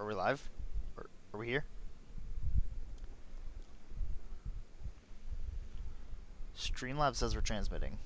Are we live? Are we here? Streamlabs says we're transmitting.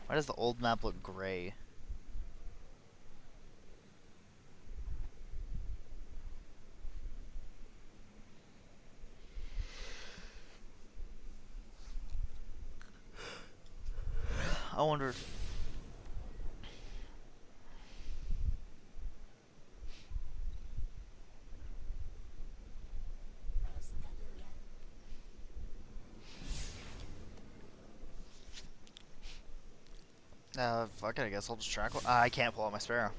Why does the old map look gray? I wonder if... fuck it, I guess I'll just track... I can't pull out my Sparrow.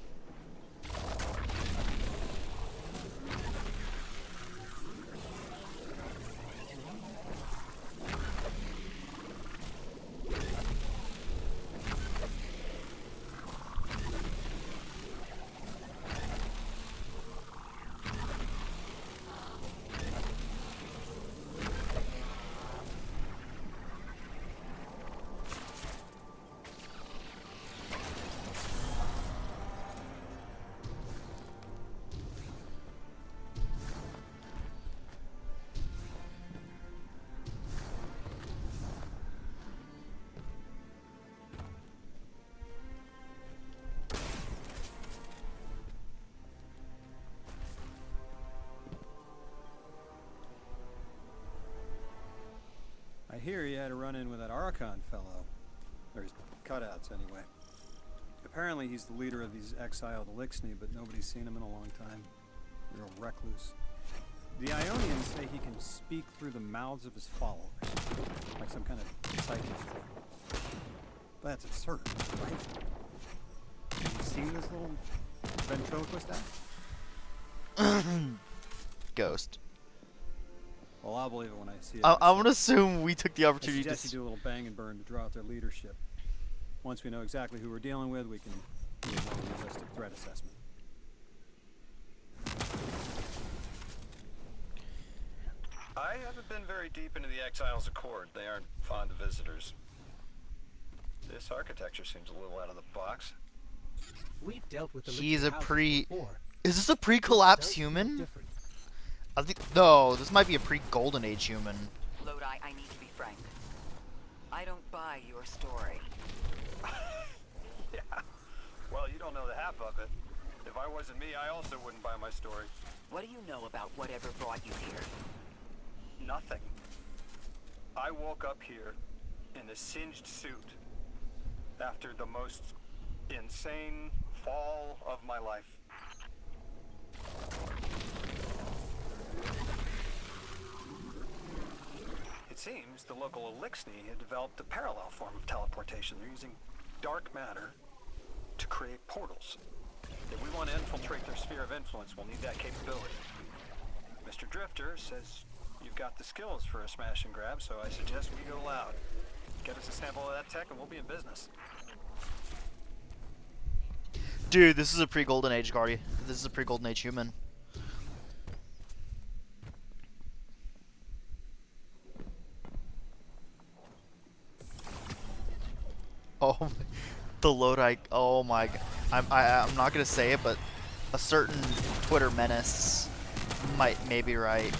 I hear you had a run-in with that Archon fellow. Or his cutouts, anyway. Apparently he's the leader of these exiled Elixni, but nobody's seen him in a long time. Real recluse. The Ionians say he can speak through the mouths of his followers. Like some kind of psychic thing. But that's absurd, right? Have you seen this little ventriloquist act? Ghost. Well, I'll believe it when I see it. I'm gonna assume we took the opportunity to do a little bang and burn to draw out their leadership. Once we know exactly who we're dealing with, we can do a more realistic threat assessment. I haven't been very deep into the Exiles Accord. They aren't fond of visitors. This architecture seems a little out of the box. We've dealt with the He's a pre... before. Is this a pre-collapse human? I think... No, this might be a pre-Golden Age human. Lodi, I need to be frank. I don't buy your story. Yeah. Well, you don't know the half of it. If I wasn't me, I also wouldn't buy my story. What do you know about whatever brought you here? Nothing. I woke up here in a singed suit after the most insane fall of my life. It seems the local Elixni had developed a parallel form of teleportation. They're using dark matter to create portals. If we want to infiltrate their sphere of influence, we'll need that capability. Mr. Drifter says you've got the skills for a smash and grab, so I suggest we go loud. Get us a sample of that tech and we'll be in business. Dude, this is a pre-Golden Age Guardian. This is a pre-Golden Age human. Oh, the Lodi. Oh my god. I'm not gonna say it, but a certain Twitter menace may be right.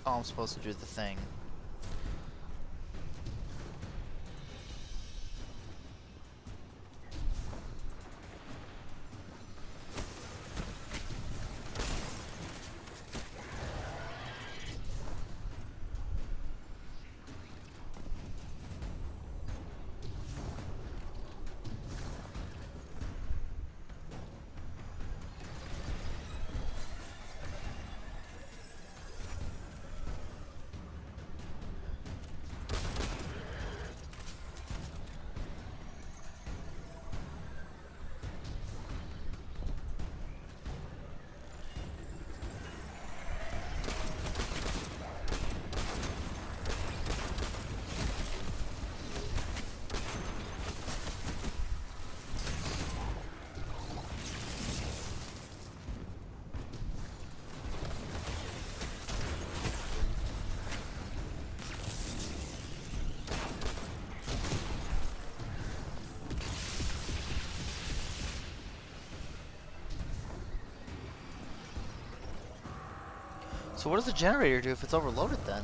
Oh, I'm supposed to do the thing. So what does the generator do if it's overloaded then?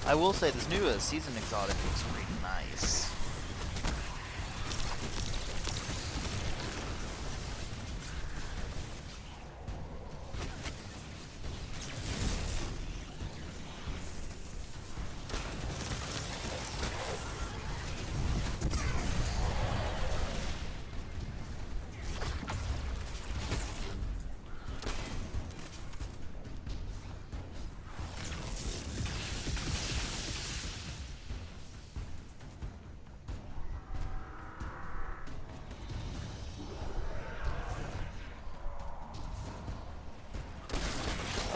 I will say this new season exotic looks pretty nice.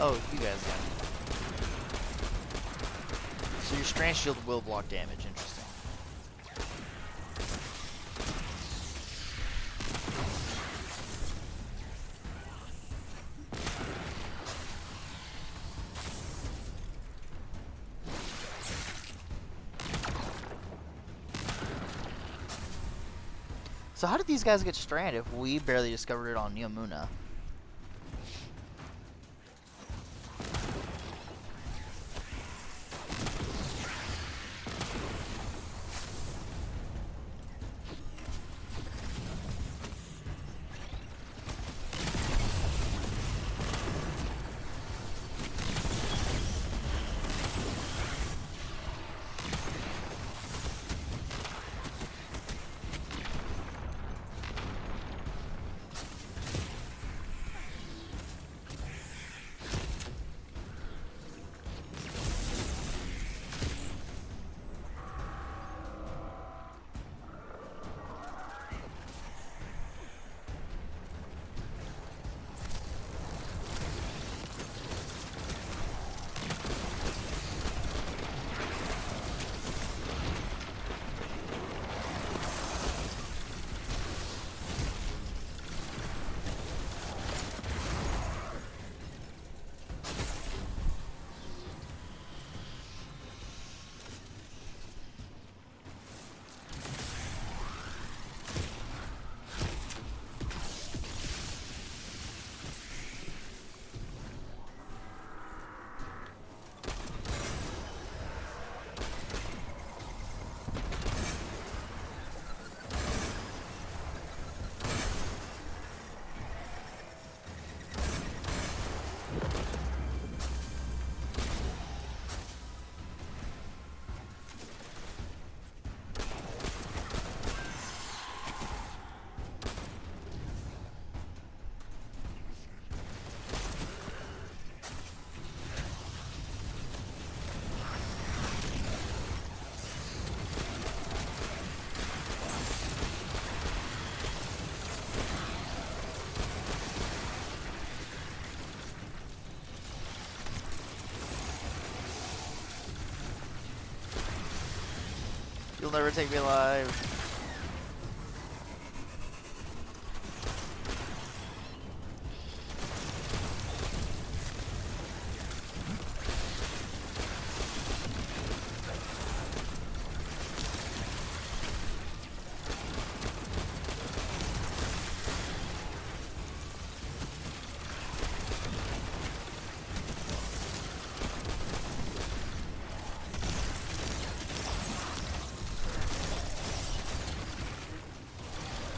Oh, you guys got it. So your strand shield will block damage. Interesting. So how did these guys get stranded if we barely discovered it on Neomuna? You'll never take me alive.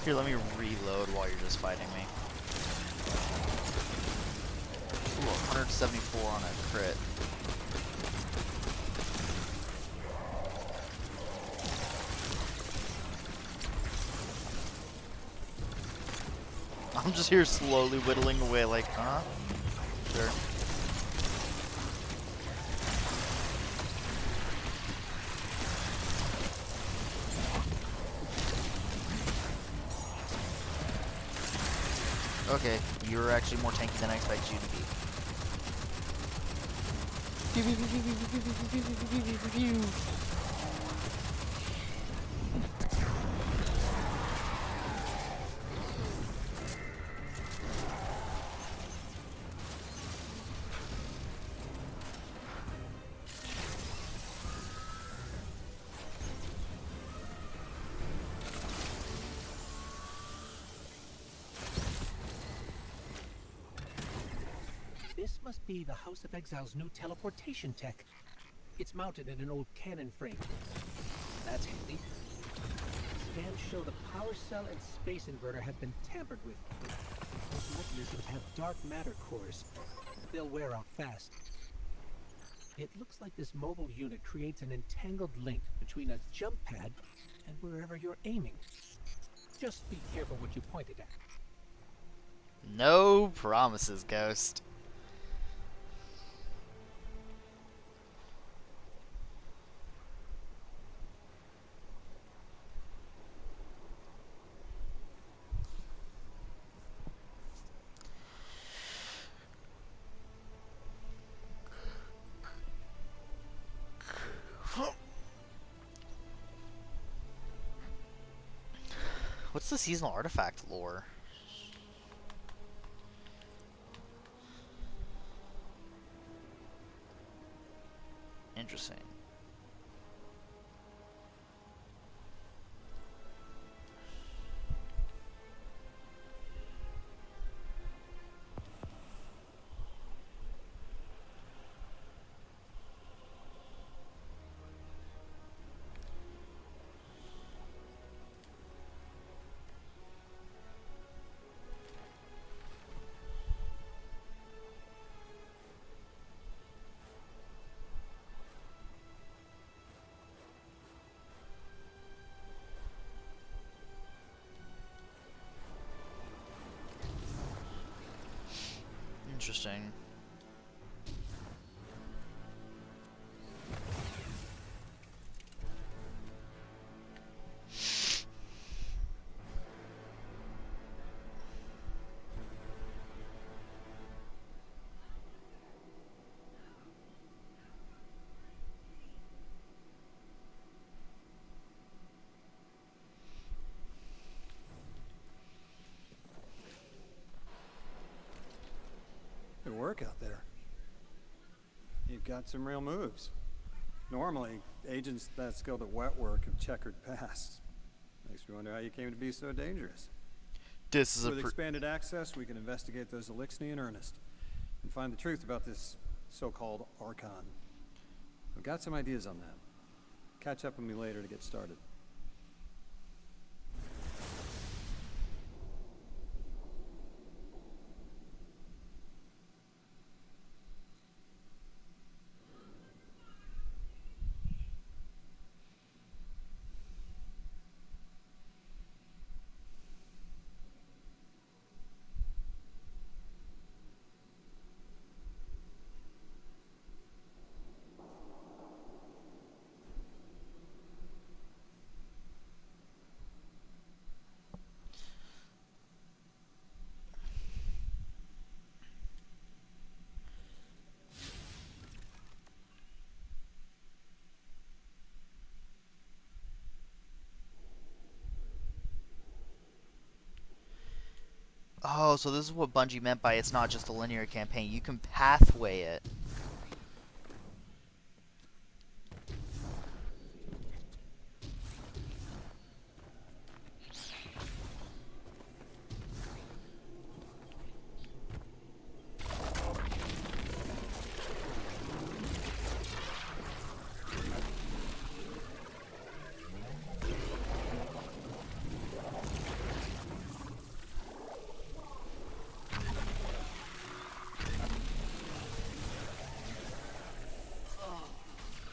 Here, let me reload while you're just fighting me. Ooh, 174 on a crit. I'm just here slowly whittling away like, huh? Sure. Okay, you're actually more tanky than I expected you to be. This must be the House of Exile's new teleportation tech. It's mounted in an old cannon frame. That's handy. Scans show the power cell and space inverter have been tampered with. Those mechanisms have dark matter cores. They'll wear out fast. It looks like this mobile unit creates an entangled link between a jump pad and wherever you're aiming. Just be careful what you pointed at. No promises, Ghost. What's the seasonal artifact lore? Interesting. Interesting. Good work out there. You've got some real moves. Normally, agents that skilled at wet work have checkered pasts. Makes me wonder how you came to be so dangerous. This is With expanded access, we can investigate those Elixni in earnest and find the truth about this so-called Archon. I've got some ideas on that. Catch up with me later to get started. Oh, so this is what Bungie meant by it's not just a linear campaign. You can pathway it.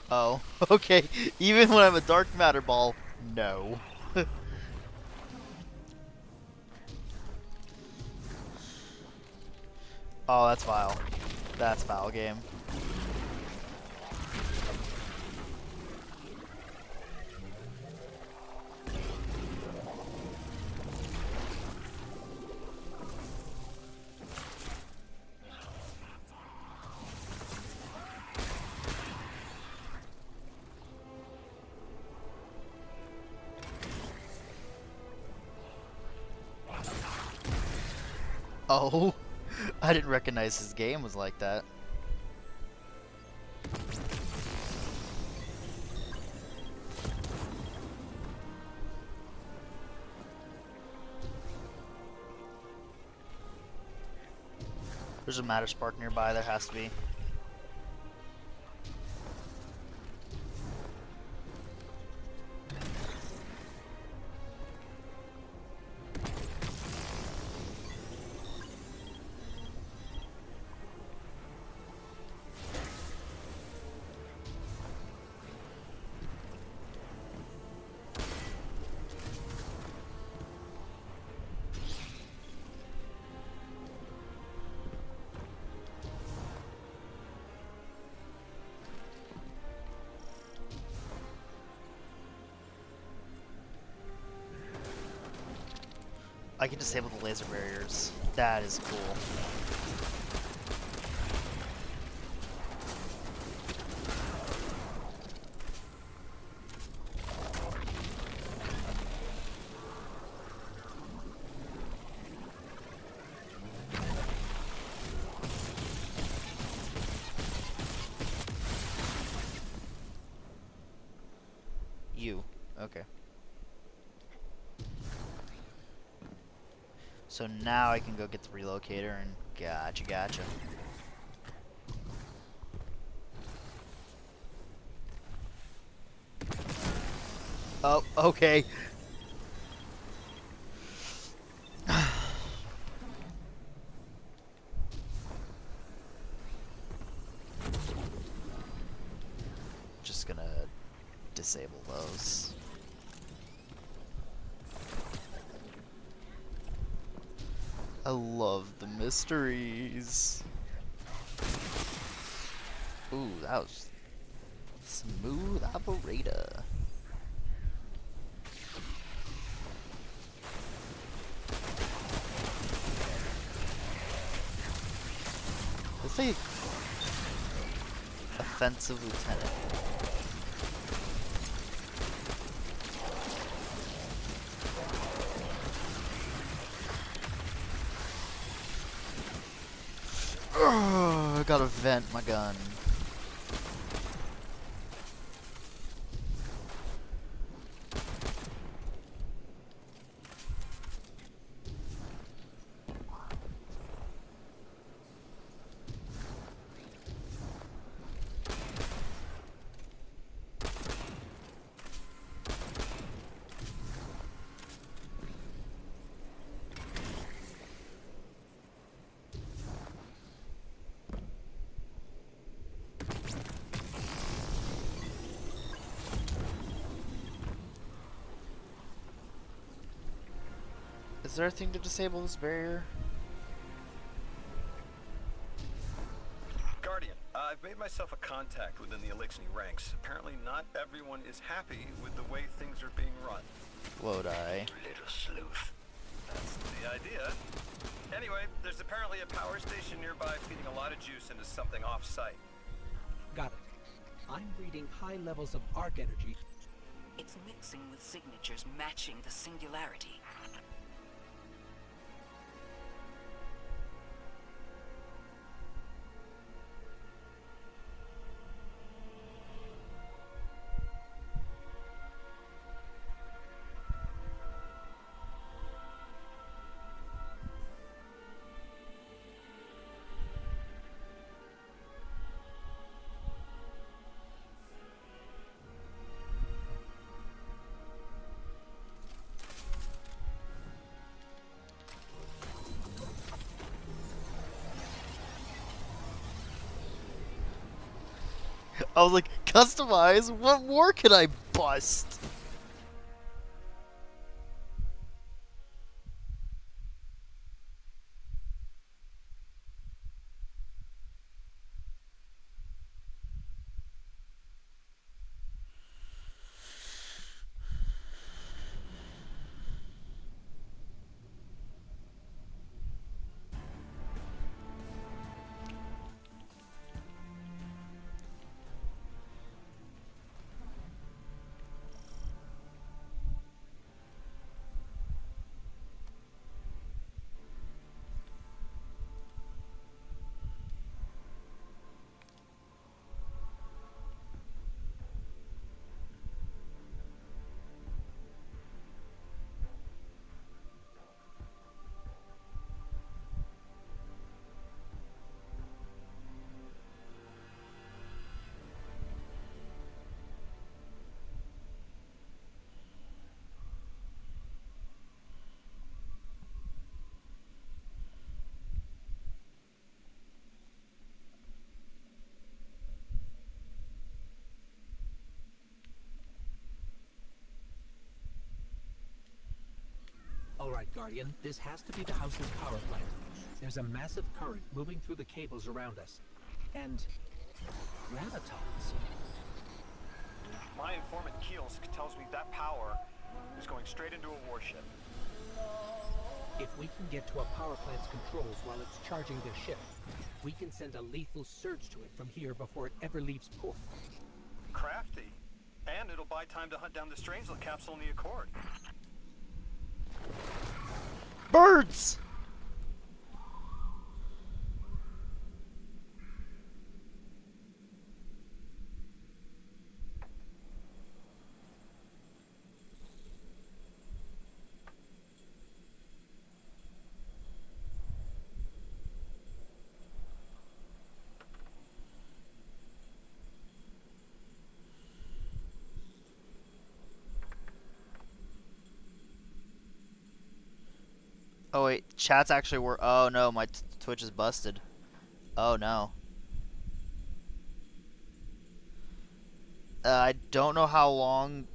Oh, okay. Even when I'm a dark matter ball, no. Oh, that's vile. That's foul game. Oh, I didn't recognize his game was like that. There's a matter spark nearby, there has to be. I can disable the laser barriers. That is cool. You. Okay. So now I can go get the relocator and gotcha. Oh, okay. Just gonna disable those. I love the mysteries. Ooh, that was smooth operator. Let's say offensive lieutenant. I gotta vent my gun. Is there a thing to disable this barrier? Guardian, I've made myself a contact within the Elixni ranks. Apparently not everyone is happy with the way things are being run. Lodi. Little sleuth. That's the idea. Anyway, there's apparently a power station nearby feeding a lot of juice into something off-site. Got it. I'm reading high levels of arc energy. It's mixing with signatures matching the singularity. I was like, customize? What more can I bust? All right, Guardian, this has to be the house's power plant. There's a massive current moving through the cables around us. And gravitons. My informant Keels tells me that power is going straight into a warship. If we can get to a power plant's controls while it's charging their ship, we can send a lethal surge to it from here before it ever leaves port. Crafty. And it'll buy time to hunt down the Strangelet capsule in the Accord. Birds! Oh wait, chat's actually work. Oh no, my Twitch is busted. Oh no. I don't know how long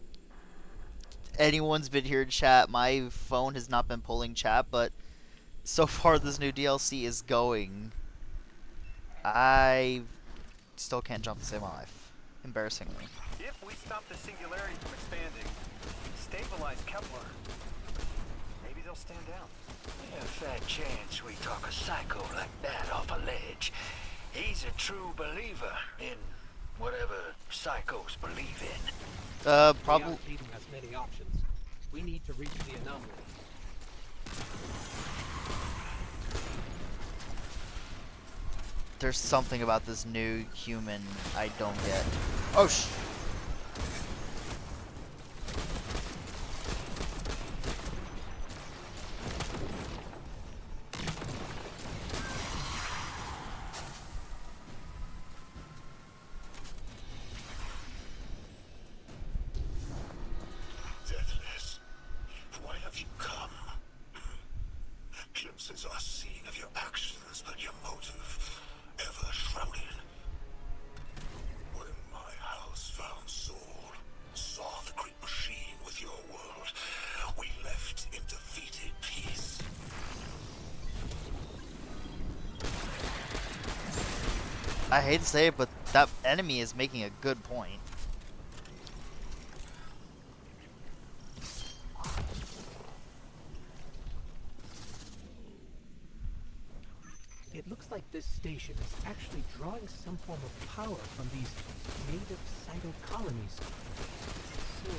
anyone's been here in chat. My phone has not been pulling chat, but so far this new DLC is going. I still can't jump to save my life. Embarrassingly. If we stop the singularity from expanding, stabilize Kepler, maybe they'll stand down. A fat chance we talk a psycho like that off a ledge. He's a true believer in whatever psychos believe in. Probably aren't leaving us many options. We need to reach the anomaly. There's something about this new human I don't get. Oh sh. Deathless, why have you come? Glimpses are seen of your actions, but your motive ever shrouded. When my house found Saul, saw the great machine with your world, we left in defeated peace. I hate to say it, but that enemy is making a good point. It looks like this station is actually drawing some form of power from these native cyto colonies. So,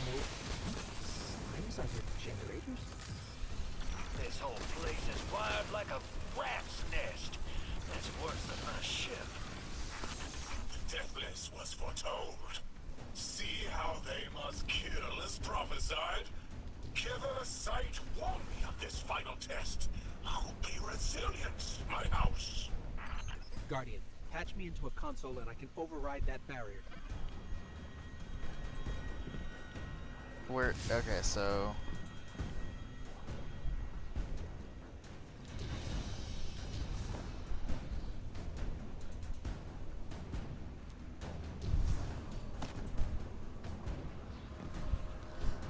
slimes are their generators? This whole place is wired like a rat's nest. That's worse than my ship. The Deathless was foretold. See how they must kill as prophesied? Give her sight, warn me of this final test. I'll be resilient, my house. Guardian, patch me into a console and I can override that barrier. Where? Okay, so.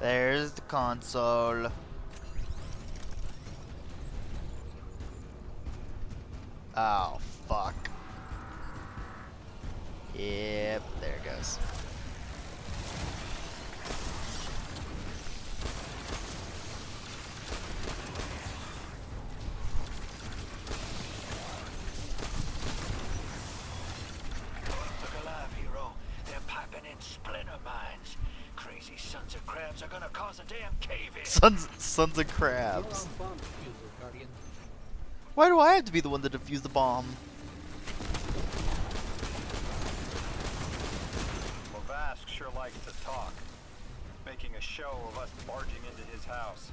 There's the console. Oh, fuck. Yep, there it goes. Look alive, hero. They're piping in splinter mines. Crazy sons of crabs are gonna cause a damn cave-in. Sons of You're crabs. on bomb diffuser, Guardian. Why do I have to be the one to defuse the bomb? Lavask sure likes to talk, making a show of us barging into his house.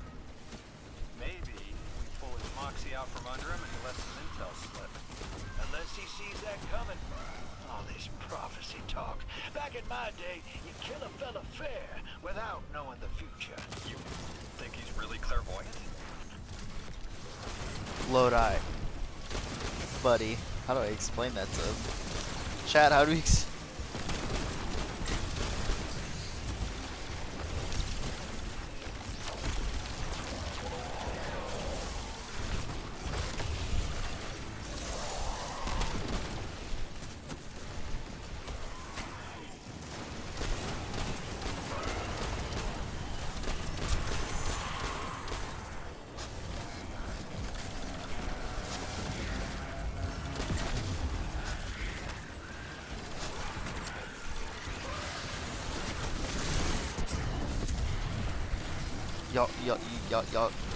Maybe we pull his moxie out from under him and he lets some intel slip. Unless he sees that coming. All this prophecy talk. Back in my day, you kill a fella fair without knowing the future. You think he's really clairvoyant? Lodi. Buddy. How do I explain that to him? Chat, how do we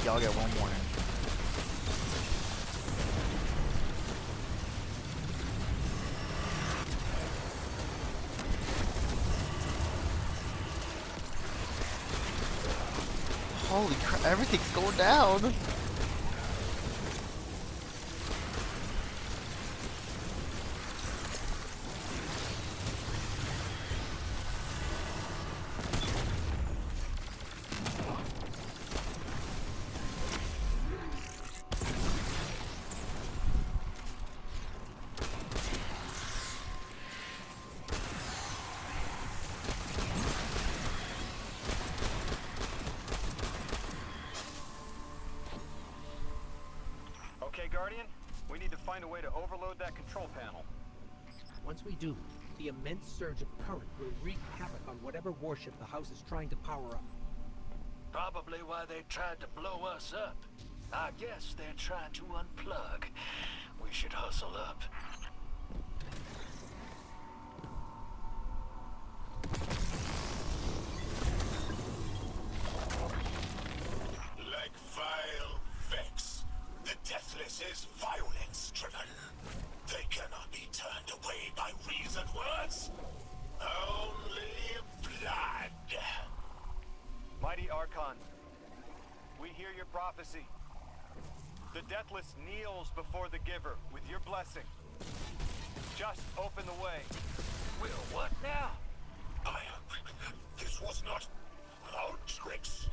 y'all get one warning. Holy crap, everything's going down. Okay, Guardian, we need to find a way to overload that control panel. Once we do, the immense surge of current will wreak havoc on whatever warship the house is trying to power up. Probably why they tried to blow us up. I guess they're trying to unplug. We should hustle up. Like vile Vex, the Deathless is violence-driven. They cannot be turned away by reasoned words. Only blood. Mighty Archon, we hear your prophecy. The Deathless kneels before the Giver with your blessing. Just open the way. Will what now? This was not our tricks.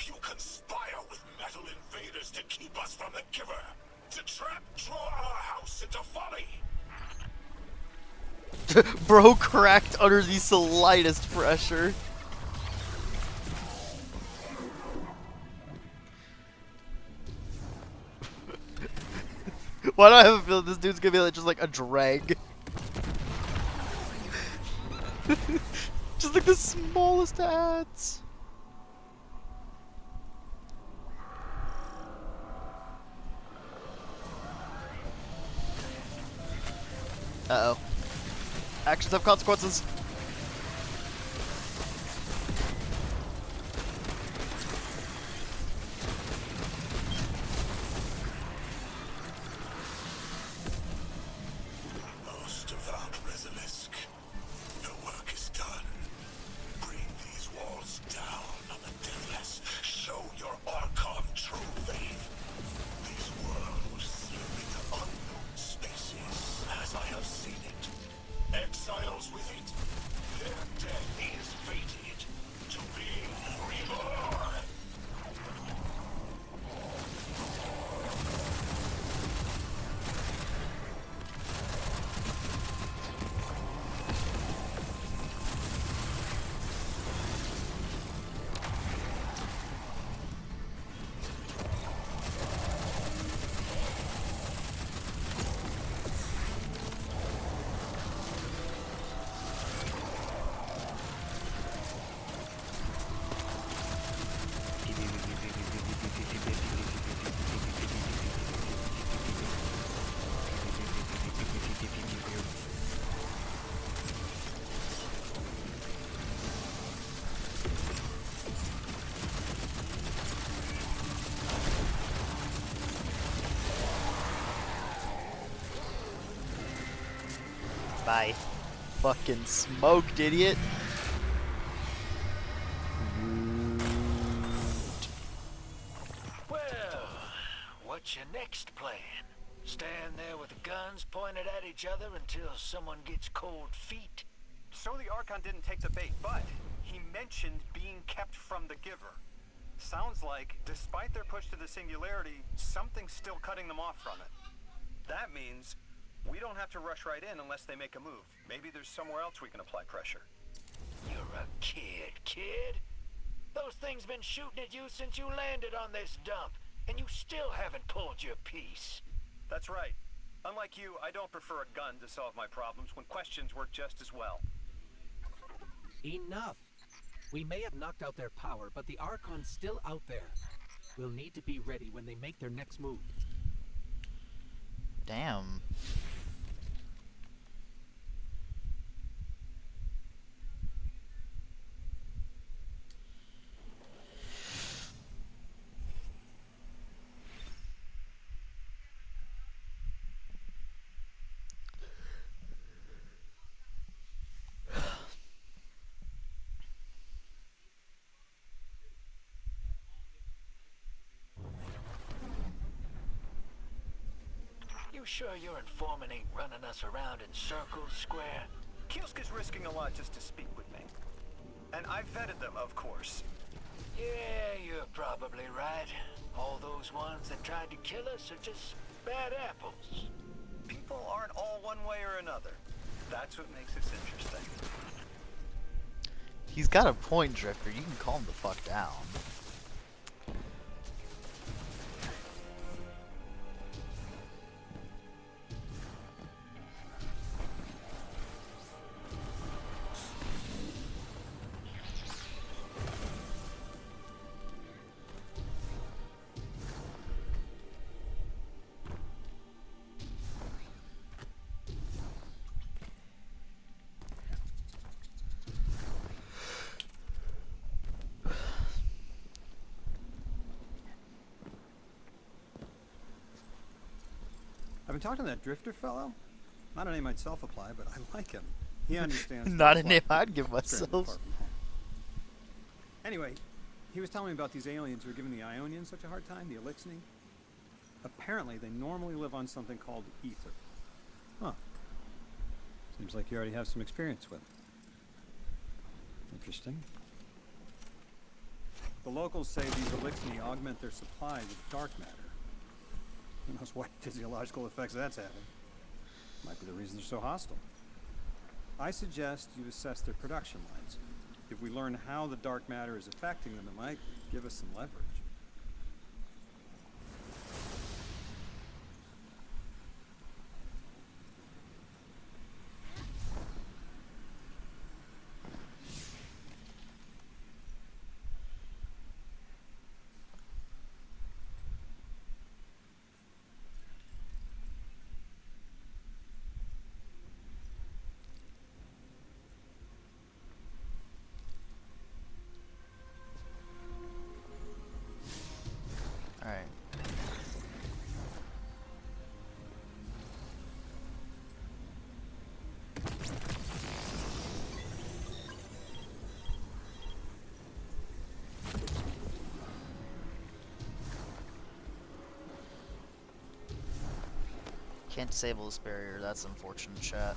You conspire with metal invaders to keep us from the Giver. To draw our house into folly. Bro cracked under the slightest pressure. Why do I have a feeling this dude's gonna be like, just like a drag? Just like the smallest ads. Uh-oh. Actions have consequences. Most devout Resilisk, your work is done. Bring these walls down on the Deathless. Show your Archon true faith. These worlds slip into unknown spaces, as I have seen it. Exiles with it, Bye. Fucking smoked, idiot. Well, what's your next plan? Stand there with the guns pointed at each other until someone gets cold feet? So the Archon didn't take the bait, but he mentioned being kept from the Giver. Sounds like, despite their push to the Singularity, something's still cutting them off from it. That means we don't have to rush right in unless they make a move. Maybe there's somewhere else we can apply pressure. You're a kid. Those things been shooting at you since you landed on this dump, and you still haven't pulled your piece. That's right. Unlike you, I don't prefer a gun to solve my problems when questions work just as well. Enough. We may have knocked out their power, but the Archon's still out there. We'll need to be ready when they make their next move. Damn. You sure your informant ain't running us around in circles, Square? Kiosk is risking a lot just to speak with me. And I've vetted them, of course. Yeah, you're probably right. All those ones that tried to kill us are just bad apples. People aren't all one way or another. That's what makes this interesting. He's got a point, Drifter. You can calm the fuck down. I've been talking to that Drifter fellow. Not a name I'd self-apply, but I like him. He understands. Not a things name like I'd give stranded myself. far from home. Anyway, he was telling me about these aliens who are giving the Ionians such a hard time, the Elixni. Apparently, they normally live on something called ether. Huh. Seems like you already have some experience with it. Interesting. The locals say these Elixni augment their supplies with dark matter. Who knows what physiological effects that's having. Might be the reason they're so hostile. I suggest you assess their production lines. If we learn how the dark matter is affecting them, it might give us some leverage. Alright. Can't disable this barrier, that's unfortunate, chat.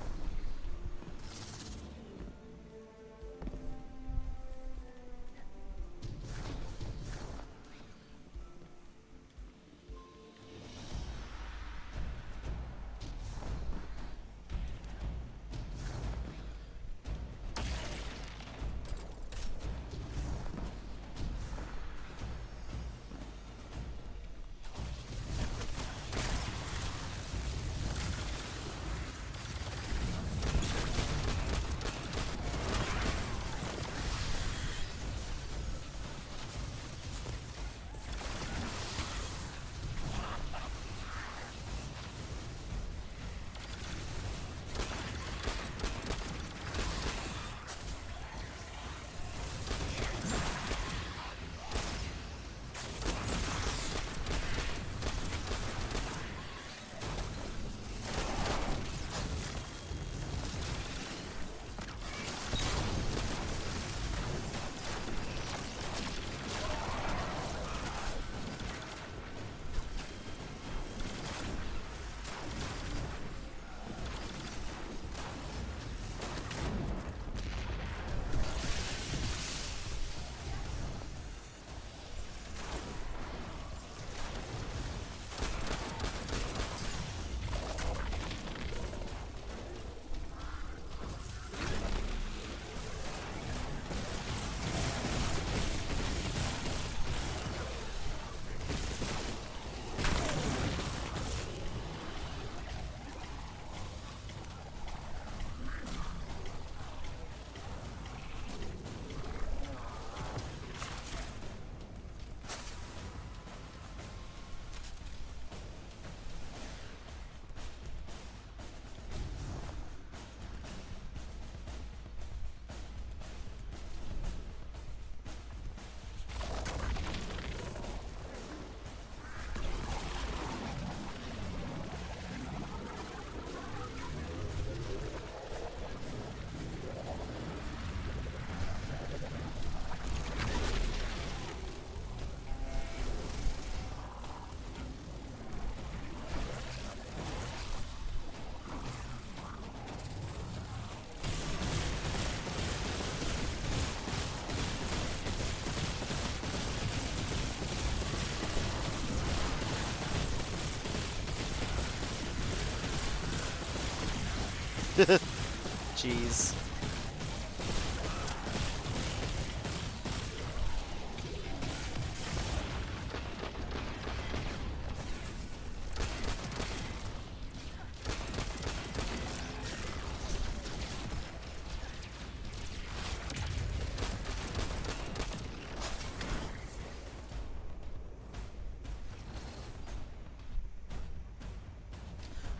Jeez.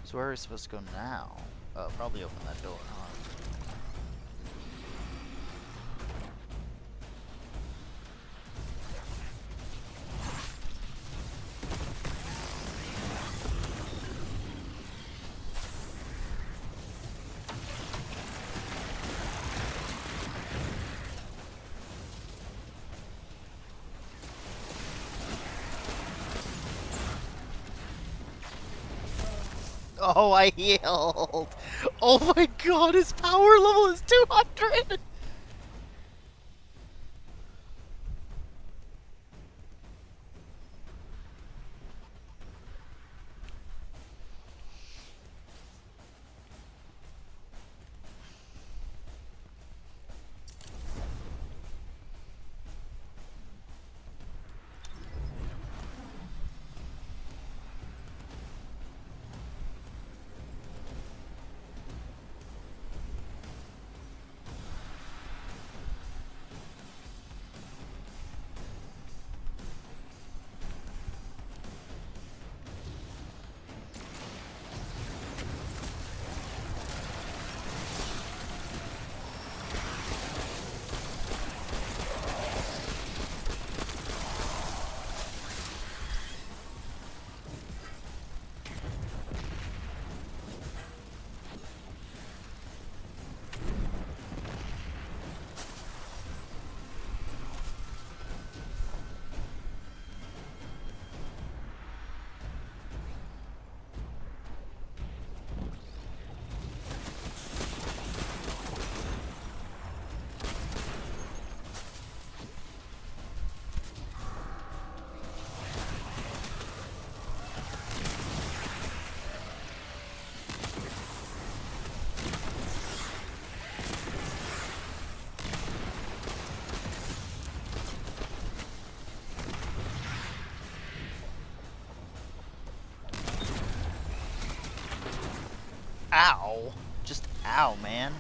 So where are we supposed to go now? Oh, probably open that door, huh? Oh, I healed! Oh my god, his power level is 200! Ow. Just ow, man.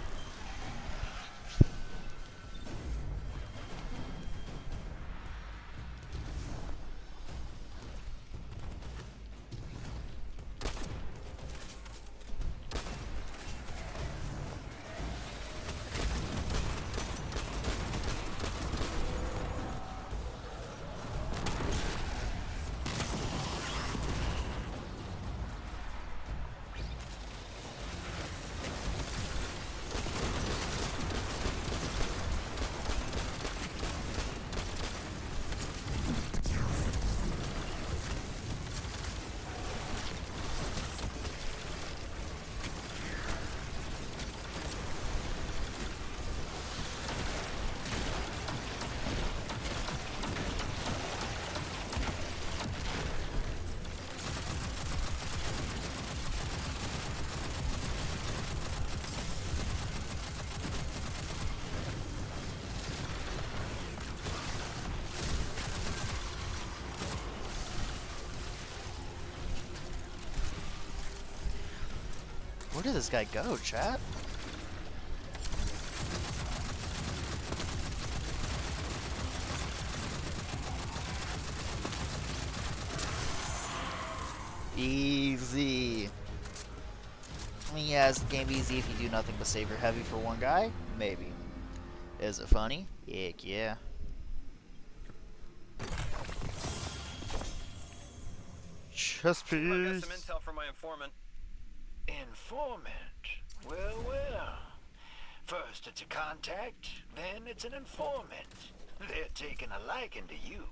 Where did this guy go, chat? Easy. I mean, yeah, is the game easy if you do nothing but save your heavy for one guy? Maybe. Is it funny? Heck yeah. Chest I got piece. some intel from my informant. Informant? Well, well. First it's a contact, then it's an informant. They're taking a liking to you.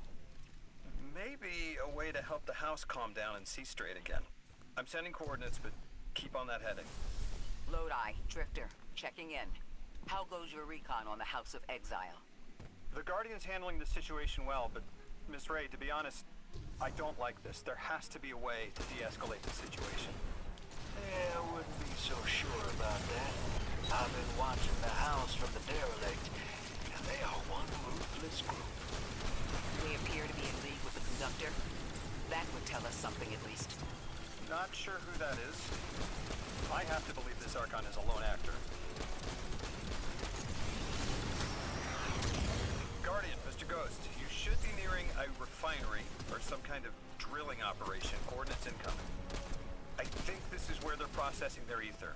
Maybe a way to help the house calm down and see straight again. I'm sending coordinates, but keep on that heading. Lodi, Drifter, checking in. How goes your recon on the House of Exile? The Guardian's handling the situation well, but Miss Ray, to be honest, I don't like this. There has to be a way to de-escalate the situation. Yeah, I wouldn't be so sure about that. I've been watching the house from the derelict, and they are one ruthless group. We appear to be in league with the conductor. That would tell us something at least. Not sure who that is. I have to believe this Archon is a lone actor. Guardian, Mr. Ghost, you should be nearing a refinery or some kind of drilling operation. Coordinates incoming. I think this is where they're processing their ether.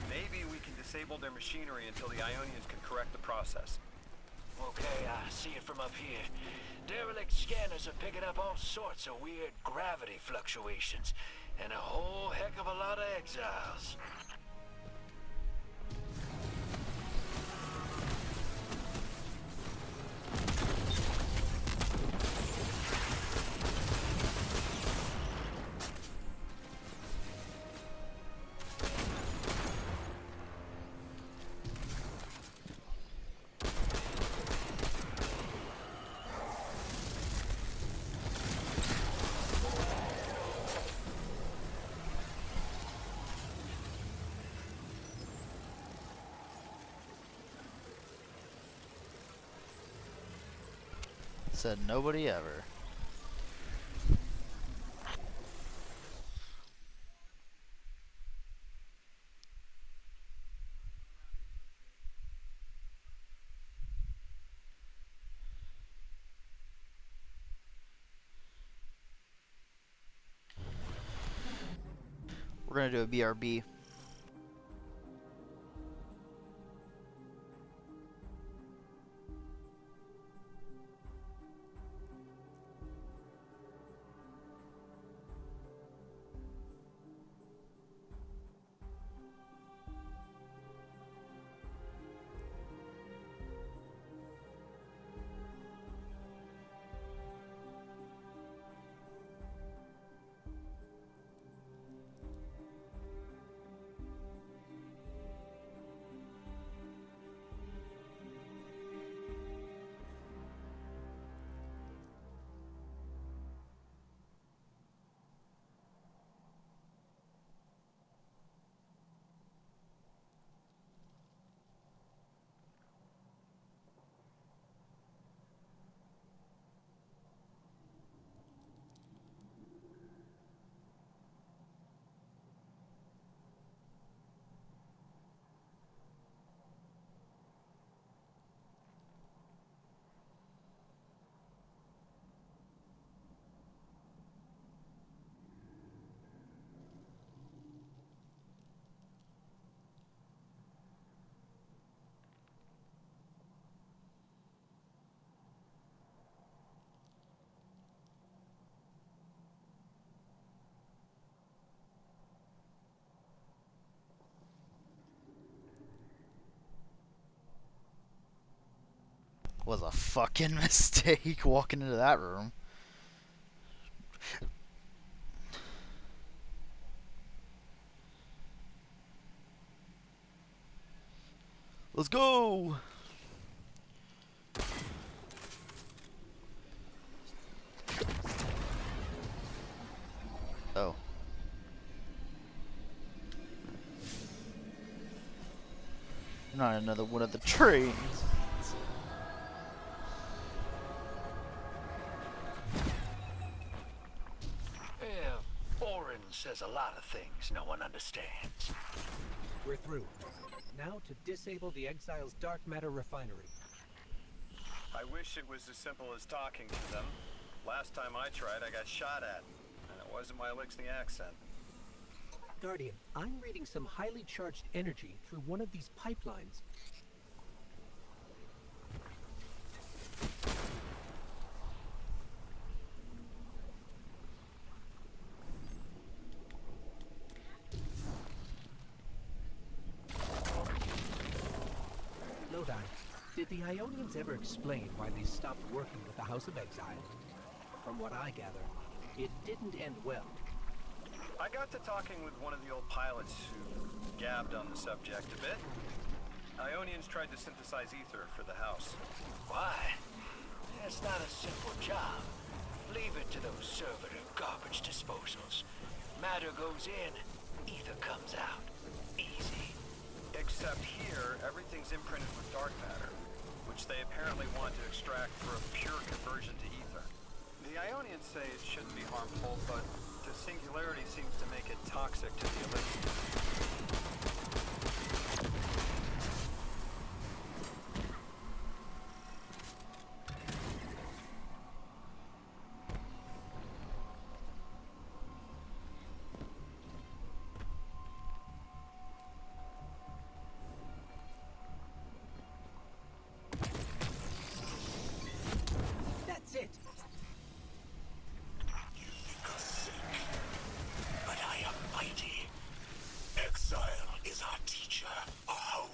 Maybe we can disable their machinery until the Ionians can correct the process. Okay, I see it from up here. Derelict scanners are picking up all sorts of weird gravity fluctuations, and a whole heck of a lot of exiles. Said nobody ever. We're gonna do a BRB. Was a fucking mistake walking into that room. Let's go! Oh. Not another one of the trains. Yeah, Orin says a lot of things no one understands. We're through. Now to disable the Exile's dark matter refinery. I wish it was as simple as talking to them. Last time I tried, I got shot at. And it wasn't my Elixni accent. Guardian, I'm reading some highly charged energy through one of these pipelines. Lodi, did the Ionians ever explain why they stopped working with the House of Exile? From what I gather, it didn't end well. I got to talking with one of the old pilots who gabbed on the subject a bit. Ionians tried to synthesize ether for the house. Why? That's not a simple job. Leave it to those servitor garbage disposals. Matter goes in, ether comes out. Easy. Except here, everything's imprinted with dark matter, which they apparently want to extract for a pure conversion to ether. The Ionians say it shouldn't be harmful, but the singularity seems to make it toxic to the elixir. That's it. You think us sick, but I am mighty. Exile is our teacher, our home.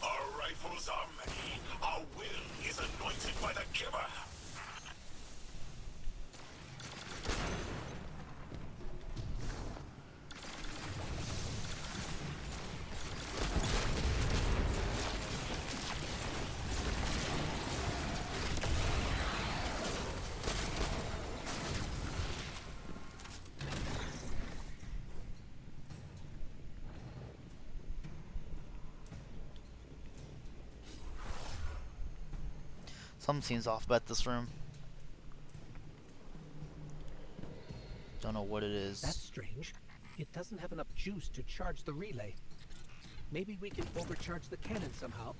Our rifles are many. Our will is anointed by the giver. Something seems off about this room. Don't know what it is. That's strange. It doesn't have enough juice to charge the relay. Maybe we can overcharge the cannon somehow.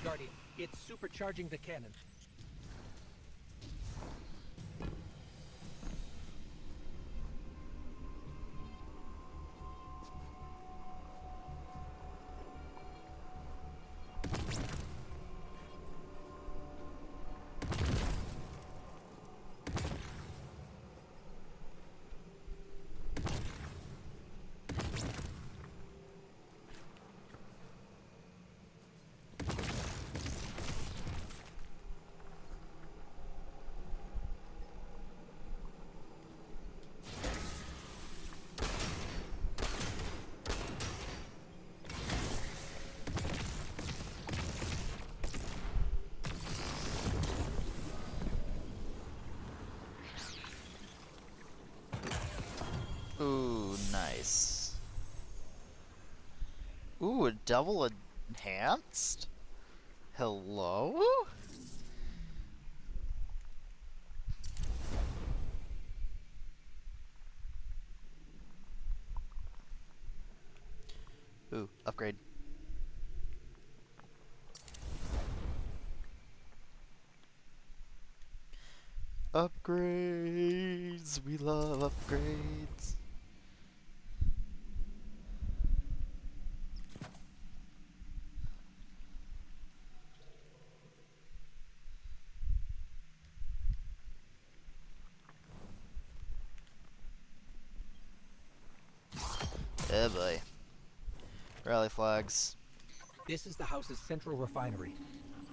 Guardian, it's supercharging the cannon. Ooh, nice. Ooh, a double enhanced? Hello? Ooh, upgrade. Upgrades! We love upgrades. Oh boy. Rally flags. This is the house's central refinery.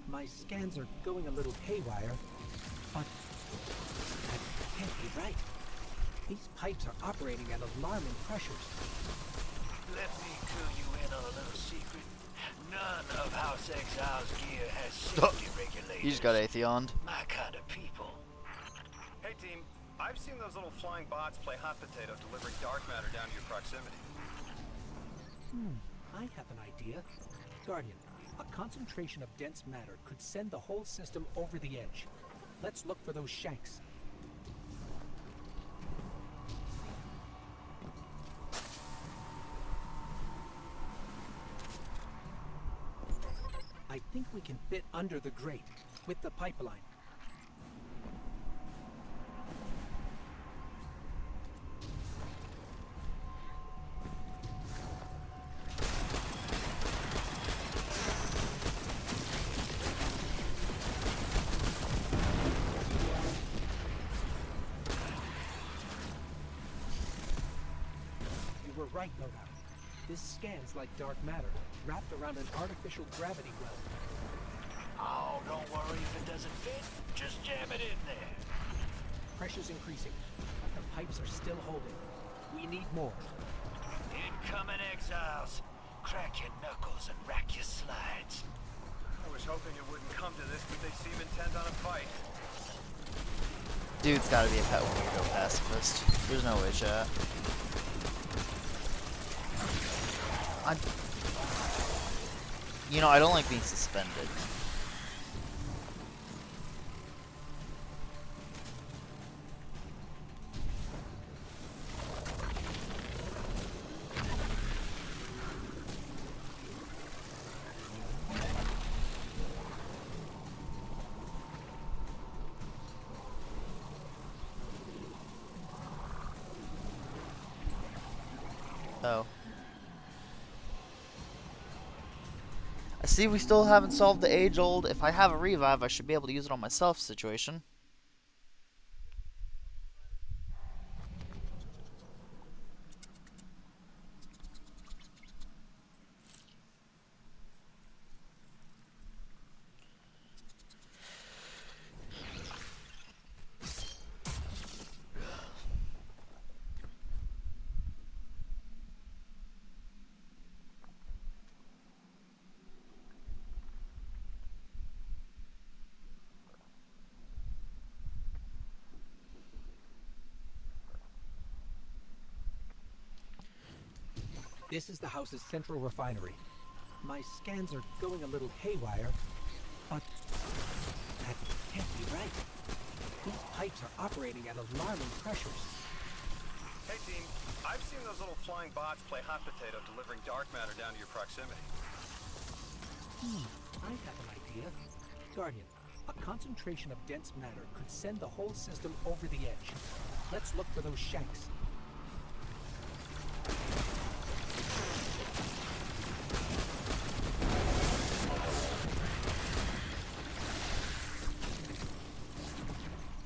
My scans are going a little haywire, but that can't be right. These pipes are operating at alarming pressures. Let me clue you in on a little secret. None of House Exile's gear has safety regulators. You just got Atheoned. My kind of people. Hey team, I've seen those little flying bots play hot potato delivering dark matter down to your proximity. I have an idea. Guardian, a concentration of dense matter could send the whole system over the edge. Let's look for those shanks. I think we can fit under the grate with the pipeline. right, Loadout. This scans like dark matter, wrapped around an artificial gravity well. Oh, don't worry if it doesn't fit. Just jam it in there. Pressure's increasing. The pipes are still holding. We need more. Incoming exiles. Crack your knuckles and rack your slides. I was hoping it wouldn't come to this, but they seem intent on a fight. Dude's gotta be a pet weirdo pacifist. There's no way, chat. You know, I don't like being suspended. Oh. I see we still haven't solved the age-old, if I have a revive, I should be able to use it on myself situation. This is the house's central refinery. My scans are going a little haywire, but that can't be right. These pipes are operating at alarming pressures. Hey team, I've seen those little flying bots play hot potato delivering dark matter down to your proximity. I have an idea. Guardian, a concentration of dense matter could send the whole system over the edge. Let's look for those shanks.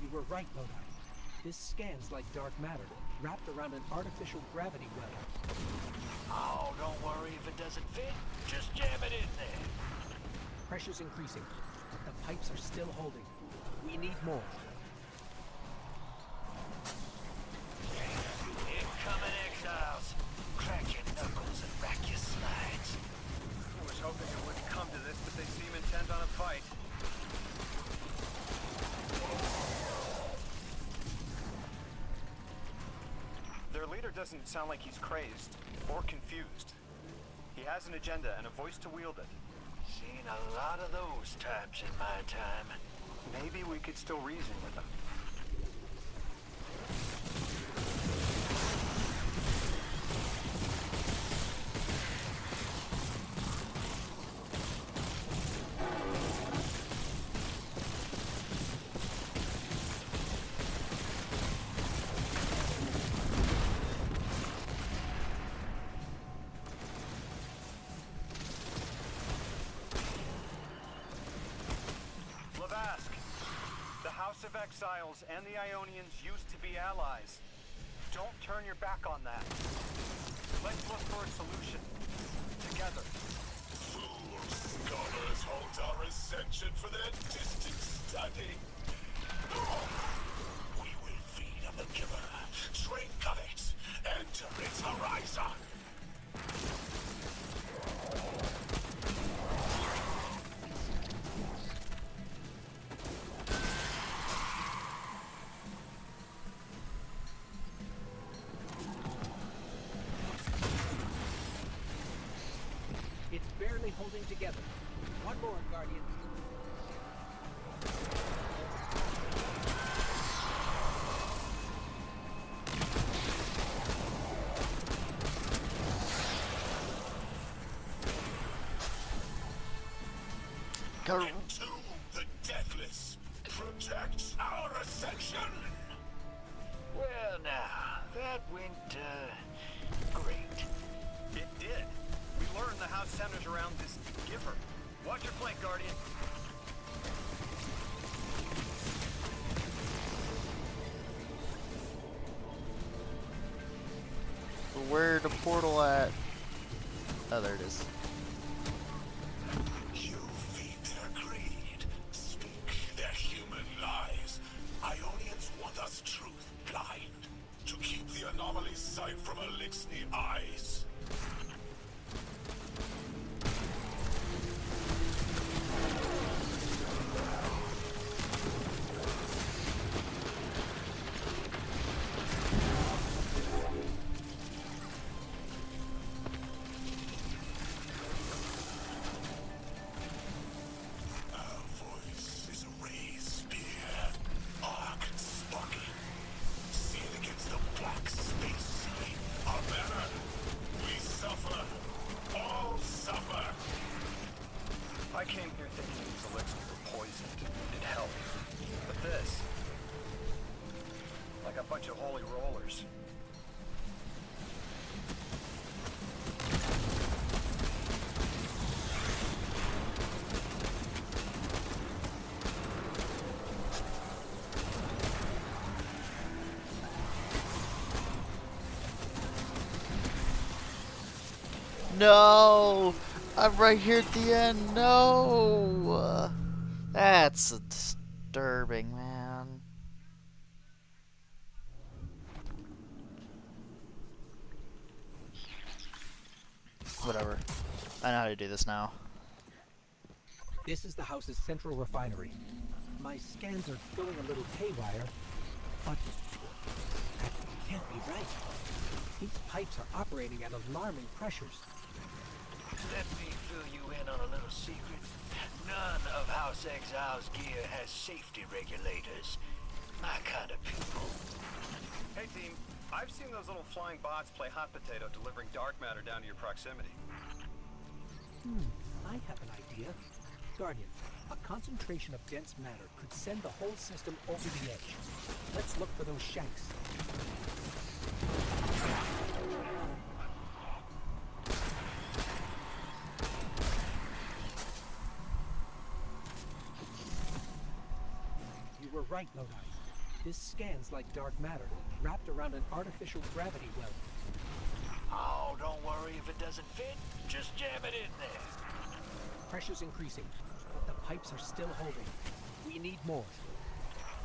You were right, Lodi. This scans like dark matter, wrapped around an artificial gravity well. Oh, don't worry if it doesn't fit. Just jam it in there. Pressure's increasing, but the pipes are still holding. We need more. Incoming exiles. Crack your knuckles and rack your slides. I was hoping it wouldn't come to this, but they seem intent on a fight. Their leader doesn't sound like he's crazed or confused. He has an agenda and a voice to wield it. Seen a lot of those types in my time. Maybe we could still reason with him. Of Exiles and the Ionians used to be allies. Don't turn your back on that. Let's look for a solution. Together. Fool scholars hold our ascension for their distant study. We will feed on the giver, drink of it, enter its horizon. It's barely holding together. One more, Guardian. Into the deathless. Protect our ascension. Well now, that went, great. It did. We learned the house centers around this giver. Watch your flank, Guardian. Where the portal at? Oh, there it is. You feed their greed, speak their human lies. Ionians want us truth blind, to keep the anomaly sight from Elixni eyes. I came here thinking these elixirs were poisoned. It helped. But this... like a bunch of holy rollers. No! I'm right here at the end. No! That's disturbing, man. Whatever. I know how to do this now. This is the house's central refinery. My scans are going a little haywire, but that can't be right. These pipes are operating at alarming pressures. Let me fill you in on a little secret. None of House Exile's gear has safety regulators. My kind of people. Hey team, I've seen those little flying bots play hot potato delivering dark matter down to your proximity. I have an idea. Guardian, a concentration of dense matter could send the whole system over the edge. Let's look for those shanks. You were right, Lodi. This scans like dark matter, wrapped around an artificial gravity well. Oh, don't worry if it doesn't fit. Just jam it in there. Pressure's increasing, but the pipes are still holding. We need more.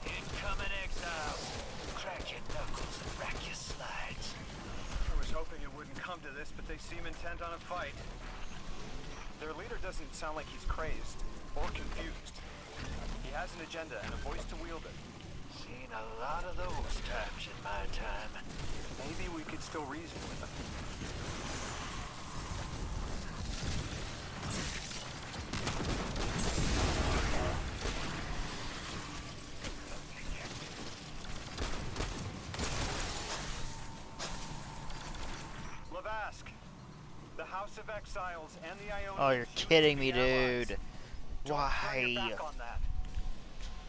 Incoming exiles. Crack your knuckles and rack your slides. I was hoping it wouldn't come to this, but they seem intent on a fight. Their leader doesn't sound like he's crazed or confused. He has an agenda and a voice to wield it. Seen a lot of those times in my time. Maybe we could still reason with him. Lavask, the House of Exiles and the Ionians. Oh, you're kidding me, allies. dude. Don't turn your Why? back on that.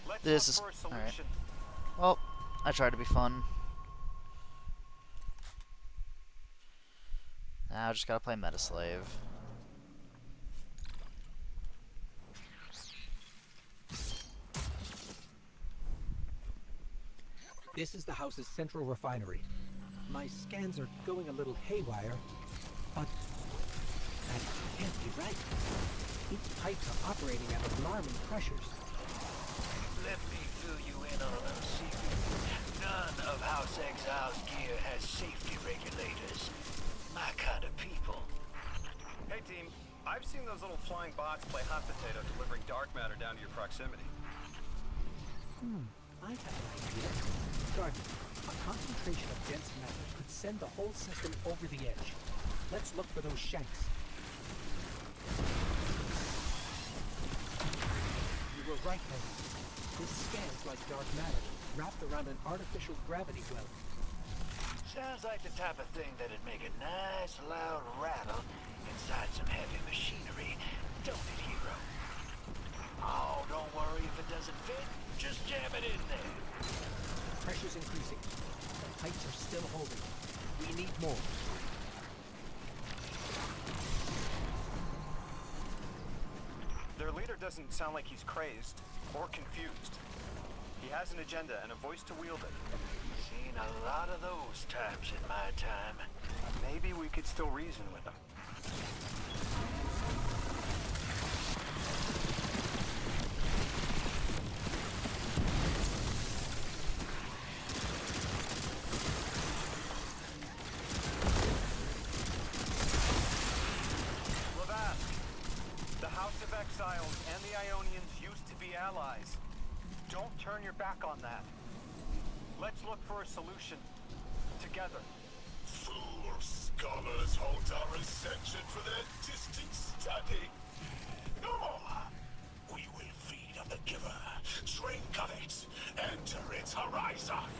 Let's This look is for a alright. solution. Well, I tried to be fun. Now I just gotta play Metaslave. This is the house's central refinery. My scans are going a little haywire, but that can't be right. These pipes are operating at alarming pressures. Let me fill you in on a little secret. None of House Exile's gear has safety regulators. My kind of people. Hey team, I've seen those little flying bots play hot potato delivering dark matter down to your proximity. I have an idea. Guardian, a concentration of dense matter could send the whole system over the edge. Let's look for those shanks. You were right, Lodi. This scans like dark matter, wrapped around an artificial gravity well. Sounds like the type of thing that'd make a nice loud rattle inside some heavy machinery. Don't it, hero? Oh, don't worry if it doesn't fit. Just jam it in there. Pressure's increasing. The pipes are still holding. We need more. Their leader doesn't sound like he's crazed or confused. He has an agenda and a voice to wield it. Seen a lot of those times in my time. maybe we could still reason with him. The House of Exiles and the Ionians used to be allies. Don't turn your back on that. Let's look for a solution. Together. Fool scholars hold our ascension for their distant study. No more. We will feed on the giver, drink of it, enter its horizon.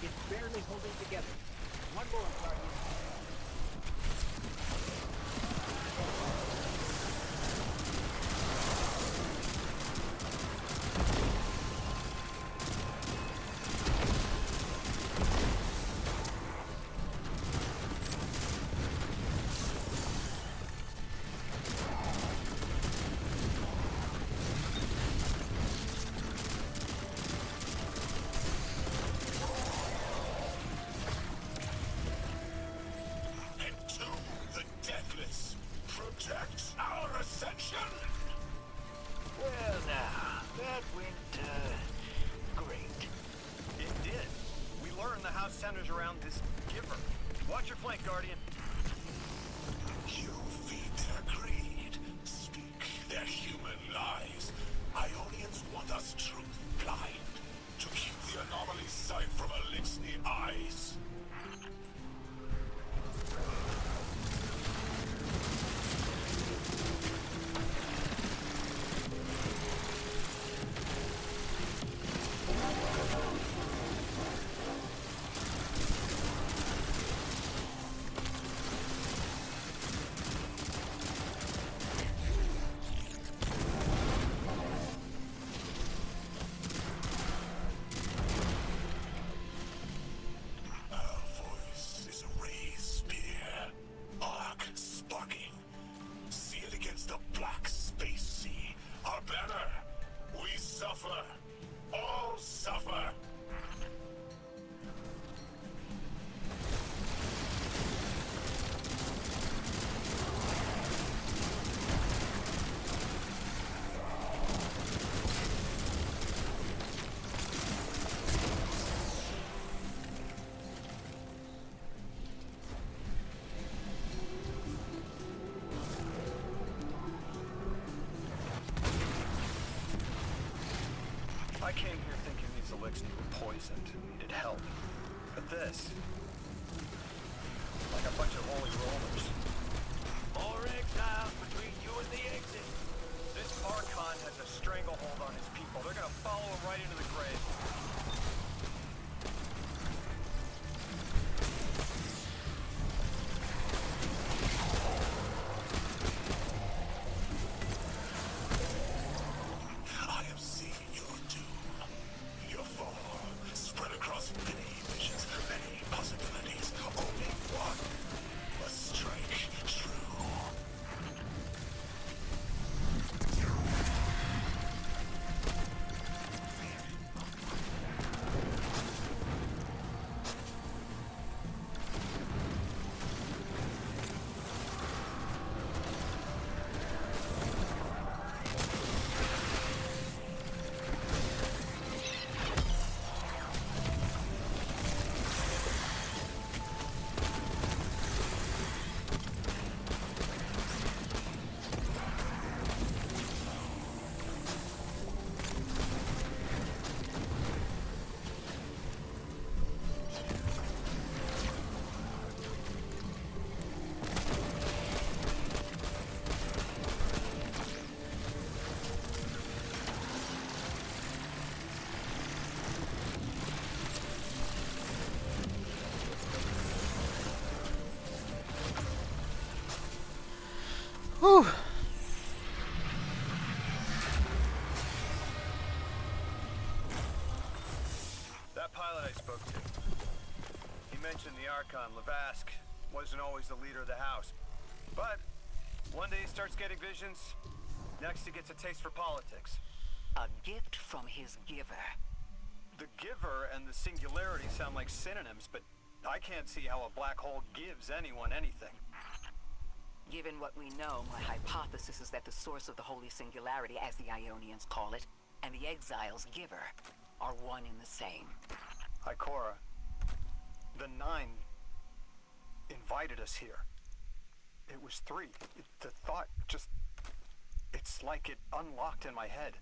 It's barely holding together. One more, Guardian. Well now, that went, great. It did. We learned the house centers around this giver. Watch your flank, Guardian. You feed their greed, speak their human lies. Ionians want us truth blind, to keep the anomaly sight from Elixni eyes. All suffer. I came here thinking these Elixni were poisoned and needed help. But this... like a bunch of holy rollers. More exiles between you and the exit. This Archon has a stranglehold on his people. They're gonna follow him right into the grave. I am seeing your doom. Your fall spread across many visions, many possibilities. Only one must strike true. Whew. That pilot I spoke to, he mentioned the Archon, Lavask, wasn't always the leader of the house. But one day he starts getting visions, next he gets a taste for politics. A gift from his giver. The giver and the singularity sound like synonyms, but I can't see how a black hole gives anyone anything. Given what we know, my hypothesis is that the source of the Holy Singularity, as the Ionians call it, and the Exile's giver are one and the same. Ikora, the Nine invited us here. It was 3. The thought just... It's like it unlocked in my head.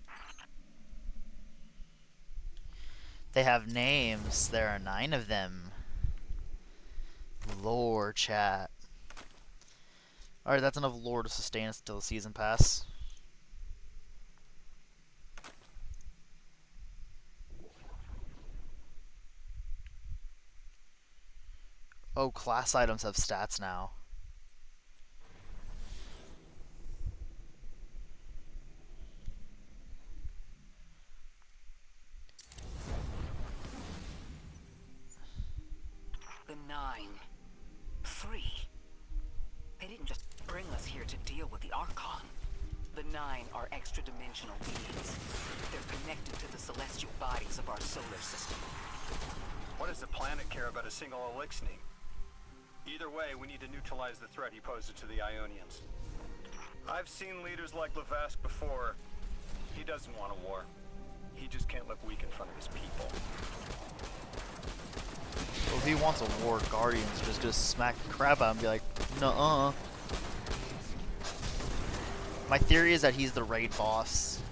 They have names. There are 9 of them. Lore, chat. Alright, that's enough lore to sustain us until the season pass. Oh, class items have stats now. The 9. 3. They didn't just bring us here to deal with the Archon. The 9 are extra-dimensional beings. They're connected to the celestial bodies of our solar system. What does the planet care about a single Elixni? Either way, we need to neutralize the threat he poses to the Ionians. I've seen leaders like Levask before. He doesn't want a war. He just can't look weak in front of his people. Well, if he wants a war, Guardians just gonna smack the crap out and be like, nuh-uh. My theory is that he's the raid boss.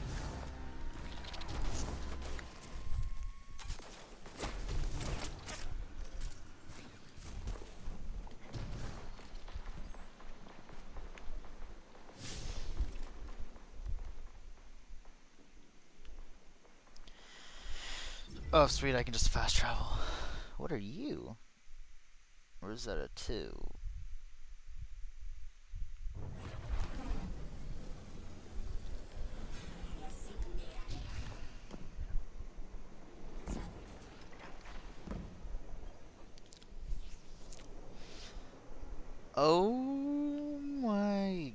Oh, sweet, I can just fast travel. What are you? Or is that a 2? Oh my...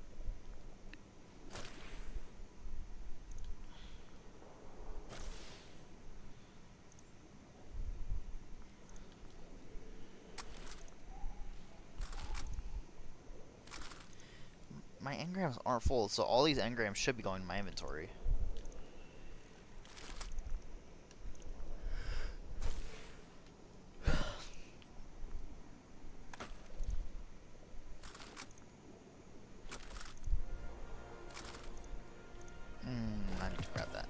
My engrams aren't full, so all these engrams should be going in my inventory. I need to grab that.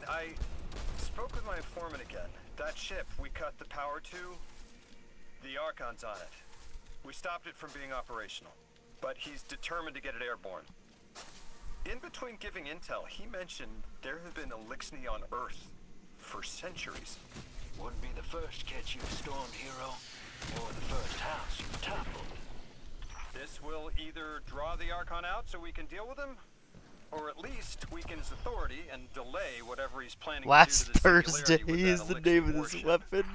I spoke with my informant again. That ship we cut the power to, the Archon's on it. We stopped it from being operational, but he's determined to get it airborne. In between giving intel, he mentioned there have been Elixni on Earth for centuries. Wouldn't be the first catch you've stormed, hero, or the first house you've toppled. This will either draw the Archon out so we can deal with him, or at least weaken his authority and delay whatever he's planning Last to do to the Thursday Singularity with is that the Elixir name of this warship. weapon.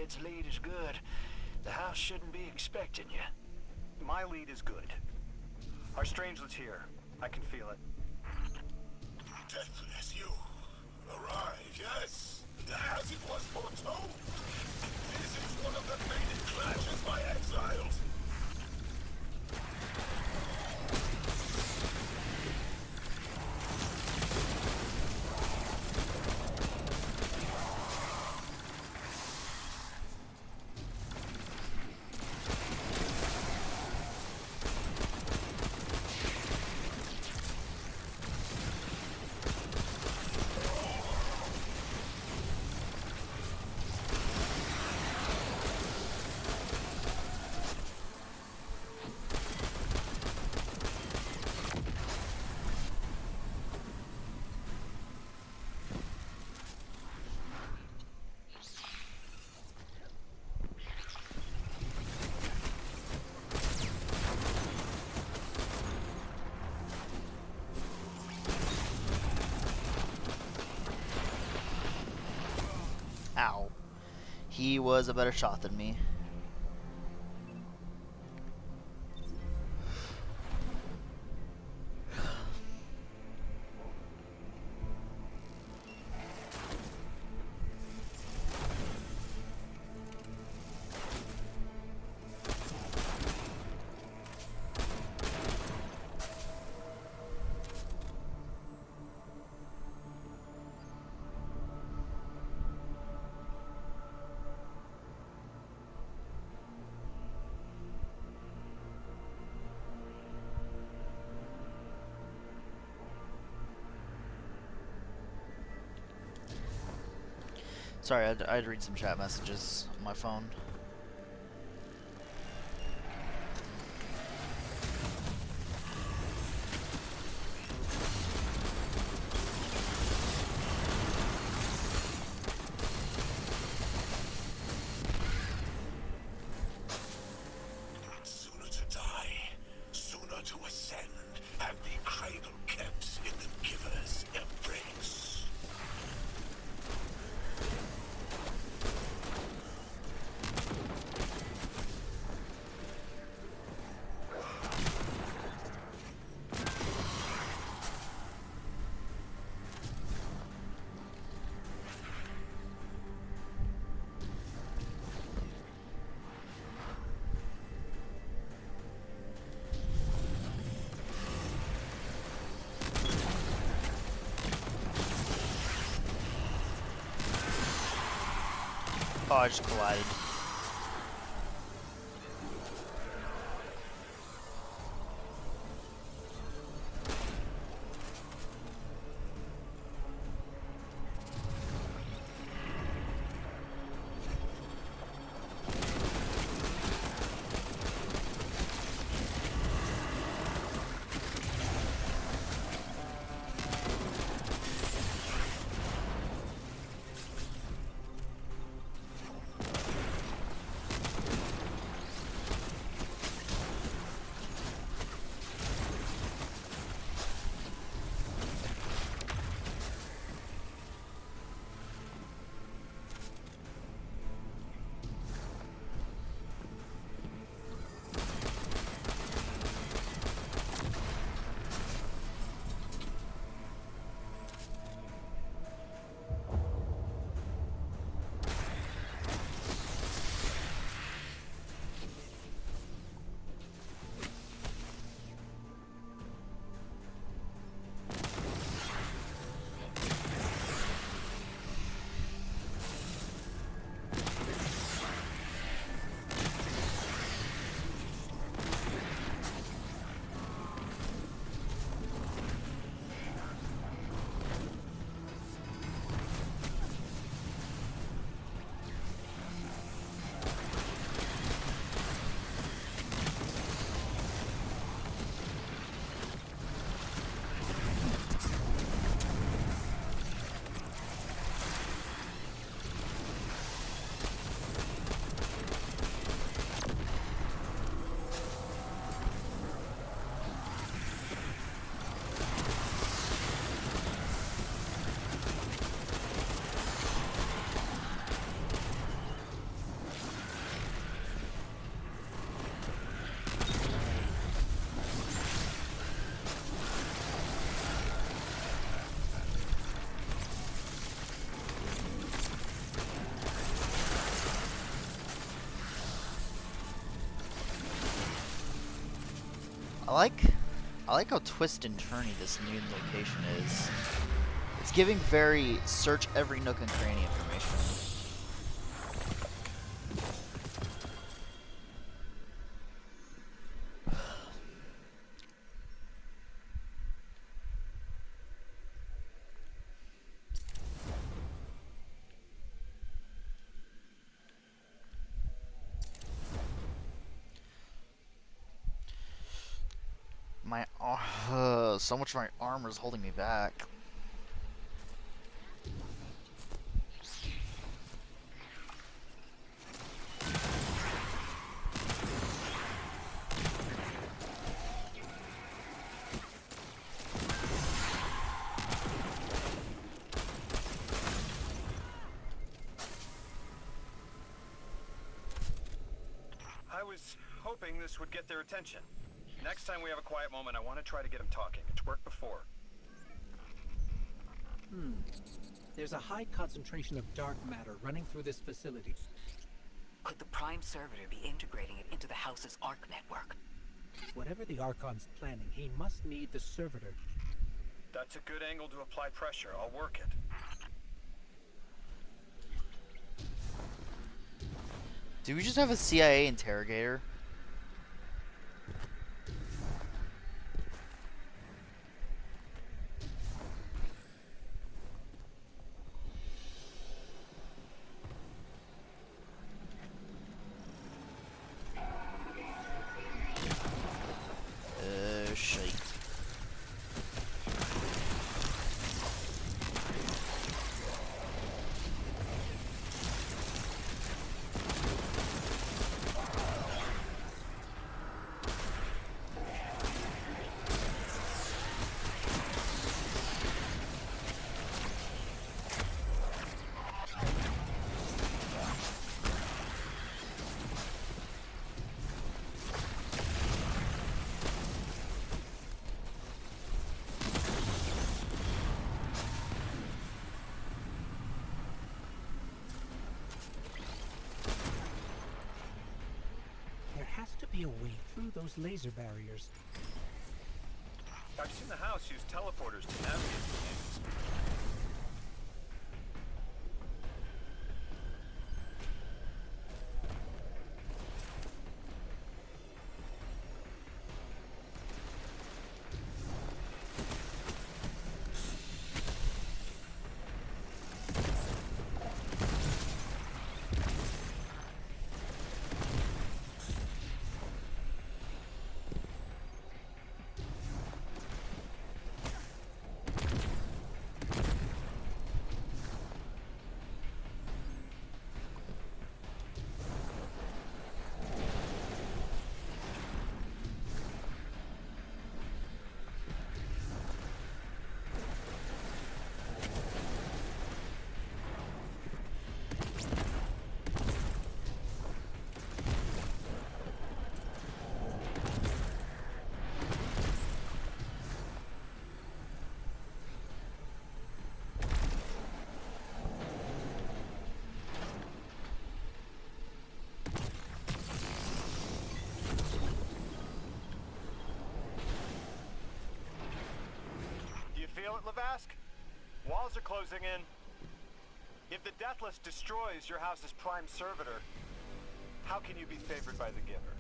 kid's lead is good, the house shouldn't be expecting you. My lead is good. Our strangelet's here. I can feel it. Deathless, you arrive, yes, as it was foretold. This is one of the fated clashes by exiles. Ow. He was a better shot than me. Sorry, I had to read some chat messages on my phone. Sooner to die, sooner to ascend, and the cradle kept in the giver's embrace. Oh, I just collided. I like how twist and turny this new location is. It's giving very search every nook and cranny information. So much of my armor is holding me back. I was hoping this would get their attention. Next time we have a quiet moment, I want to try to get them talking. It's worked before. There's a high concentration of dark matter running through this facility. Could the Prime Servitor be integrating it into the house's Arc network? Whatever the Archon's planning, he must need the Servitor. That's a good angle to apply pressure. I'll work it. Do we just have a CIA interrogator? Shite. There has to be a way through those laser barriers. I've seen the house use teleporters to navigate things. Feel it, Lavask? Walls are closing in. If the Deathless destroys your house's Prime Servitor, how can you be favored by the Giver?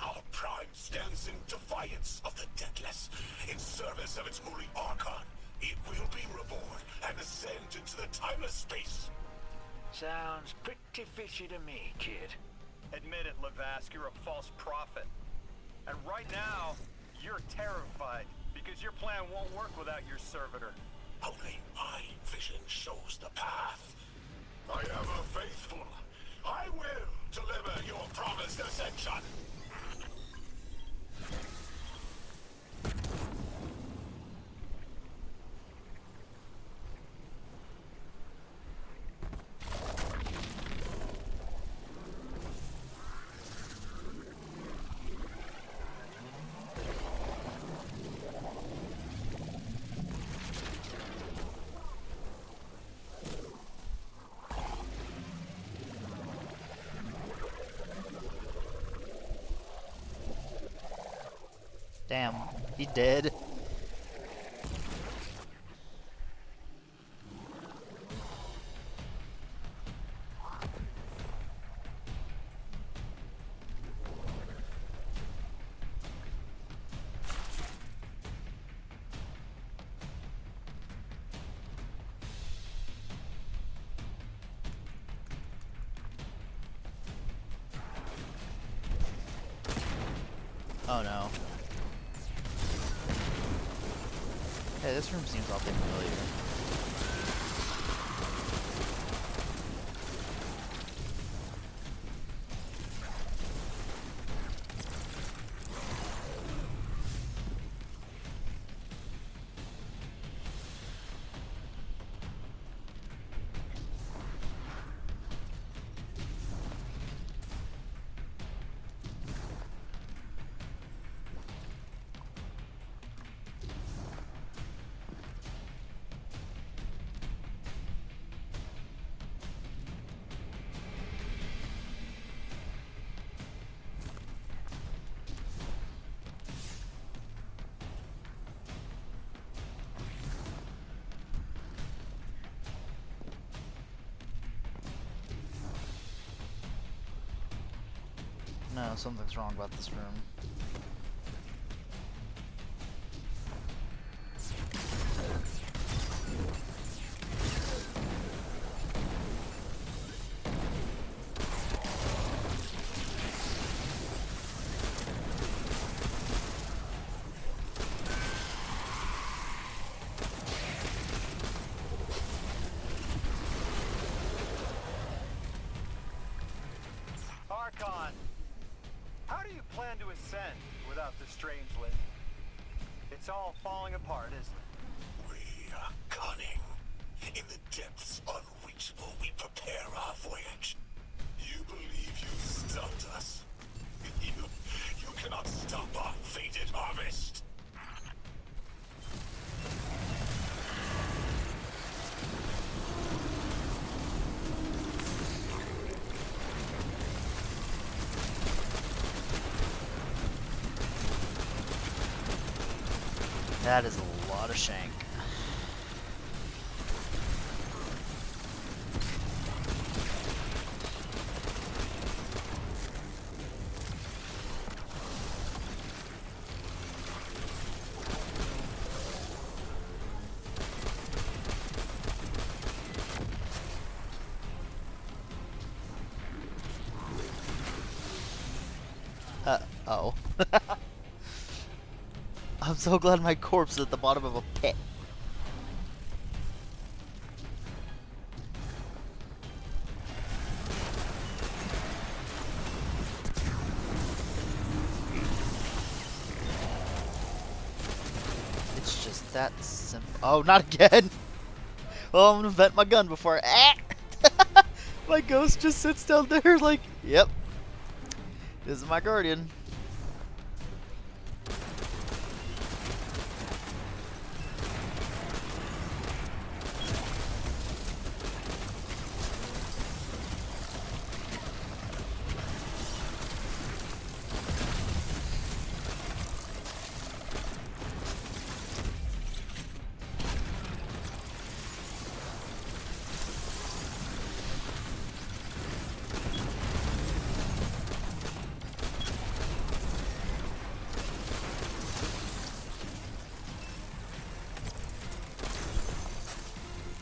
Our Prime stands in defiance of the Deathless, in service of its holy Archon. It will be reborn and ascend into the timeless space. Sounds pretty fishy to me, kid. Admit it, Lavask, you're a false prophet. And right now, you're terrified, because your plan won't work without your servitor. Only my vision shows the path. I am a faithful. I will deliver your promised ascension. Damn, he did. Oh no. Hey, this room seems awfully familiar. No, something's wrong about this room. Archon, how do you plan to ascend without the Strangelet? It's all falling apart, isn't it? We are cunning. In the depths unreachable, we prepare our voyage. You believe you stumped us? You cannot stop our fated harvest. That is a lot of shank. Oh. I'm so glad my corpse is at the bottom of a pit. It's just that simple. Oh, not again! Oh, I'm gonna vent my gun before I... My ghost just sits down there like, yep. This is my guardian.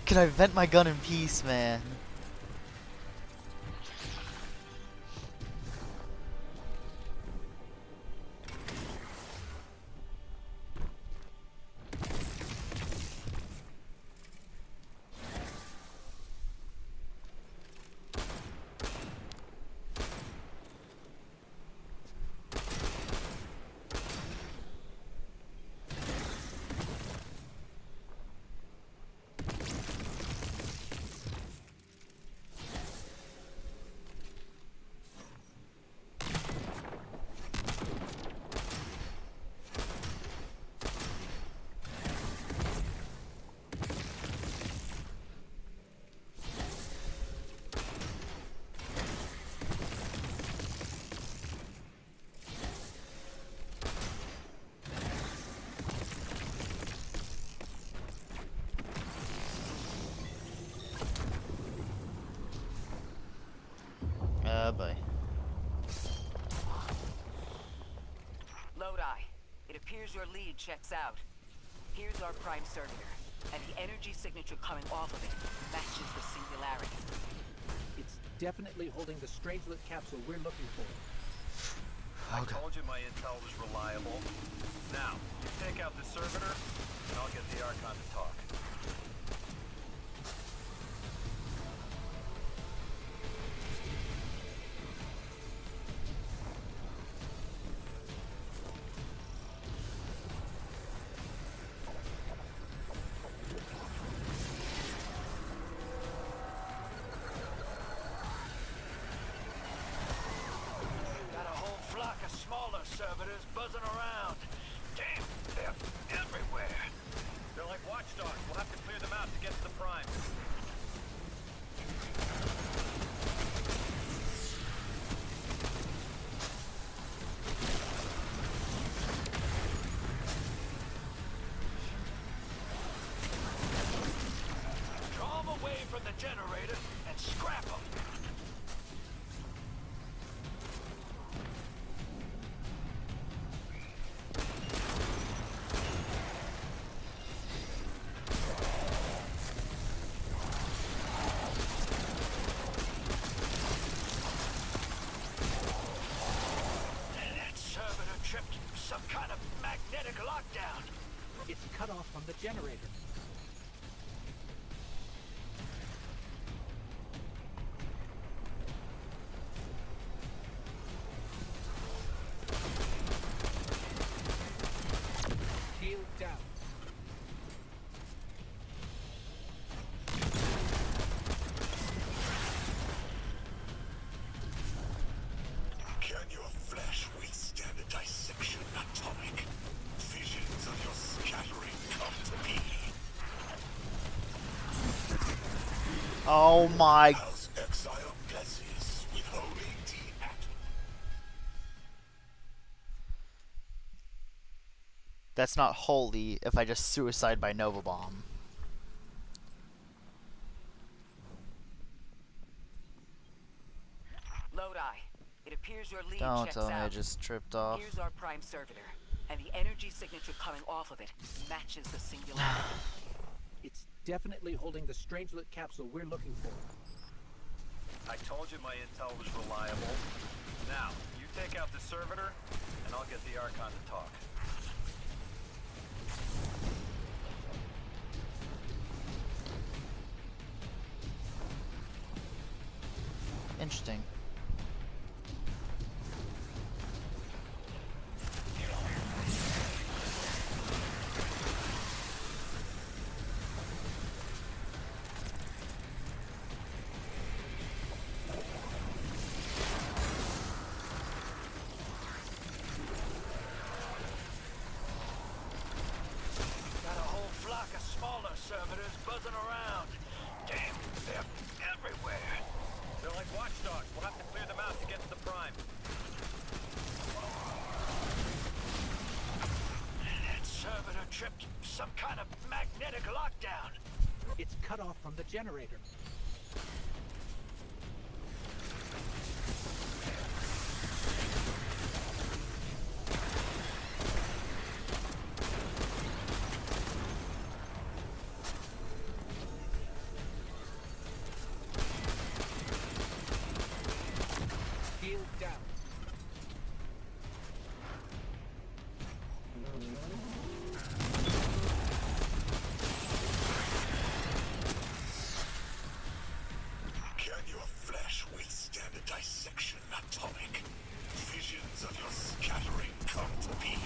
Can I vent my gun in peace, man? It appears your lead checks out. Here's our prime servitor, and the energy signature coming off of it matches the singularity. It's definitely holding the Strangelet capsule we're looking for. I told you my intel was reliable. Now, you take out the servitor, and I'll get the Archon to talk. Servitors buzzing around. Damn, they're everywhere. They're like watchdogs. We'll have to clear them out to get to the prime. Draw them away from the generator and scrap them. Some kind of magnetic lockdown. It's cut off from the generator. Shield down. Can your flesh withstand a dissection atomic? Visions of your scattering come to be. Oh my. House exile blesses with holy atom. That's not holy if I just suicide by Nova Bomb. Lodi, it appears your lead Don't checks tell me I out. just tripped off. Here's our prime servitor, and the energy signature coming off of it matches the singularity. It's definitely holding the Strangelet capsule we're looking for. I told you my intel was reliable. Now, you take out the servitor, and I'll get the Archon to talk. Interesting. Got a whole flock of smaller servitors buzzing around. Damn, they're everywhere. They're like watchdogs. We'll have to clear them out to get to the prime. That servitor tripped some kind of magnetic lockdown. It's cut off from the generator. Shield down. Can your flesh withstand a dissection atomic? Visions of your scattering come to be.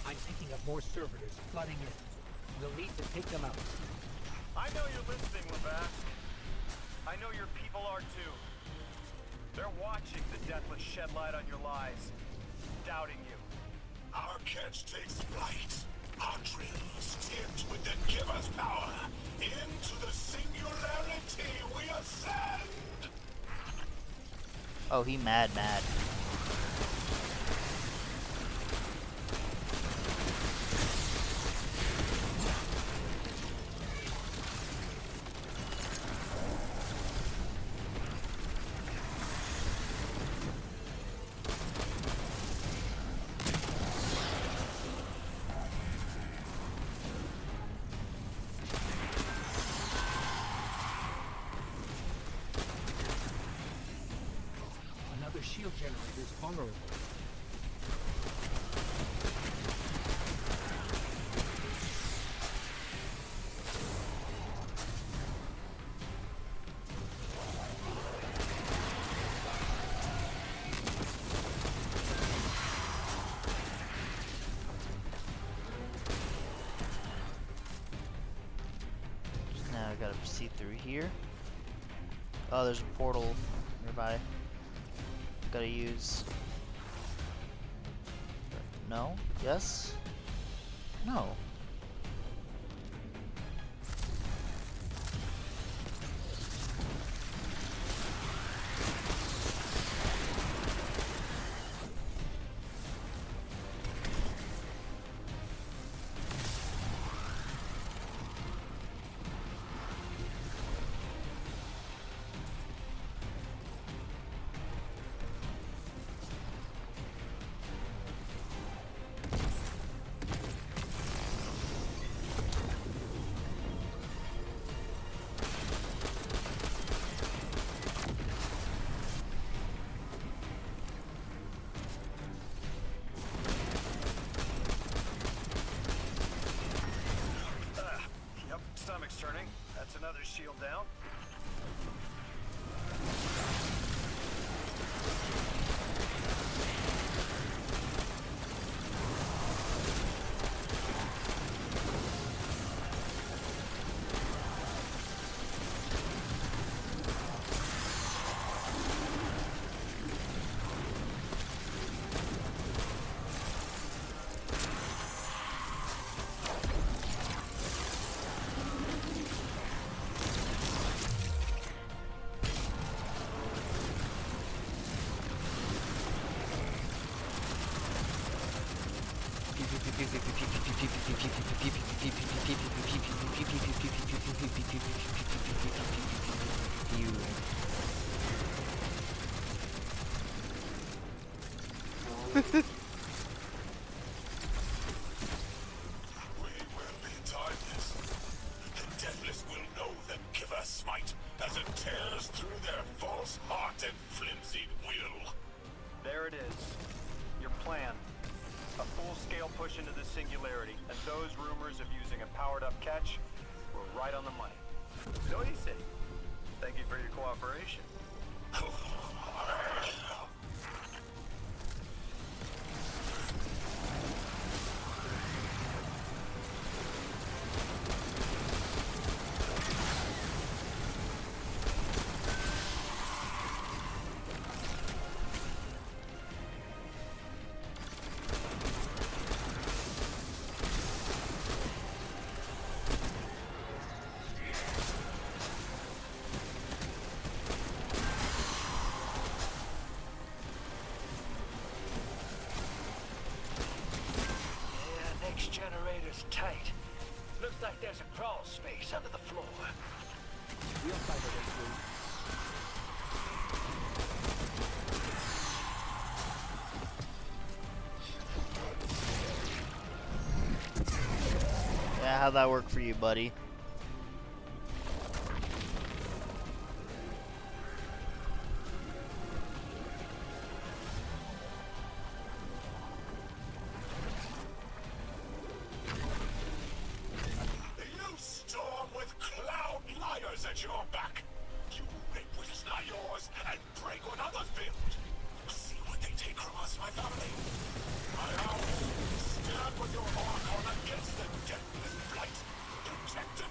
I'm picking up more servitors flooding in. We'll need to take them out. I know you're listening, Levast. I know your people are too. They're watching the Deathless shed light on your lies, doubting you. Our catch takes flight. Our drills tipped with the giver's power. Into the singularity we ascend. Oh, he mad. Another shield generator is vulnerable. Now I gotta proceed through here. Oh, there's a portal nearby. Gotta use. No? Yes? No. Yep, stomach's turning. That's another shield down. We will be timeless. The deathless will know them give us smite as it tears through their false heart and flimsied will. There it is. Your plan. A full-scale push into the singularity, and those rumors of using a powered-up catch were right on the money. So easy. Thank you for your cooperation. Yeah, next generator's tight. Looks like there's a crawl space under the floor. We'll find a way through. Yeah, how'd that work for you, buddy? You storm with cloud liars at your back. You rape what is not yours and break what others build. See what they take from us, my family. My house, stand with your Archon against the deathless blight. Protect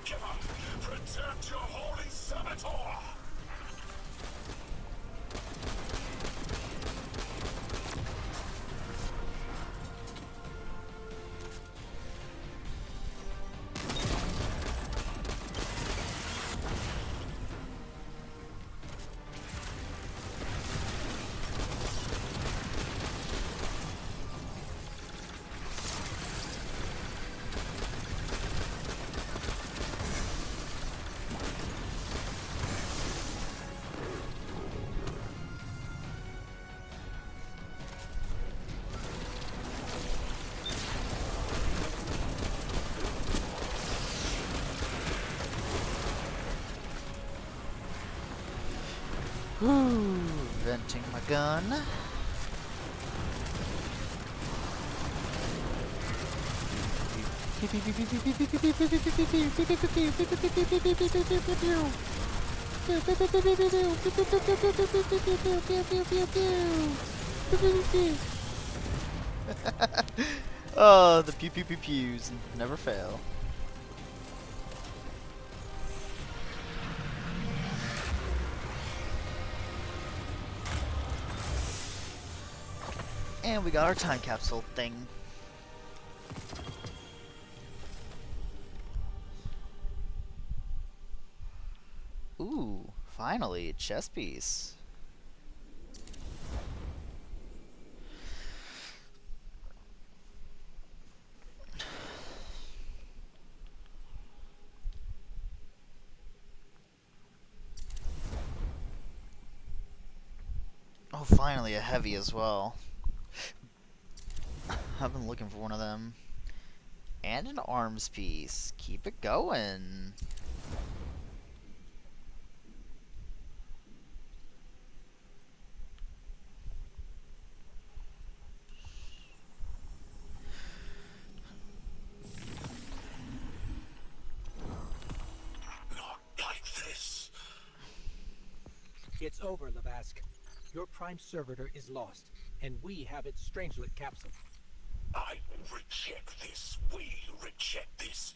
Whew, venting my gun. Oh, the pew pew pew pews never fail. And we got our time capsule thing. Ooh, finally, a chess piece. Oh, finally, a heavy as well. I've been looking for one of them. And an arms piece. Keep it going. Not like this. It's over, Lavask. Your prime servitor is lost, and we have its Strangelet capsule. I reject this. We reject this.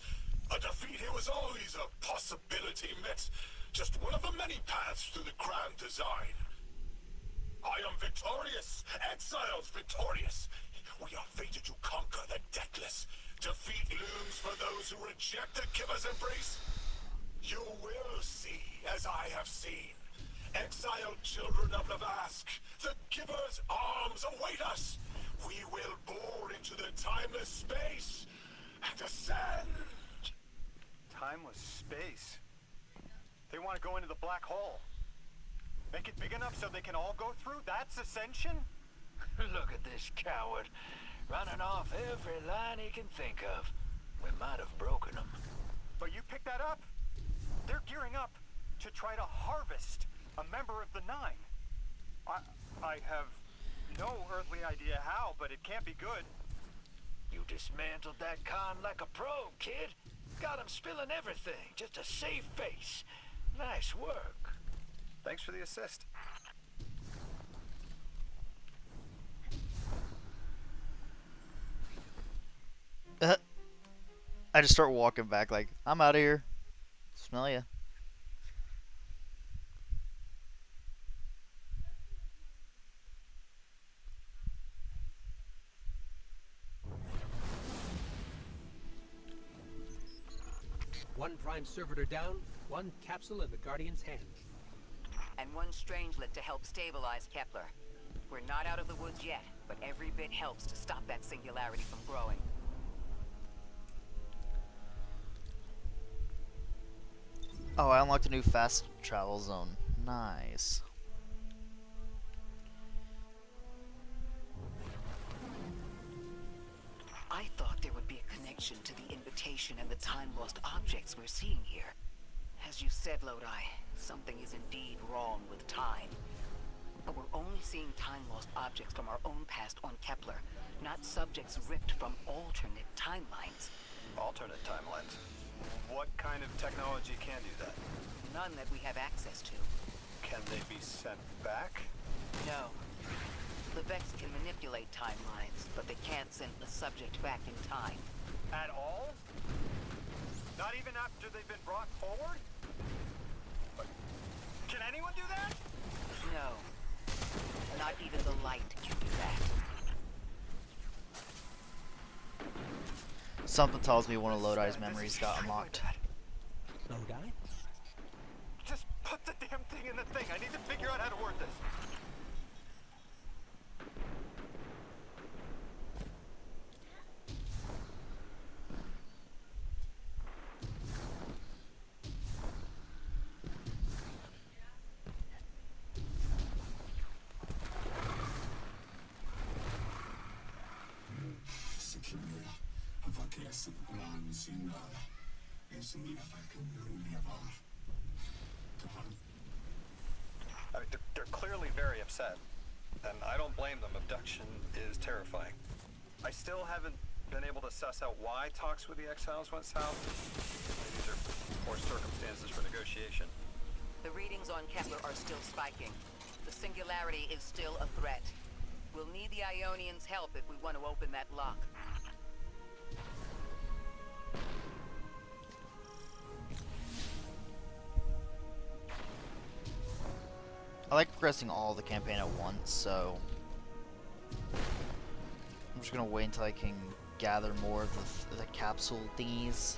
A defeat here was always a possibility, met. Just one of the many paths to the grand design. I am victorious. Exiles victorious. We are fated to conquer the deathless. Defeat looms for those who reject the giver's embrace. You will see, as I have seen. Exiled children of Lavask, the giver's arms await us. We will bore into the timeless space and ascend. Timeless space. They want to go into the black hole. Make it big enough so they can all go through? That's ascension? Look at this coward, running off every line he can think of. We might have broken him. But you picked that up. They're gearing up to try to harvest a member of the Nine. I have no earthly idea how, but it can't be good. You dismantled that con like a pro, kid. Got him spilling everything, just to save face. Nice work. Thanks for the assist. I just start walking back like, I'm out of here. Smell ya. One prime servitor down, one capsule in the Guardian's hands. And one Strangelet to help stabilize Kepler. We're not out of the woods yet, but every bit helps to stop that singularity from growing. Oh, I unlocked a new fast travel zone. Nice. I thought there would be a connection to the invitation and the time-lost objects we're seeing here. As you said, Lodi, something is indeed wrong with time. But we're only seeing time-lost objects from our own past on Kepler, not subjects ripped from alternate timelines. Alternate timelines. What kind of technology can do that? None that we have access to. Can they be sent back? No. The Vex can manipulate timelines, but they can't send the subject back in time. At all? Not even after they've been brought forward? But can anyone do that? No. Not even the light can do that. Something tells me one of Lodi's memories got unlocked. Lodi? Just put the damn thing in the thing. I need to figure out how to work this. upset. And I don't blame them. Abduction is terrifying. I still haven't been able to suss out why talks with the exiles went south. Maybe these are poor circumstances for negotiation. The readings on Kepler are still spiking. The singularity is still a threat. We'll need the Ionians' help if we want to open that lock. I like progressing all the campaign at once, so I'm just gonna wait until I can gather more of the capsule thingies.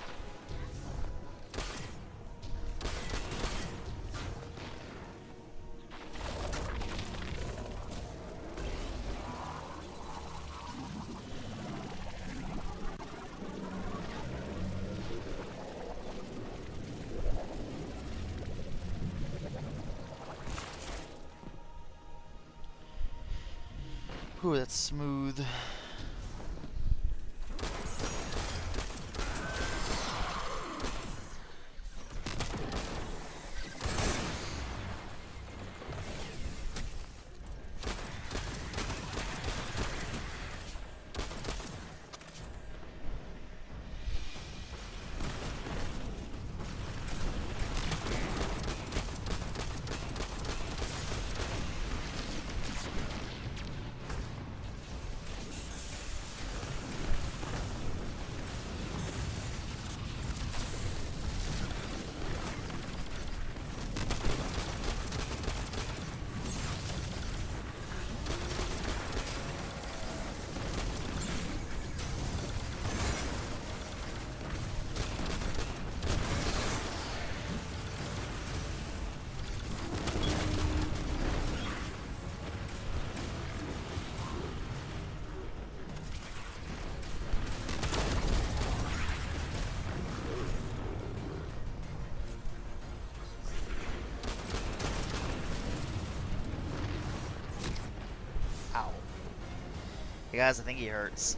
Ooh, that's smooth. Ow. Hey guys, I think he hurts.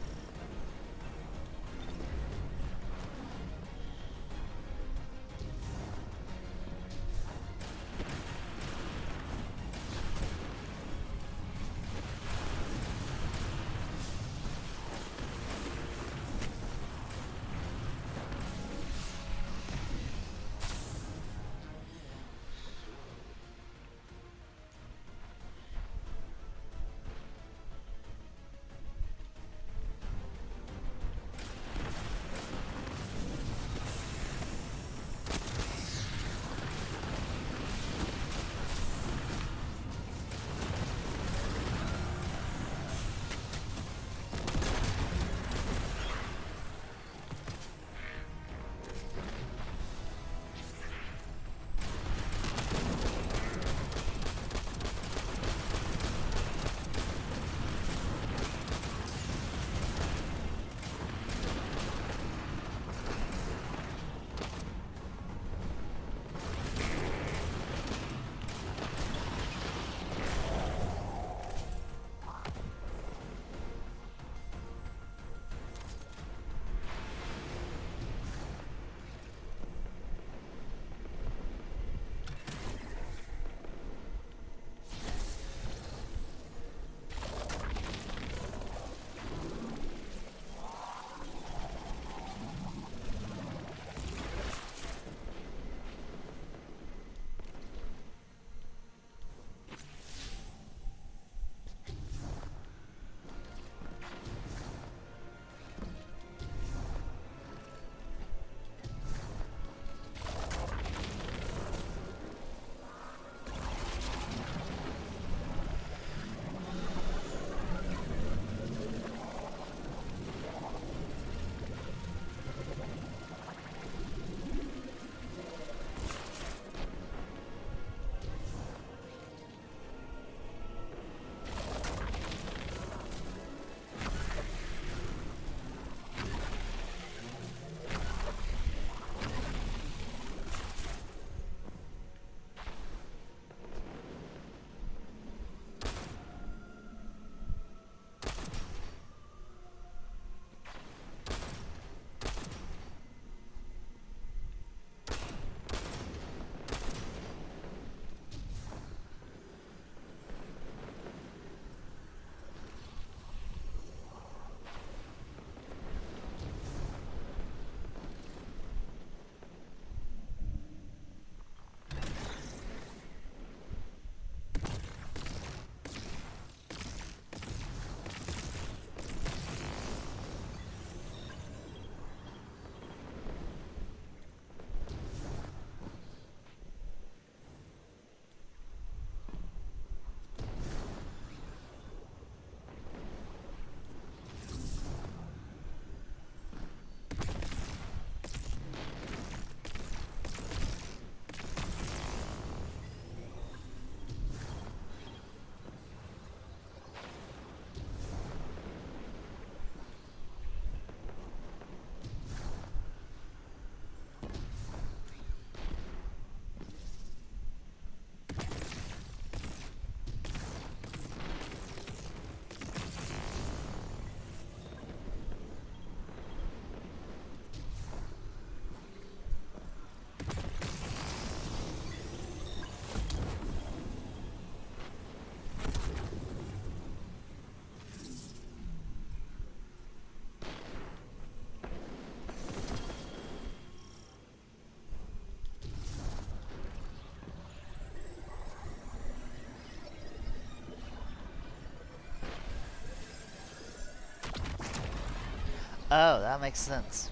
Oh, that makes sense.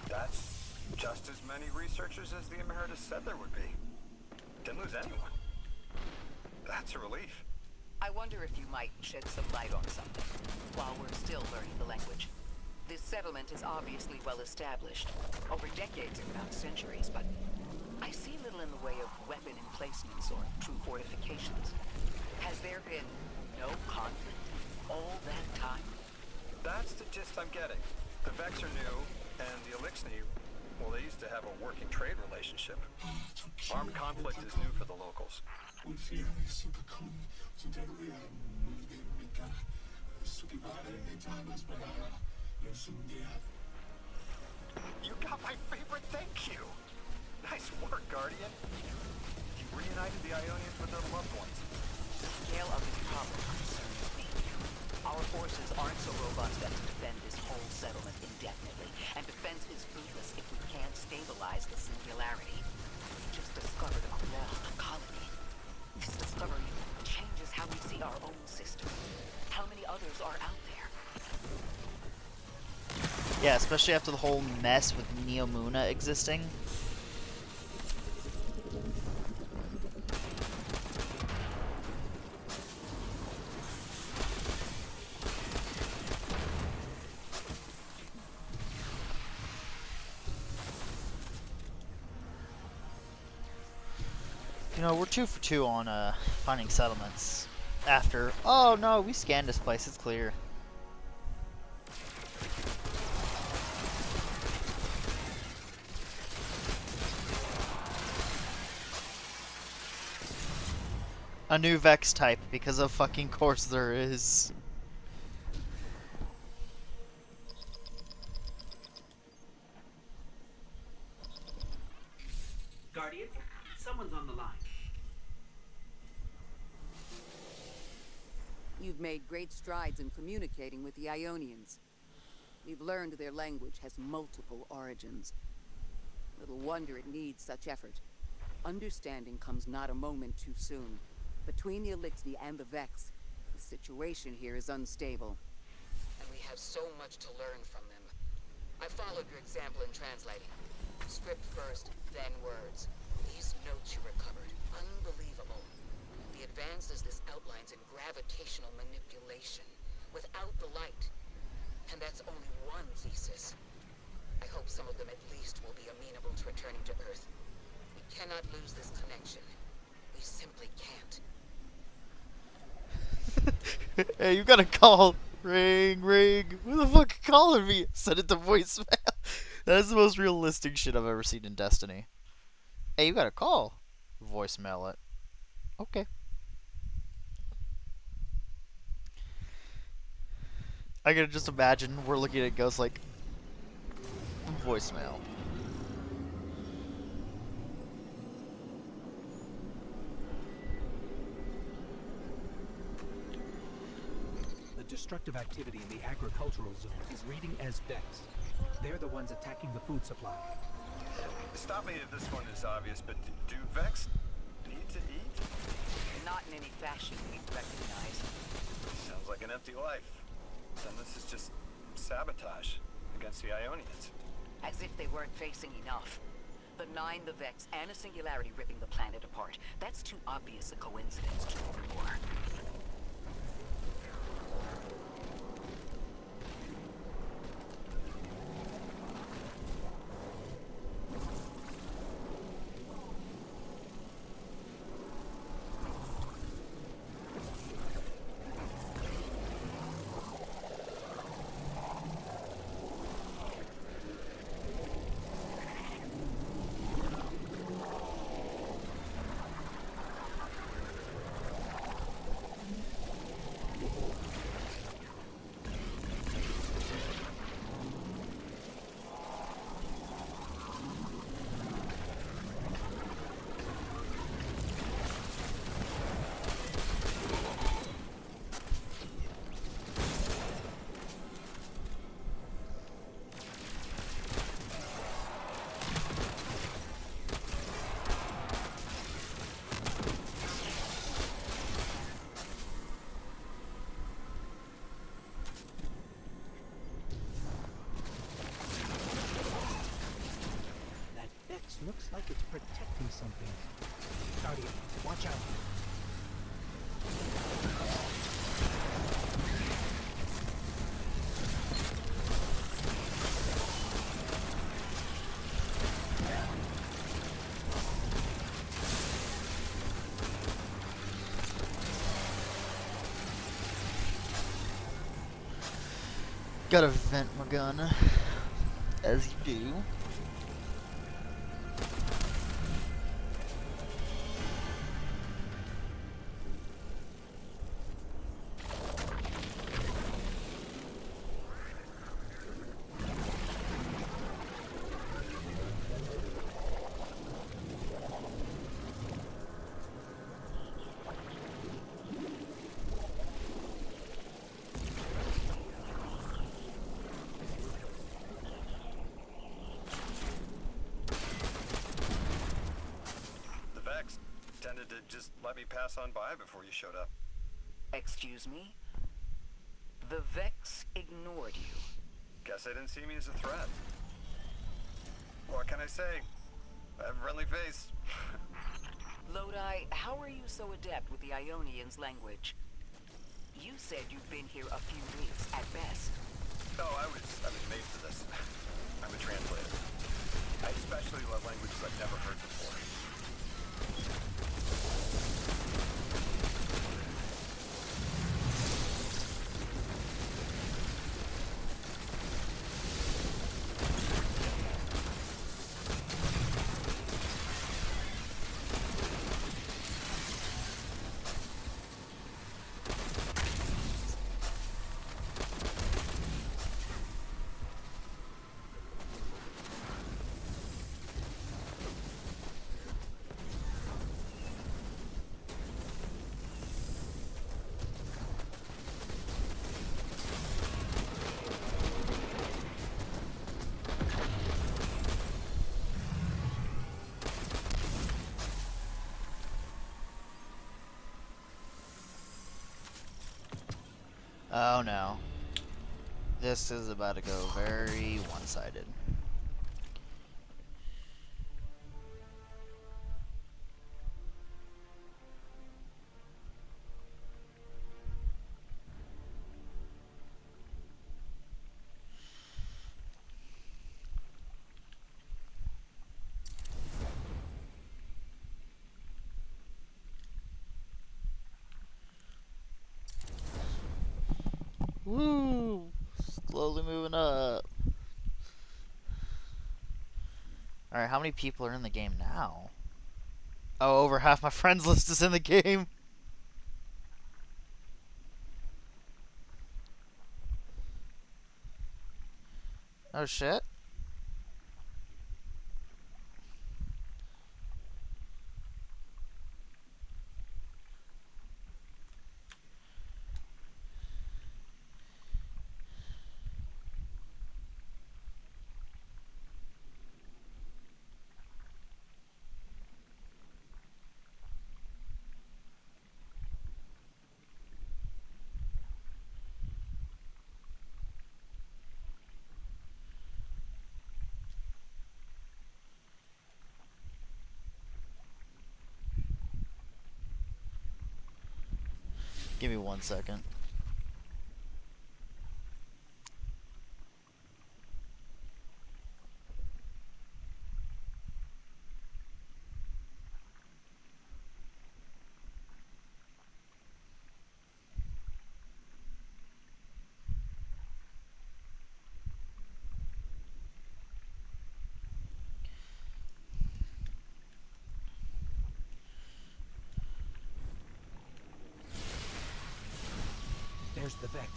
That's just as many researchers as the Emeritus said there would be. Didn't lose anyone. That's a relief. I wonder if you might shed some light on something while we're still learning the language. This settlement is obviously well established, over decades if not centuries, but I see little in the way of weapon emplacements or true fortifications. Has there been no conflict all that time? That's the gist I'm getting. The Vex are new, and the Elixni, well, they used to have a working trade relationship. Armed conflict is new for the locals. You got my favorite thank you! Nice work, Guardian. You reunited the Ionians with their loved ones. The scale of this problem concerns me. Our forces aren't so robust as to defend this whole settlement indefinitely, and defense is fruitless if we can't stabilize the singularity. We just discovered a lost colony. This discovery changes how we see our own system. How many others are out there? Yeah, especially after the whole mess with Neomuna existing. You know, we're 2 for 2 on finding settlements. After, oh no, we scanned this place, it's clear. A new Vex type, because of fucking course there is. Guardian, someone's on the line. You've made great strides in communicating with the Ionians. We've learned their language has multiple origins. Little wonder it needs such effort. Understanding comes not a moment too soon. Between the Elixni and the Vex, the situation here is unstable. And we have so much to learn from them. I followed your example in translating. Script first, then words. These notes you recovered, unbelievable. The advances this outlines in gravitational manipulation, without the light. And that's only one thesis. I hope some of them at least will be amenable to returning to Earth. We cannot lose this connection. We simply can't. Hey, you gotta call. Ring, ring. Who the fuck calling me? Send it to voicemail. That is the most realistic shit I've ever seen in Destiny. Hey, you gotta call. Voicemail it. Okay. I can just imagine we're looking at ghosts like voicemail. The destructive activity in the agricultural zone is reading as Vex. They're the ones attacking the food supply. Stop me if this one is obvious, but do Vex need to eat? Not in any fashion we recognize. Sounds like an empty life. Then this is just sabotage against the Ionians. As if they weren't facing enough. The Nine, the Vex, and a singularity ripping the planet apart. That's too obvious a coincidence to ignore. like it's protecting something. Guardian, watch out. Gotta vent my gun, as you do. Tended to just let me pass on by before you showed up. Excuse me? The Vex ignored you. Guess they didn't see me as a threat. What can I say? I have a friendly face. Lodi, how are you so adept with the Ionians' language? You said you've been here a few weeks at best. Oh, I was made for this. I'm a translator. I especially love languages I've never heard before. Oh no. This is about to go very one-sided. Woo! Slowly moving up. Alright, how many people are in the game now? Oh, over half my friends list is in the game. Oh shit. Give me 1 second. There's the Vex.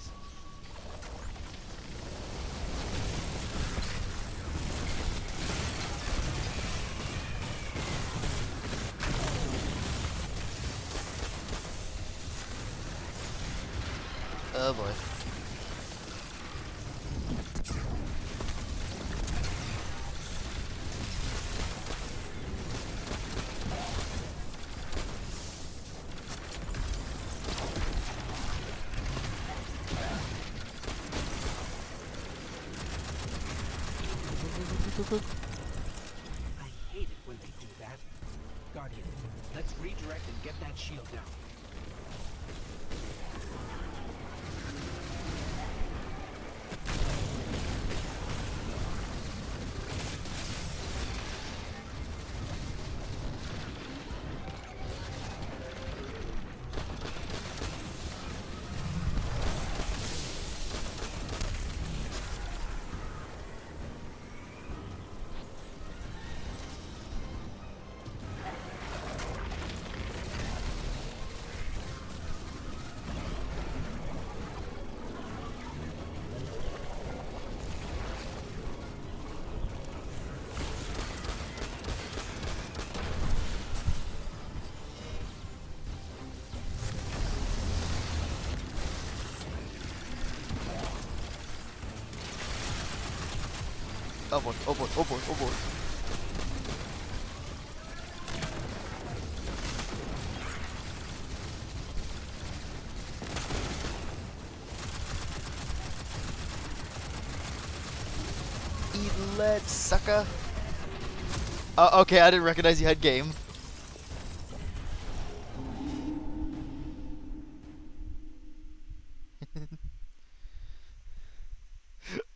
Oh boy. I hate it when they redirect and get that shield down. Oh boy, oh boy, oh boy, oh boy. Eat lead, sucker. Okay, I didn't recognize you had game.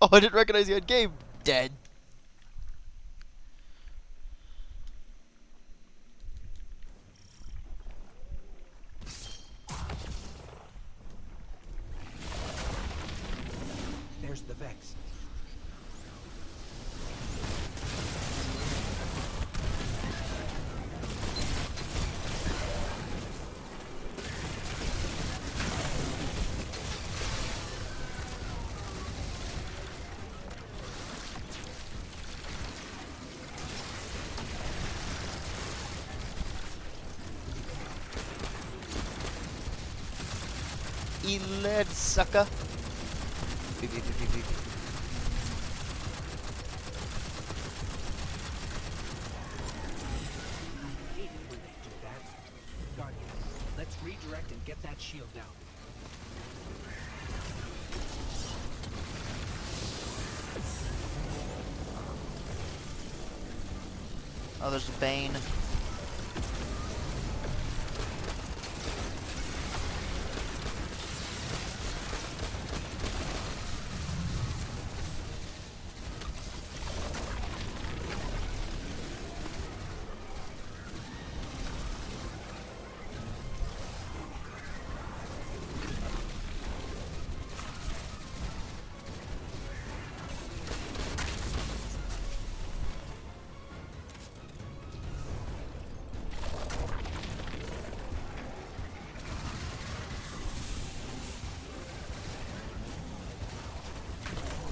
Oh, I didn't recognize you had game. Dead. There's the Vex. Eat lead, sucker. Beep, beep, beep, beep, beep. I hate it when they do that. Guardian, let's redirect and get that shield down. Oh, there's a Bane.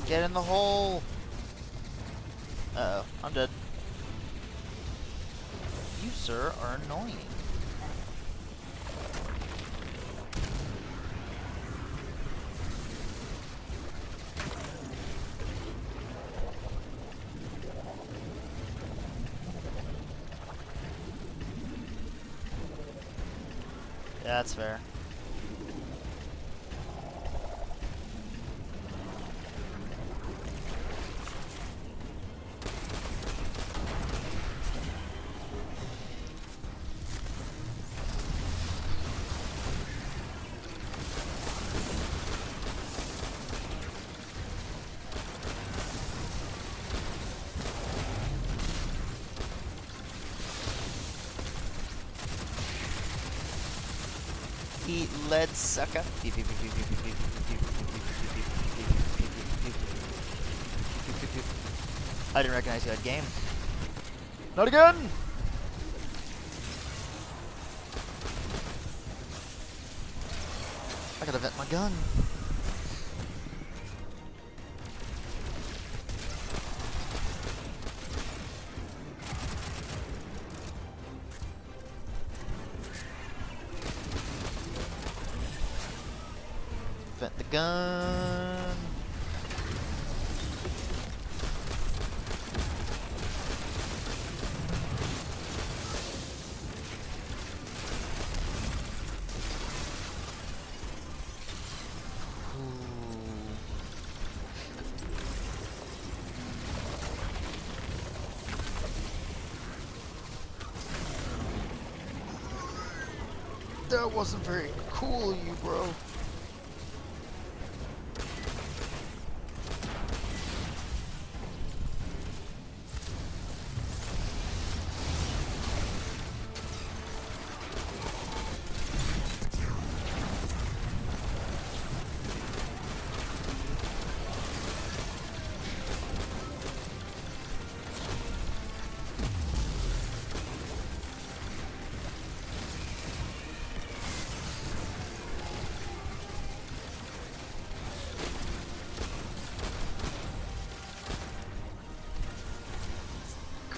Get in the hole! Uh-oh, I'm dead. You, sir, are annoying. Yeah, that's fair. Eat lead, sucker. I didn't recognize you had game. Not again! I gotta vent my gun. Vent the gun. That wasn't very cool of you, bro.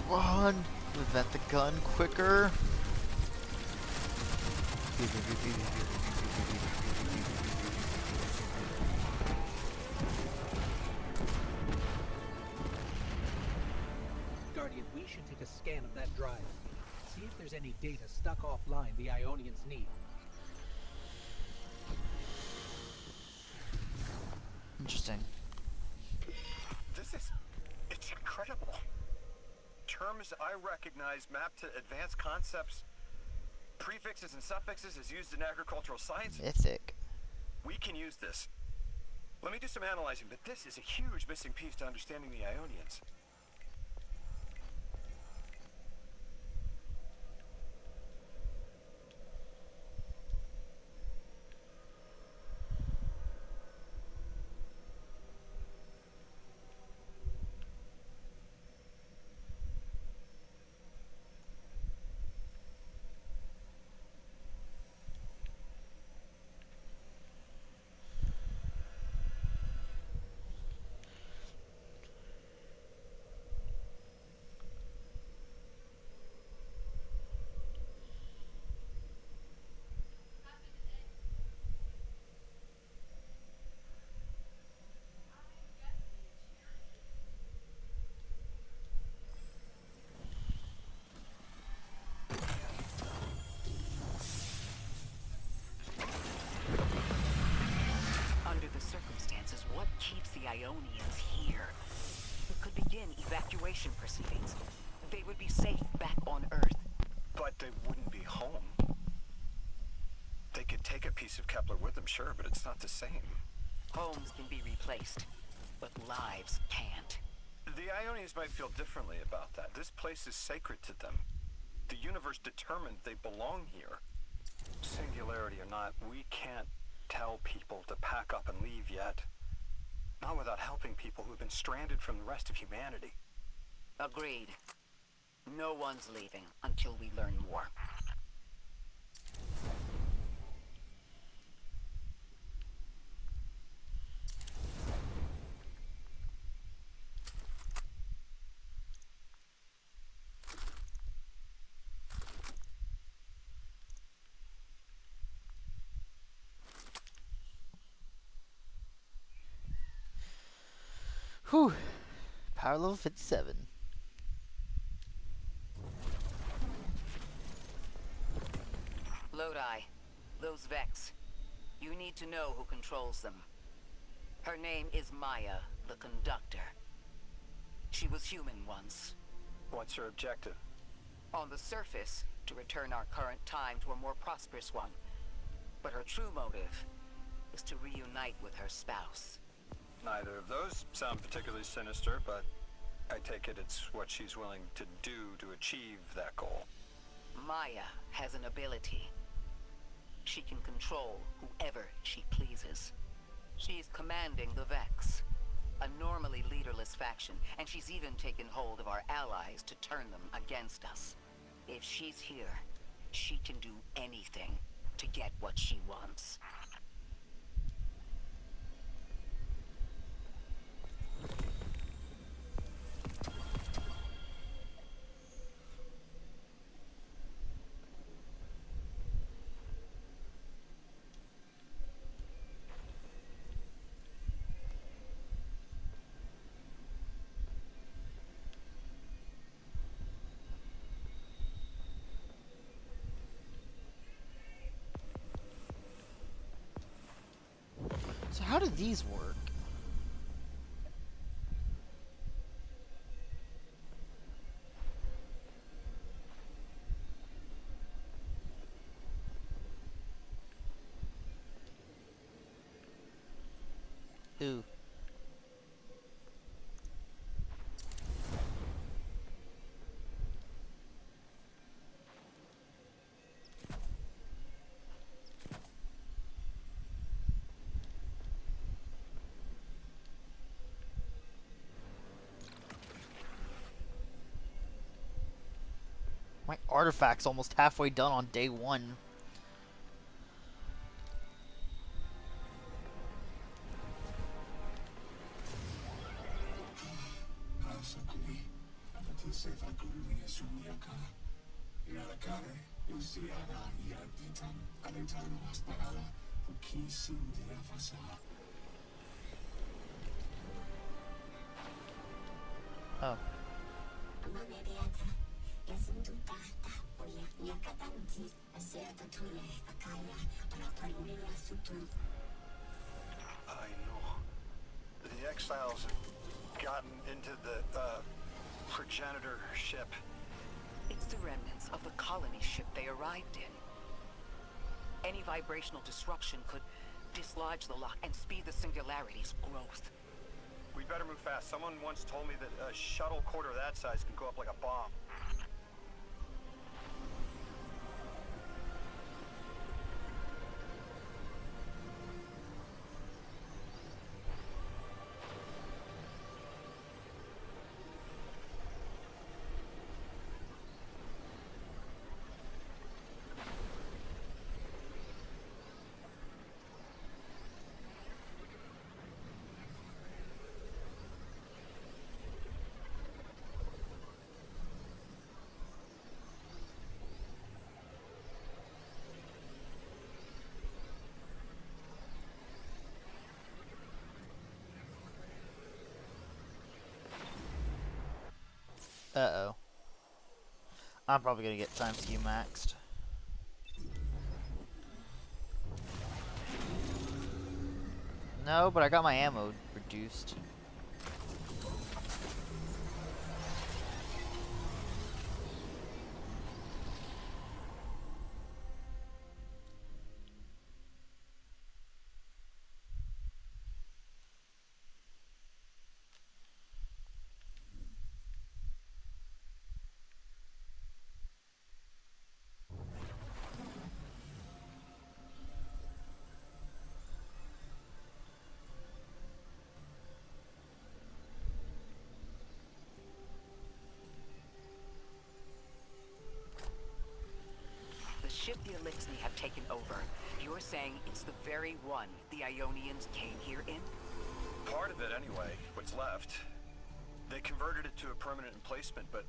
Come on, event the gun quicker. Guardian, we should take a scan of that drive. See if there's any data stuck offline the Ionians need. Interesting. It's incredible. Terms I recognize mapped to advanced concepts, prefixes and suffixes as used in agricultural science. Mythic. We can use this. Let me do some analyzing, but this is a huge missing piece to understanding the Ionians. Under the circumstances, what keeps the Ionians here? We could begin evacuation proceedings. They would be safe back on Earth. But they wouldn't be home. They could take a piece of Kepler with them, sure, but it's not the same. Homes can be replaced, but lives can't. The Ionians might feel differently about that. This place is sacred to them. The universe determined they belong here. Singularity or not, we can't tell people to pack up and leave yet. Not without helping people who've been stranded from the rest of humanity. Agreed. No one's leaving until we learn more. Whew. Power level 57. Lodi, those Vex. You need to know who controls them. Her name is Maya, the Conductor. She was human once. What's her objective? On the surface, to return our current time to a more prosperous one. But her true motive is to reunite with her spouse. Neither of those sound particularly sinister, but I take it it's what she's willing to do to achieve that goal. Maya has an ability. She can control whoever she pleases. She's commanding the Vex, a normally leaderless faction, and she's even taken hold of our allies to turn them against us. If she's here, she can do anything to get what she wants. So how do these work? Who? My artifact's almost halfway done on day 1. Oh. I know. The exiles have gotten into the, progenitor ship. It's the remnants of the colony ship they arrived in. Any vibrational disruption could dislodge the lock and speed the singularity's growth. We better move fast. Someone once told me that a shuttle quarter that size can go up like a bomb. Uh-oh. I'm probably gonna get time skew maxed. No, but I got my ammo reduced. The ship the Elixni have taken over. You're saying it's the very one the Ionians came here in? Part of it, anyway. What's left. They converted it to a permanent emplacement, but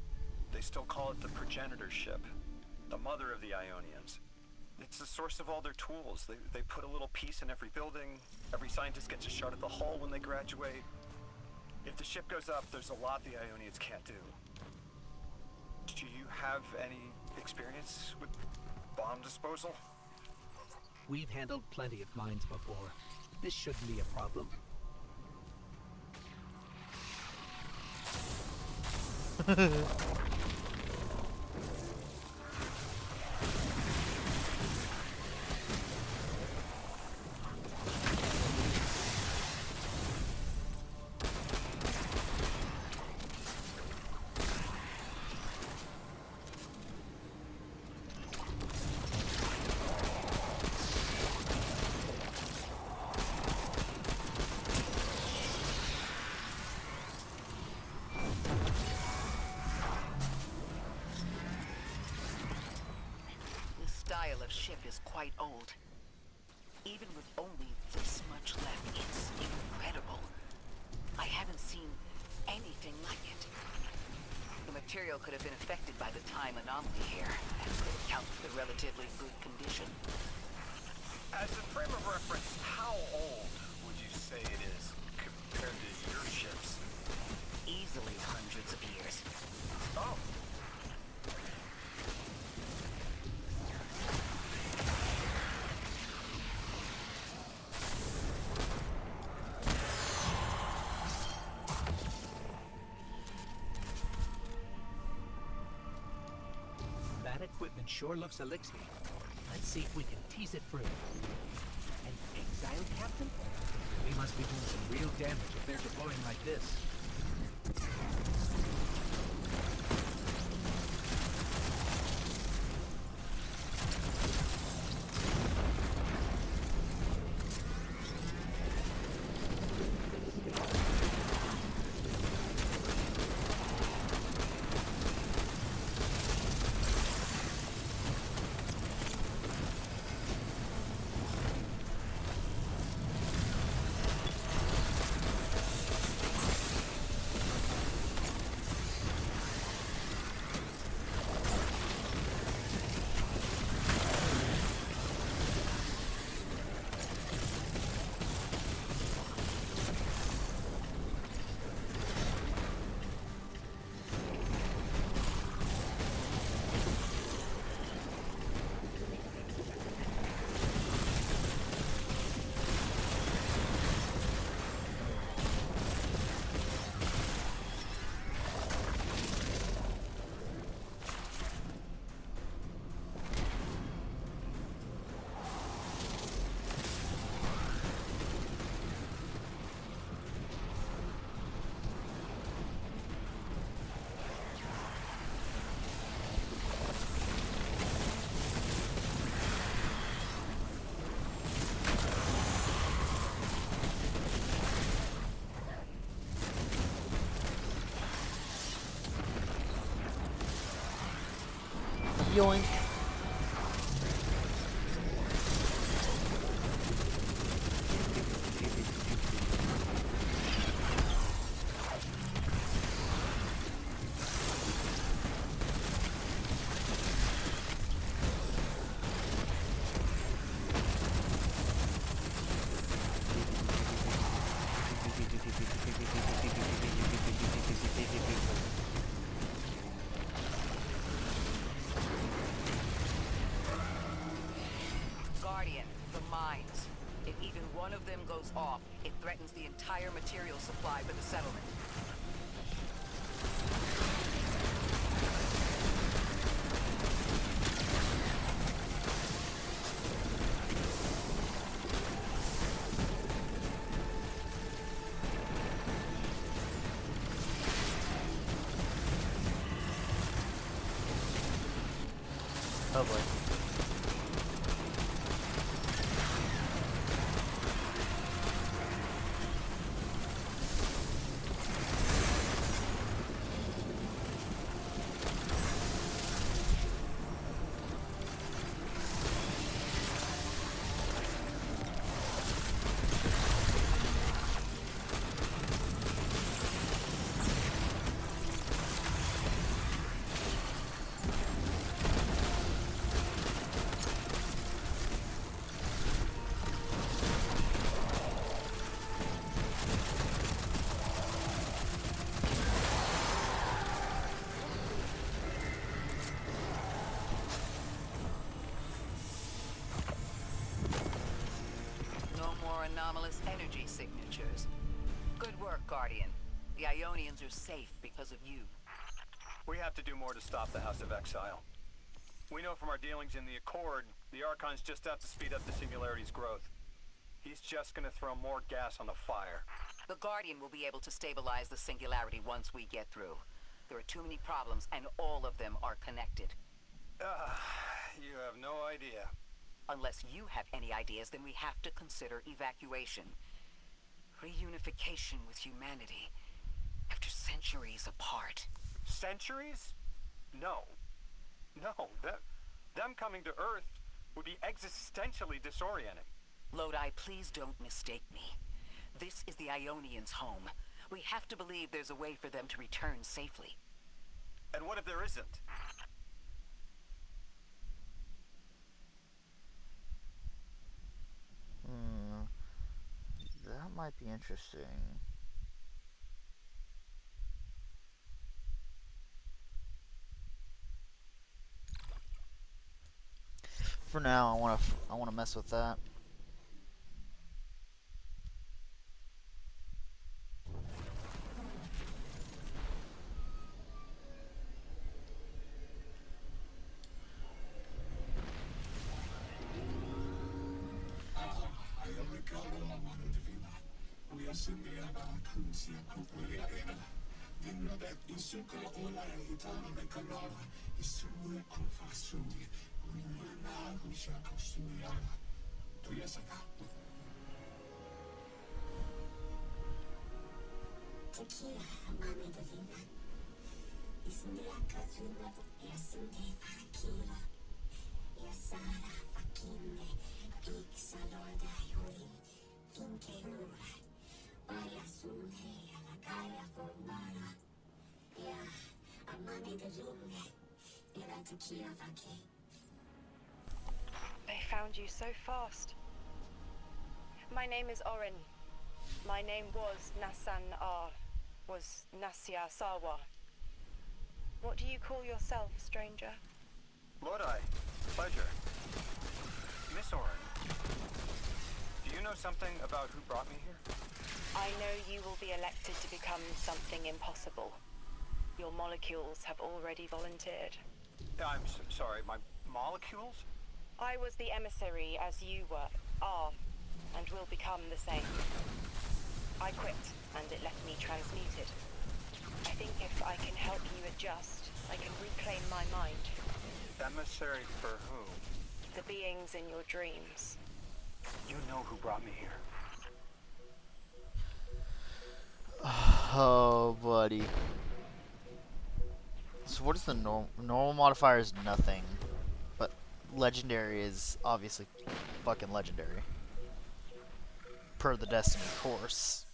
they still call it the progenitor ship. The mother of the Ionians. It's the source of all their tools. They put a little piece in every building. Every scientist gets a shot at the hull when they graduate. If the ship goes up, there's a lot the Ionians can't do. Do you have any experience with bomb disposal? We've handled plenty of mines before. This shouldn't be a problem. Style of ship is quite old. Even with only this much left, it's incredible. I haven't seen anything like it. The material could have been affected by the time anomaly here, and could account for the relatively good condition. As a frame of reference, how old would you say it is compared to your ships? Easily hundreds of years. Oh. That equipment sure looks Elixir. Let's see if we can tease it free. An exile captain? We must be doing some real damage if they're deploying like this. Yoink. Guardian, the mines. If even one of them goes off, it threatens the entire material supply for the settlement. Oh boy. No more anomalous energy signatures. Good work, Guardian. The Ionians are safe because of you. We have to do more to stop the House of Exile. We know from our dealings in the Accord, the Archon's just out to speed up the Singularity's growth. He's just gonna throw more gas on the fire. The Guardian will be able to stabilize the Singularity once we get through. There are too many problems, and all of them are connected. You have no idea. Unless you have any ideas, then we have to consider evacuation. Reunification with humanity. After centuries apart. Centuries? No. No, them coming to Earth would be existentially disorienting. Lodi, please don't mistake me. This is the Ionians' home. We have to believe there's a way for them to return safely. And what if there isn't? That might be interesting. For now, I wanna mess with that. They found you so fast. My name is Orin. My name was Nasan R. Was Nasya Sawa. What do you call yourself, stranger? Lodi, pleasure. Miss Orin, do you know something about who brought me here? I know you will be elected to become something impossible. Your molecules have already volunteered. I'm sorry, my molecules? I was the emissary as you are, and will become the same. I quit, and it left me transmuted. I think if I can help you adjust, I can reclaim my mind. Emissary for whom? The beings in your dreams. You know who brought me here. Oh, buddy. So what is the normal modifier is nothing, but legendary is obviously fucking legendary. Per the Destiny course.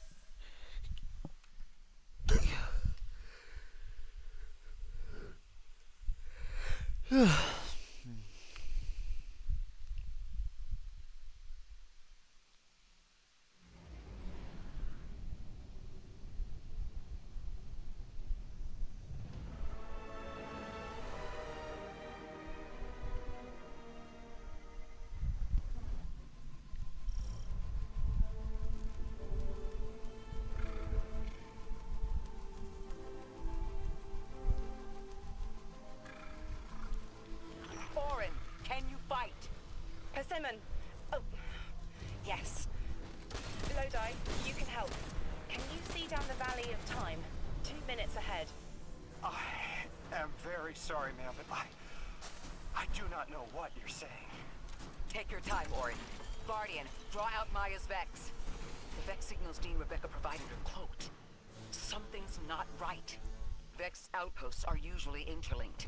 Orin, can you fight? Persimmon! Oh, yes. Lodi, you can help. Can you see down the valley of time? 2 minutes ahead. I am very sorry, ma'am, but I do not know what you're saying. Take your time, Orin. Guardian, draw out Maya's Vex. The Vex signals Dean Rebecca provided are cloaked. Something's not right. Vex outposts are usually interlinked.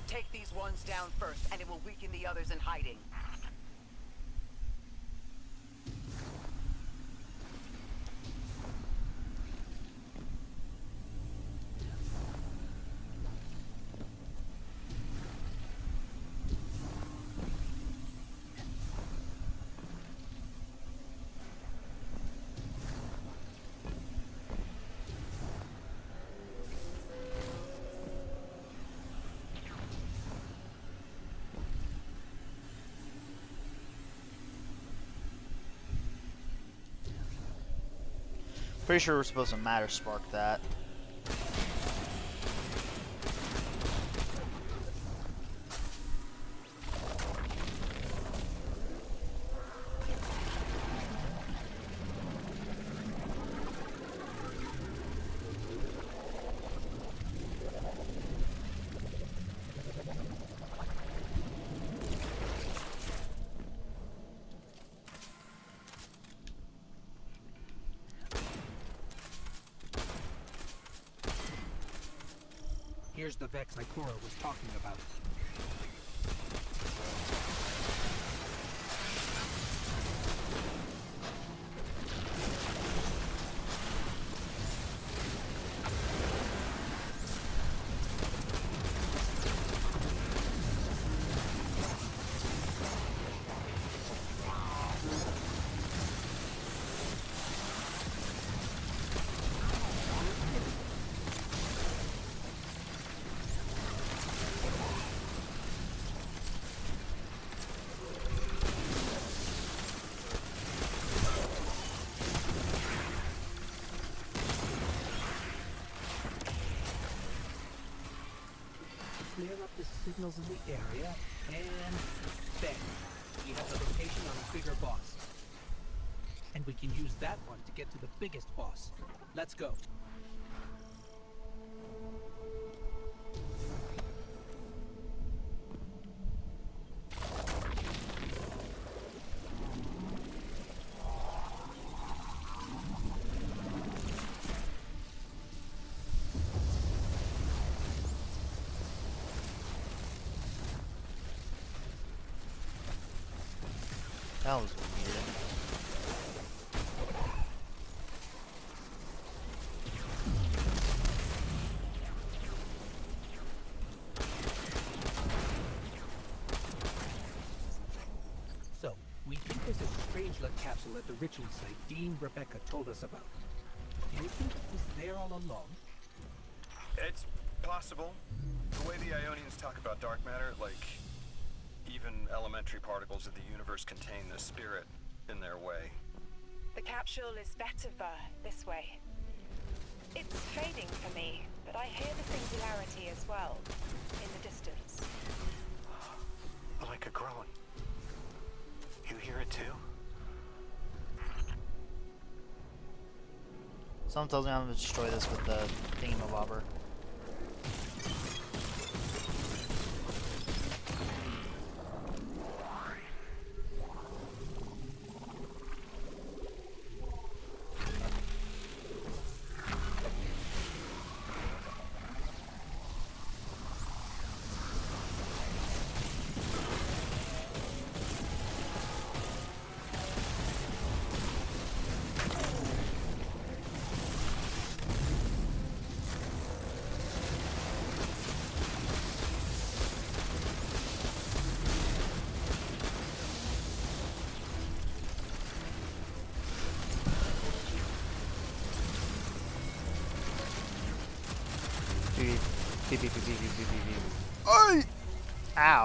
Take these ones down first, and it will weaken the others in hiding. Pretty sure we're supposed to matter spark that. Here's the Vex Ikora was talking about. Clear up the signals in the area, and bang! We have the location on the bigger boss. And we can use that one to get to the biggest boss. Let's go. That was weird. So, we think there's a Strangelet capsule at the ritual site Dean Rebecca told us about. Do you think it was there all along? It's possible. The way the Ionians talk about dark matter, like even elementary particles of the universe contain the spirit in their way. The capsule is better this way. It's fading for me, but I hear the singularity as well, in the distance. Like a groan. You hear it too? Someone tells me I'm gonna destroy this with the thingamabobber.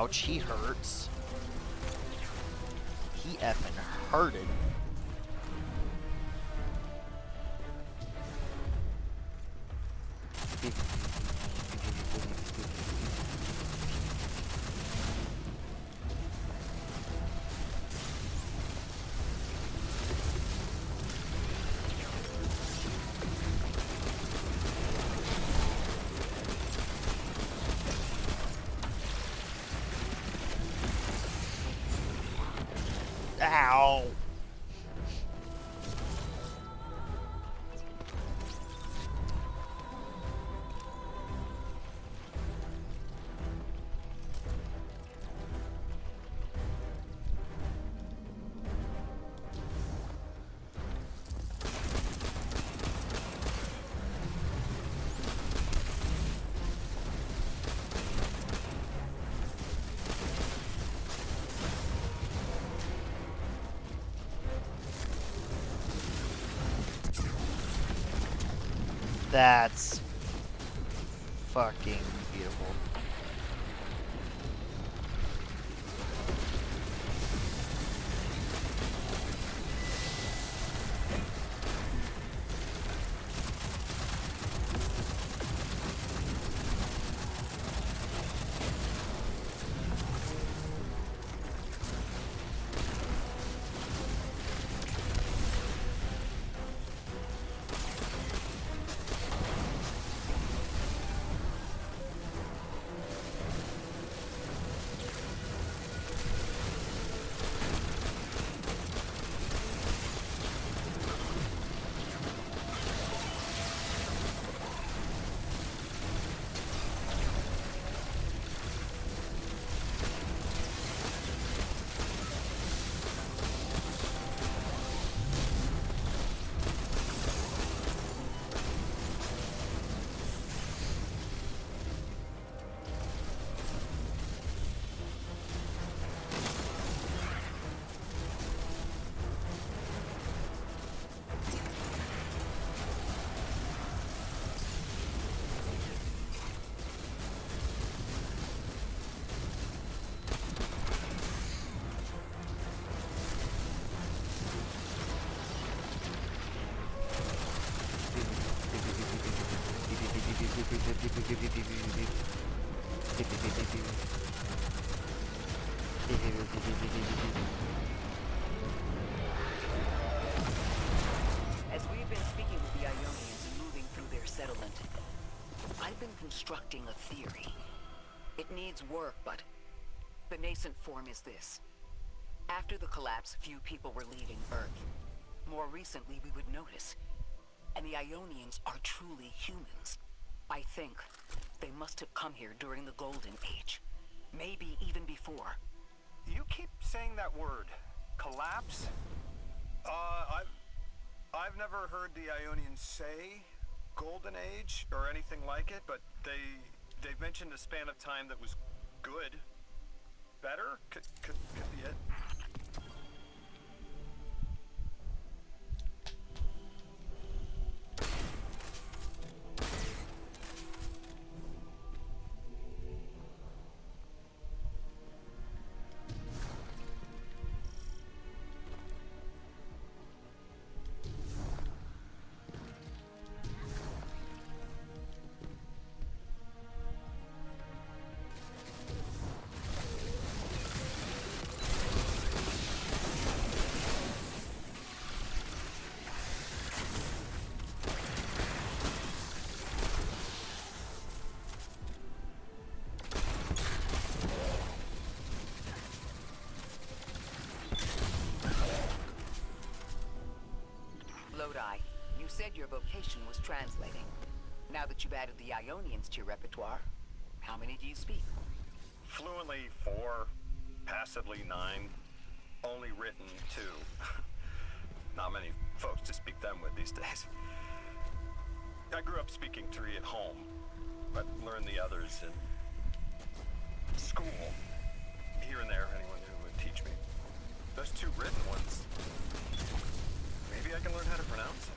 Ouch, he hurts. He effing hurted. Ow. That's fucking beautiful. constructing a theory. It needs work, but the nascent form is this. After the collapse, few people were leaving Earth. More recently, we would notice. And the Ionians are truly humans. I think they must have come here during the Golden Age. Maybe even before. You keep saying that word, collapse? I've never heard the Ionians say Golden Age or anything like it, but they've mentioned a span of time that was good. Better? Could be it. Lodi, you said your vocation was translating. Now that you've added the Ionians to your repertoire, how many do you speak? Fluently 4, passably 9, only written 2. Not many folks to speak them with these days. I grew up speaking 3 at home, but learned the others in school. Here and there, anyone who would teach me. Those 2 written ones, maybe I can learn how to pronounce them.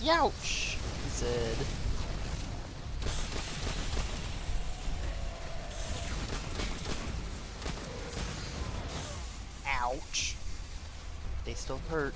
Youch! He said. Ouch. They still hurt.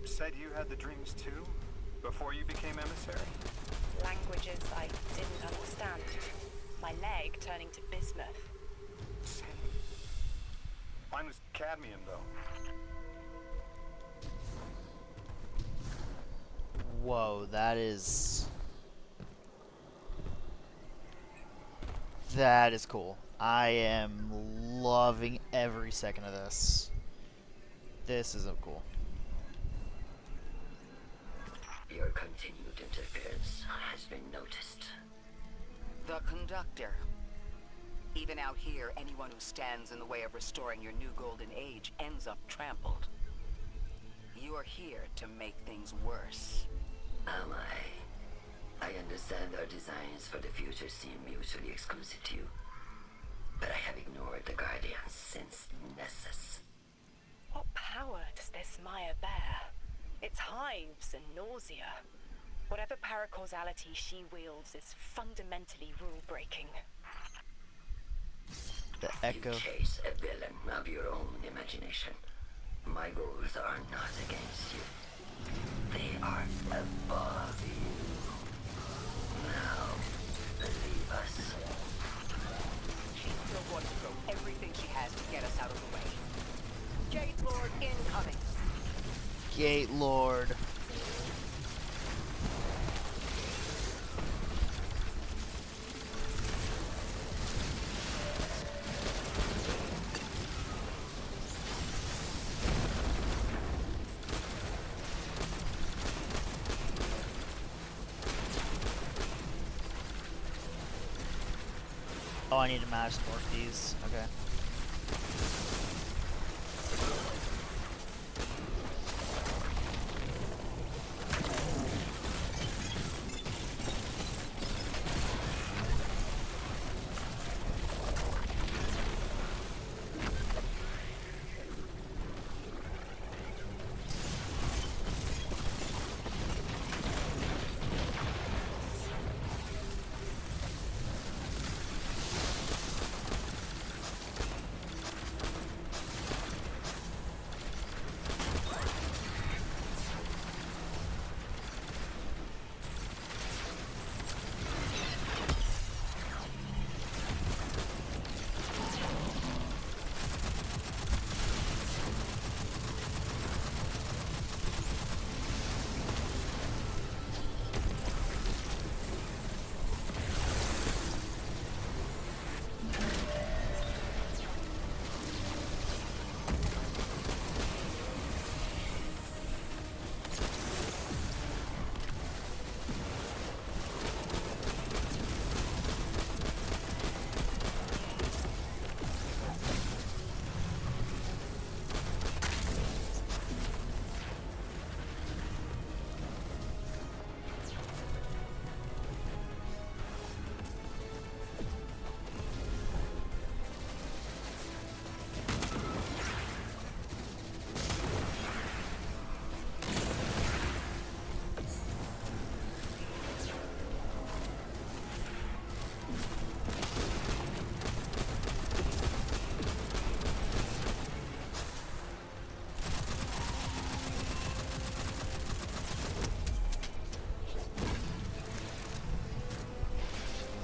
Said you had the dreams too? Before you became emissary? Languages I didn't understand. My leg turning to bismuth. Same. Mine was cadmium, though. Whoa, that is cool. I am loving every second of this. This is so cool. Your continued interference has been noticed. The conductor. Even out here, anyone who stands in the way of restoring your new golden age ends up trampled. You are here to make things worse. Am I? I understand our designs for the future seem mutually exclusive to you. But I have ignored the Guardians since Nessus. What power does this Maya bear? It's hives and nausea. Whatever paracausality she wields is fundamentally rule-breaking. The echo. You chase a villain of your own imagination. My goals are not against you. They are above you. Now, leave us. She's still going to throw everything she has to get us out of the way. Gate Lord incoming. Gate Lord. Oh, I need to mash more of these. Okay.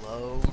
Load.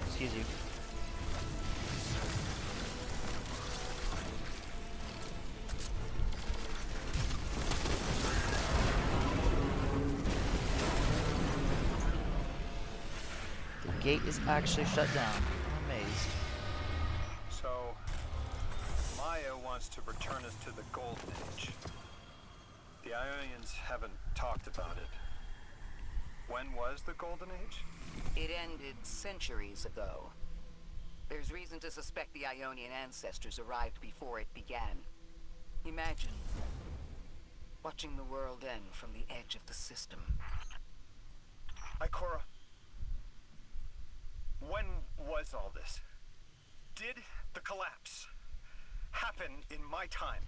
Excuse you. The gate is actually shut down. I'm amazed. So, Maya wants to return us to the Golden Age. The Ionians haven't talked about it. When was the Golden Age? It ended centuries ago. There's reason to suspect the Ionian ancestors arrived before it began. Imagine watching the world end from the edge of the system. Ikora, when was all this? Did the collapse happen in my time?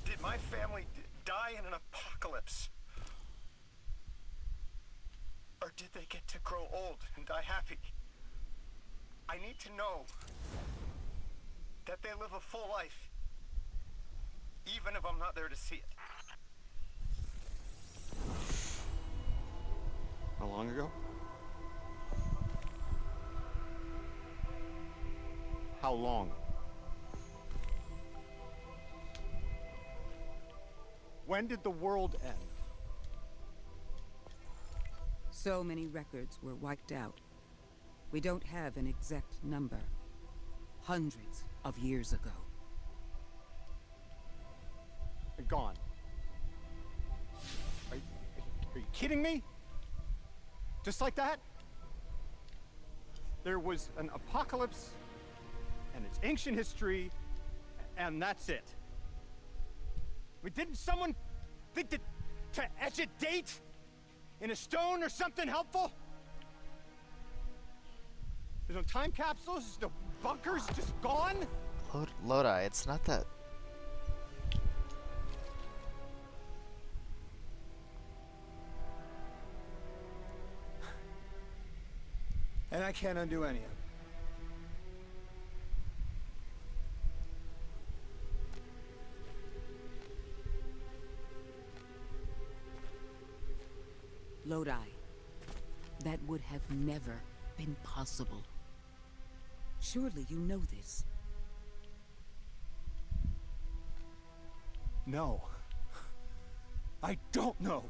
Did my family die in an apocalypse? Or did they get to grow old and die happy? I need to know that they live a full life, even if I'm not there to see it. How long ago? How long? When did the world end? So many records were wiped out. We don't have an exact number. Hundreds of years ago. Gone. Are you kidding me? Just like that? There was an apocalypse, and it's ancient history, and that's it. I mean, didn't someone think to etch a date in a stone or something helpful? There's no time capsules, no bunkers, just gone? Lodi, it's not that. And I can't undo any of it. Lodi. That would have never been possible. Surely you know this. No. I don't know.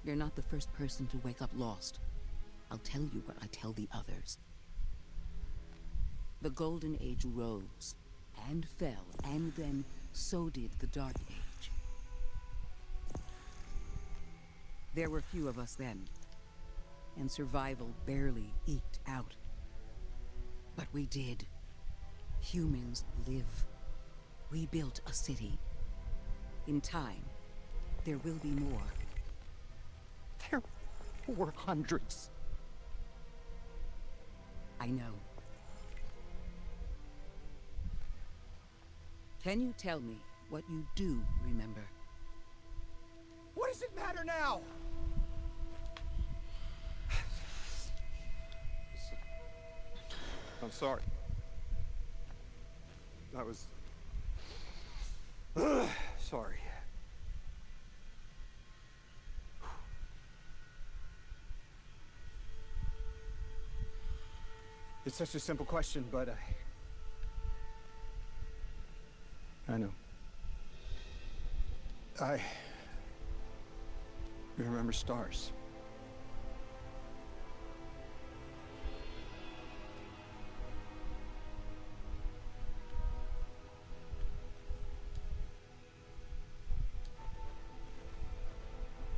You're not the first person to wake up lost. I'll tell you what I tell the others. The Golden Age rose and fell, and then so did the Dark Age. There were few of us then, and survival barely eked out. But we did. Humans live. We built a city. In time, there will be more. There were hundreds. I know. Can you tell me what you do remember? What does it matter now? I'm sorry. I was... sorry. It's such a simple question, but I know. I remember stars.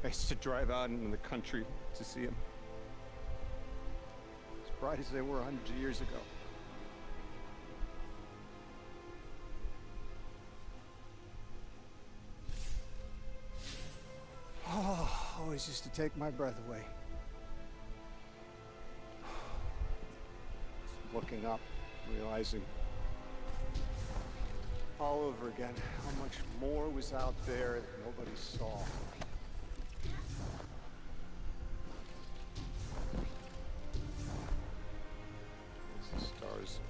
I used to drive out into the country to see them. As bright as they were hundreds of years ago. Oh, always used to take my breath away. Just looking up, realizing all over again how much more was out there that nobody saw. These stars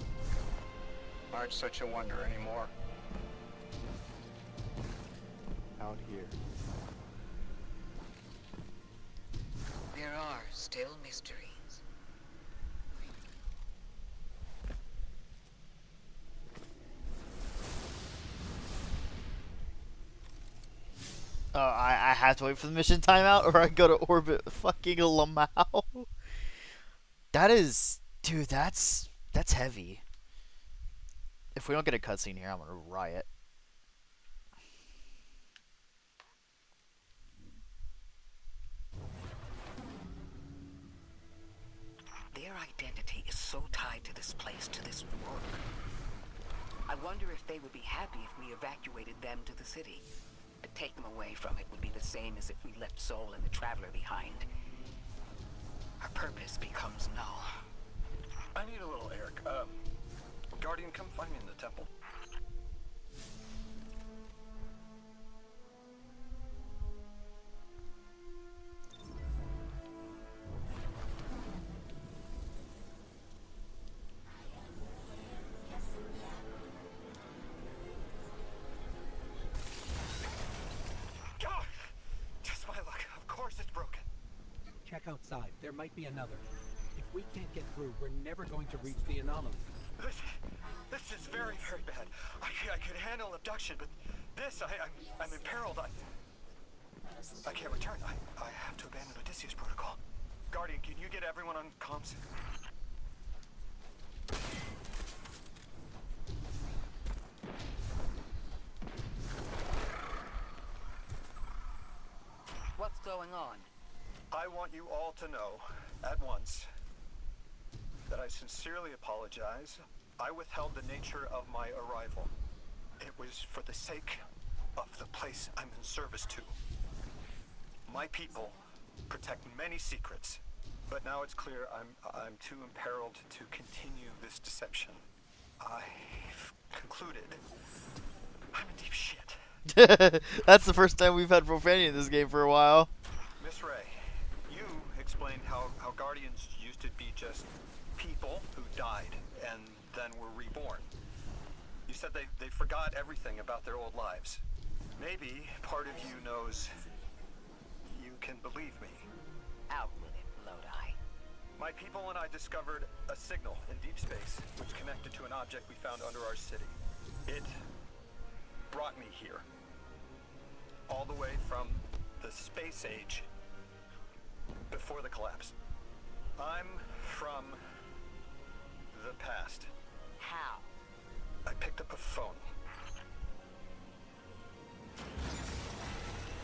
aren't such a wonder anymore. Out here. There are still mysteries. I have to wait for the mission timeout, or I go to orbit fucking Lamau. That is, dude. That's heavy. If we don't get a cutscene here, I'm gonna riot. Their identity is so tied to this place, to this work. I wonder if they would be happy if we evacuated them to the city. To take them away from it would be the same as if we left Soul and the Traveler behind. Our purpose becomes null. I need a little Eric. Guardian, come find me in the temple. God! Just my luck. Of course it's broken. there might be another. If we can't get through, we're never going to reach the anomaly. This is very, very bad. I could handle abduction, but this, I'm imperiled. I can't return. I have to abandon Odysseus protocol. Guardian, can you get everyone on comms? What's going on? I want you all to know, at once, that I sincerely apologize. I withheld the nature of my arrival. It was for the sake of the place I'm in service to. My people protect many secrets, but now it's clear I'm too imperiled to continue this deception. I've concluded I'm in deep shit. That's the first time we've had profanity in this game for a while. Miss Ray, you explained how Guardians used to be just people who died and then were reborn. You said they forgot everything about their old lives. Maybe part of you knows you can believe me. Out with it, Lodi. My people and I discovered a signal in deep space which connected to an object we found under our city. It brought me here. All the way from the space age before the collapse. I'm from the past. How? I picked up a phone.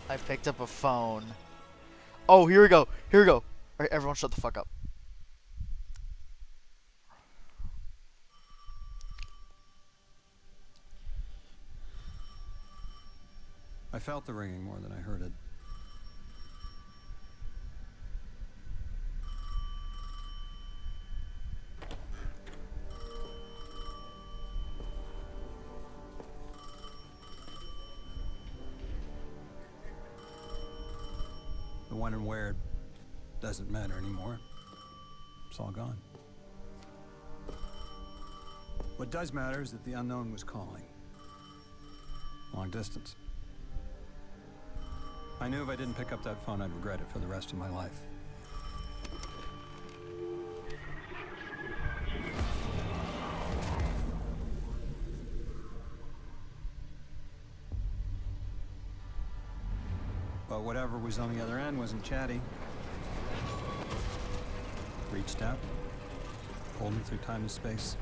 I picked up a phone. Oh, here we go. Here we go. Alright, everyone shut the fuck up. I felt the ringing more than I heard it. The when and where doesn't matter anymore. It's all gone. What does matter is that the unknown was calling. Long distance. I knew if I didn't pick up that phone, I'd regret it for the rest of my life. But whatever was on the other end wasn't chatty. Reached out, pulled me through time and space.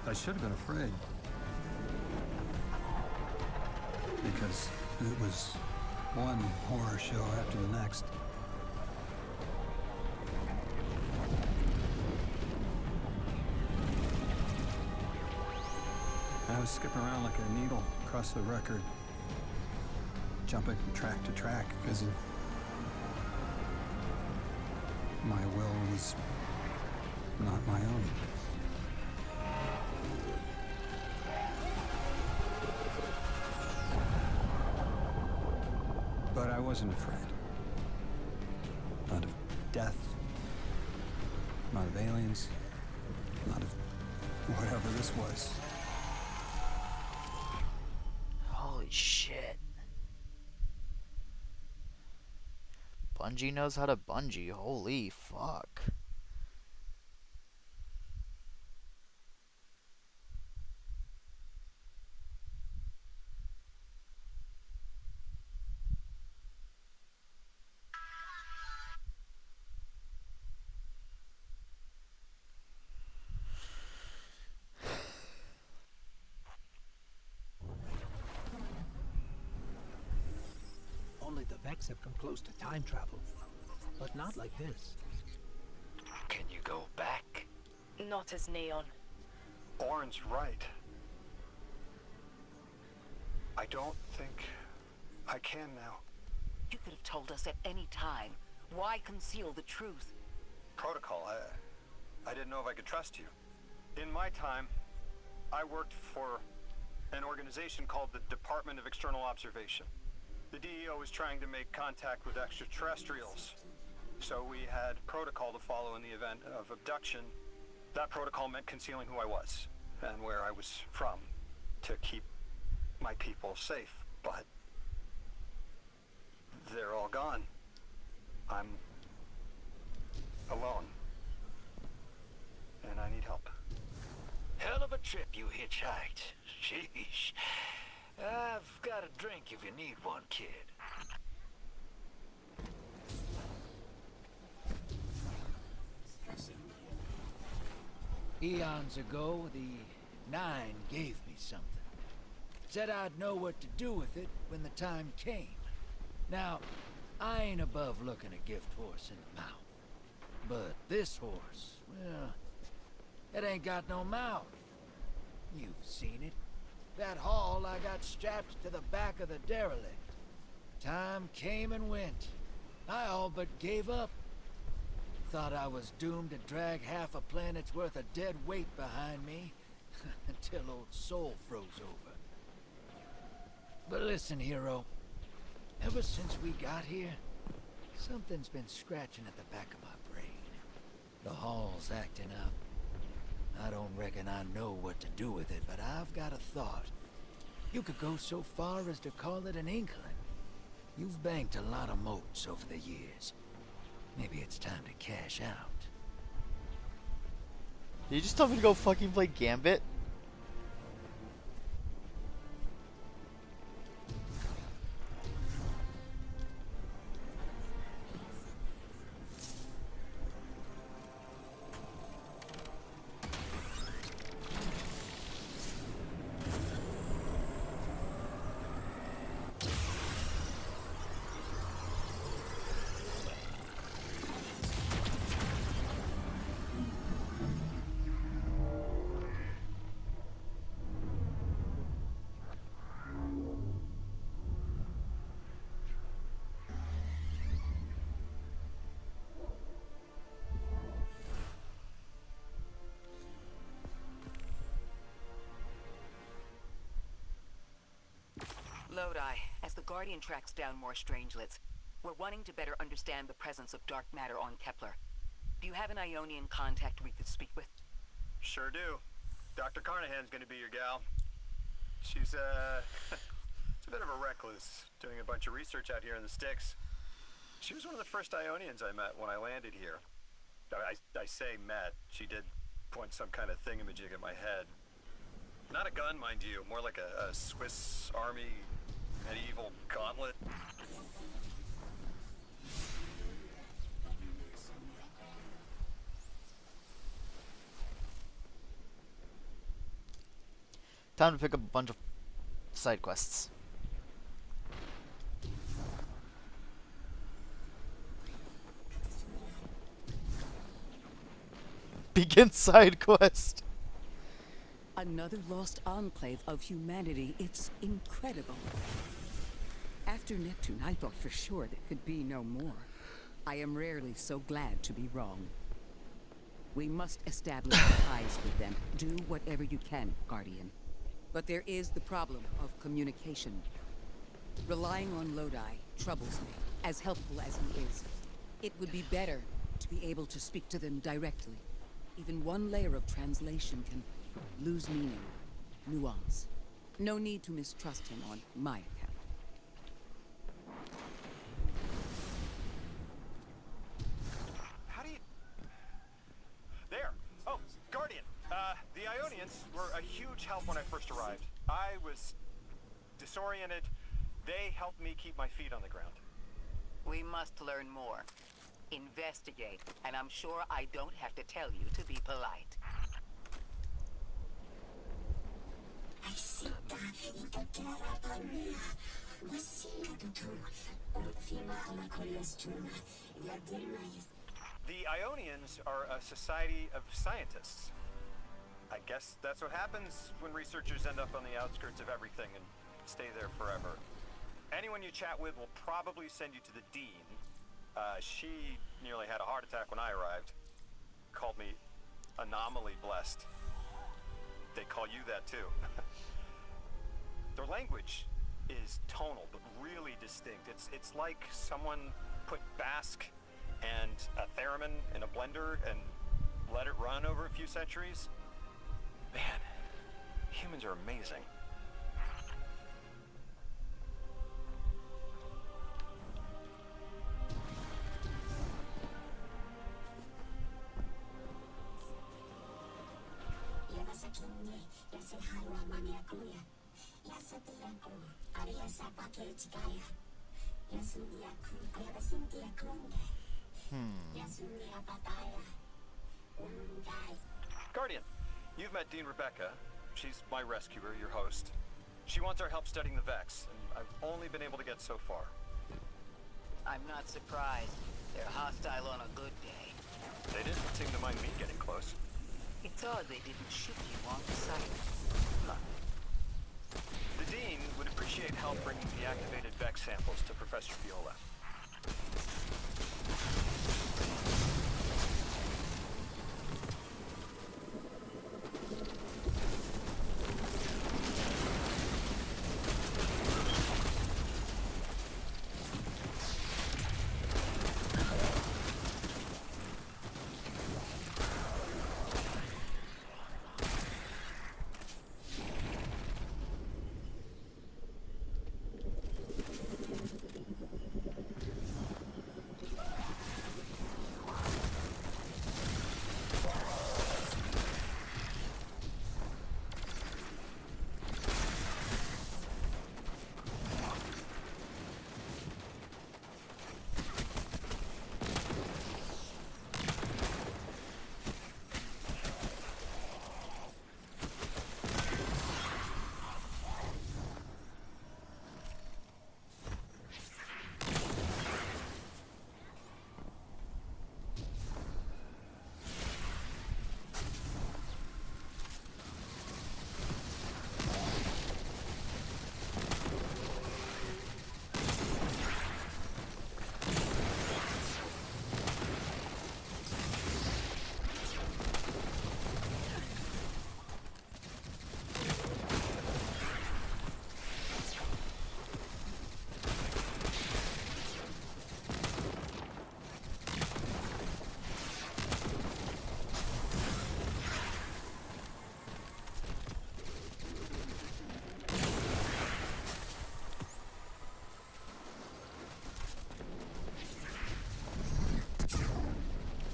I should have been afraid. Because it was one horror show after the next. I was skipping around like a needle across the record, jumping from track to track because of my will was not my own. But I wasn't afraid. Not of death. Not of aliens. Not of whatever this was. Holy shit. Bungie knows how to bungee. Holy fuck. Only the Vex have come close to time travel, but not like this. Can you go back? Not as Neon. Orin's right. I don't think I can now. You could have told us at any time. Why conceal the truth? Protocol, I didn't know if I could trust you. In my time, I worked for an organization called the Department of External Observation. The DEO was trying to make contact with extraterrestrials, so we had protocol to follow in the event of abduction. That protocol meant concealing who I was and where I was from to keep my people safe, but they're all gone. I'm alone. And I need help. Hell of a trip you hitchhiked. Sheesh. I've got a drink if you need one, kid. Eons ago, the Nine gave me something. Said I'd know what to do with it when the time came. Now, I ain't above looking a gift horse in the mouth. But this horse, well, it ain't got no mouth. You've seen it. That haul I got strapped to the back of the derelict. Time came and went. I all but gave up. Thought I was doomed to drag half a planet's worth of dead weight behind me until old soul froze over. But listen, hero. Ever since we got here, something's been scratching at the back of my brain. The haul's acting up. I don't reckon I know what to do with it, but I've got a thought. You could go so far as to call it an inkling. You've banked a lot of motes over the years. Maybe it's time to cash out. Did you just tell me to go fucking play Gambit? Lodi, as the Guardian tracks down more strangelets, we're wanting to better understand the presence of dark matter on Kepler. Do you have an Ionian contact we could speak with? Sure do. Dr. Carnahan's gonna be your gal. She's, she's a bit of a recluse, doing a bunch of research out here in the sticks. She was one of the first Ionians I met when I landed here. I say met. She did point some kind of thingamajig at my head. Not a gun, mind you, more like a Swiss Army medieval gauntlet. Time to pick up a bunch of side quests. Begin side quest. Another lost enclave of humanity. It's incredible. After Neptune, I thought for sure there could be no more. I am rarely so glad to be wrong. We must establish ties with them. Do whatever you can, Guardian. But there is the problem of communication. Relying on Lodi troubles me, as helpful as he is. It would be better to be able to speak to them directly. Even one layer of translation can lose meaning, nuance. No need to mistrust him on my account. How do you... There! Oh, Guardian! The Ionians were a huge help when I first arrived. I was disoriented. They helped me keep my feet on the ground. We must learn more. Investigate, and I'm sure I don't have to tell you to be polite. The Ionians are a society of scientists. I guess that's what happens when researchers end up on the outskirts of everything and stay there forever. Anyone you chat with will probably send you to the Dean. She nearly had a heart attack when I arrived. Called me anomaly blessed. They call you that too. Their language is tonal, but really distinct. It's like someone put Basque and a theremin in a blender and let it run over a few centuries. Man, humans are amazing. Guardian, you've met Dean Rebecca. She's my rescuer, your host. She wants our help studying the Vex, and I've only been able to get so far. I'm not surprised. They're hostile on a good day. They didn't seem to mind me getting close. It's odd they didn't shoot you on sight. The Dean would appreciate help bringing the activated Vex samples to Professor Viola.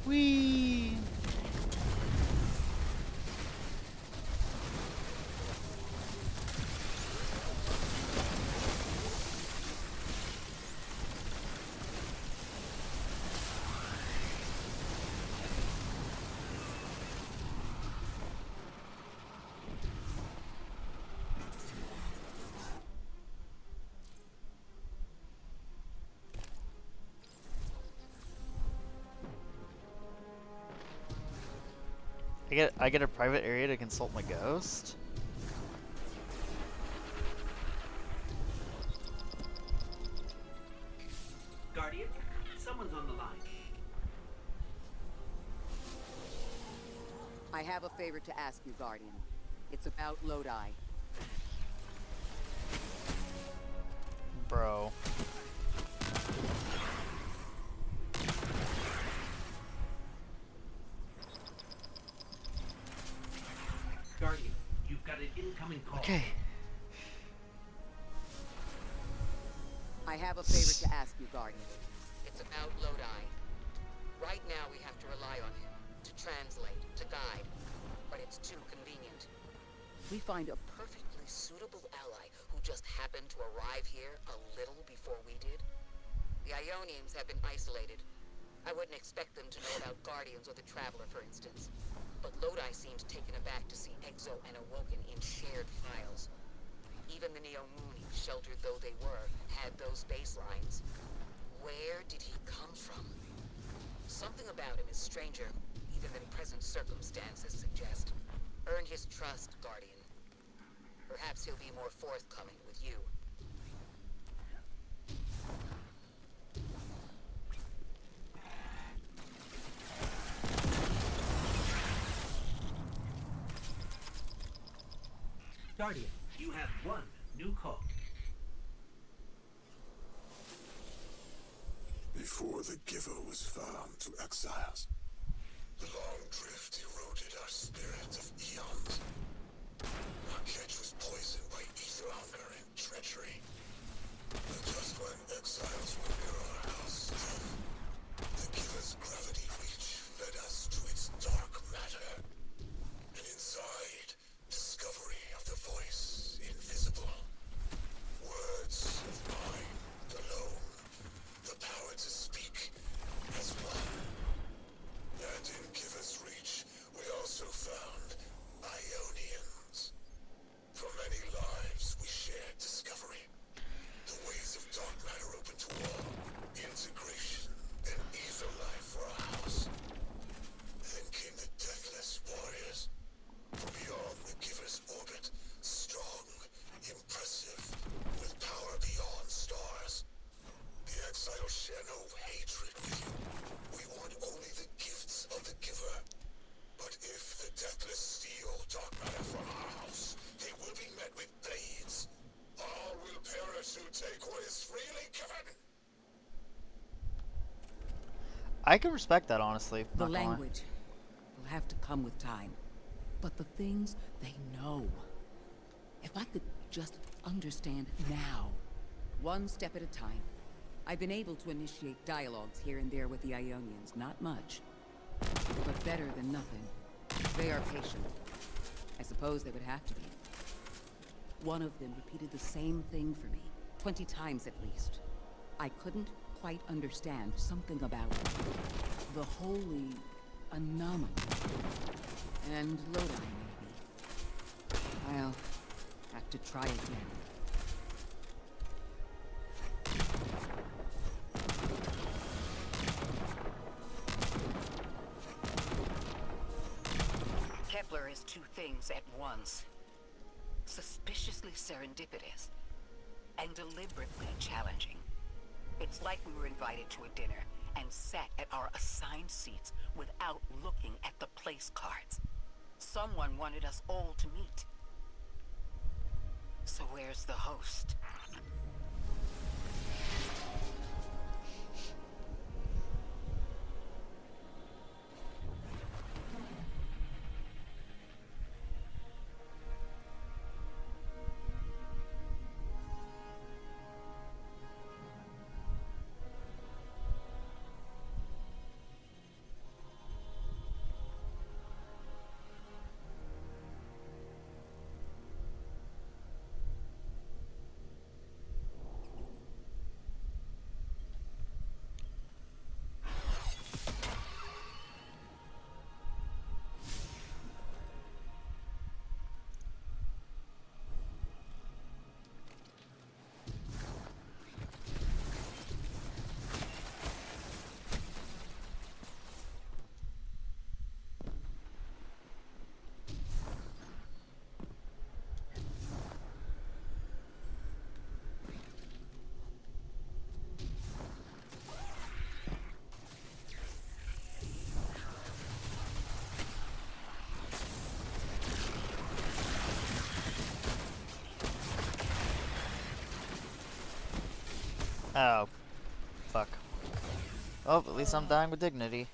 Whee! I get a private area to consult my ghost? Guardian, someone's on the line. I have a favor to ask you, Guardian. It's about Lodi. Bro. Guardian, you've got an incoming call. Okay. I have a favor to ask you, Guardian. It's about Lodi. Right now we have to rely on him to translate, to guide, but it's too convenient. We find a Perfectly suitable ally who just happened to arrive here a little before we did. The Ionians have been isolated. I wouldn't expect them to know about Guardians or the Traveler, for instance. But Lodi seemed taken aback to see Exo and Awoken in shared files. Even the Neo-Mooni, sheltered though they were, had those baselines. Where did he come from? Something about him is stranger, even than present circumstances suggest. Earn his trust, Guardian. Perhaps he'll be more forthcoming with you. Guardian, you have one new call. Before the Giver was found to exiles, the long drift eroded our spirit of eons. Our catch was poisoned by ether hunger and treachery. And just when exiles were near our house, the Giver's gravity reach led us to its dark matter. And inside, I can respect that, honestly. The Not gonna lie. language will have to come with time. But the things they know. If I could just understand now, one step at a time. I've been able to initiate dialogues here and there with the Ionians. Not much, but better than nothing. They are patient. I suppose they would have to be. One of them repeated the same thing for me, 20 times at least. I couldn't quite understand something about the holy anomaly. And Lodi, maybe. I'll have to try again. Kepler is two things at once. Suspiciously serendipitous and deliberately challenging. It's like we were invited to a dinner and sat at our assigned seats without looking at the place cards. Someone wanted us all to meet. So where's the host? Oh, fuck. Oh, at least I'm dying with dignity.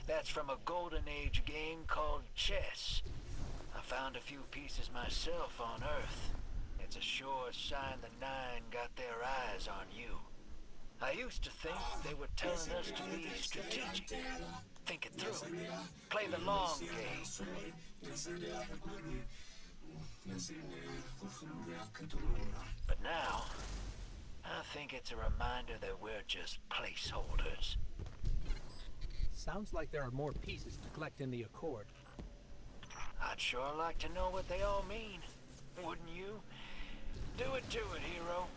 That's from a Golden Age game called chess. I found a few pieces myself on Earth. It's a sure sign the Nine got their eyes on you. I used to think they were telling us to be strategic. Think it through. Play the long game. But now, I think it's a reminder that we're just placeholders. Sounds like there are more pieces to collect in the Accord. I'd sure like to know what they all mean. Wouldn't you? Do it to it, hero.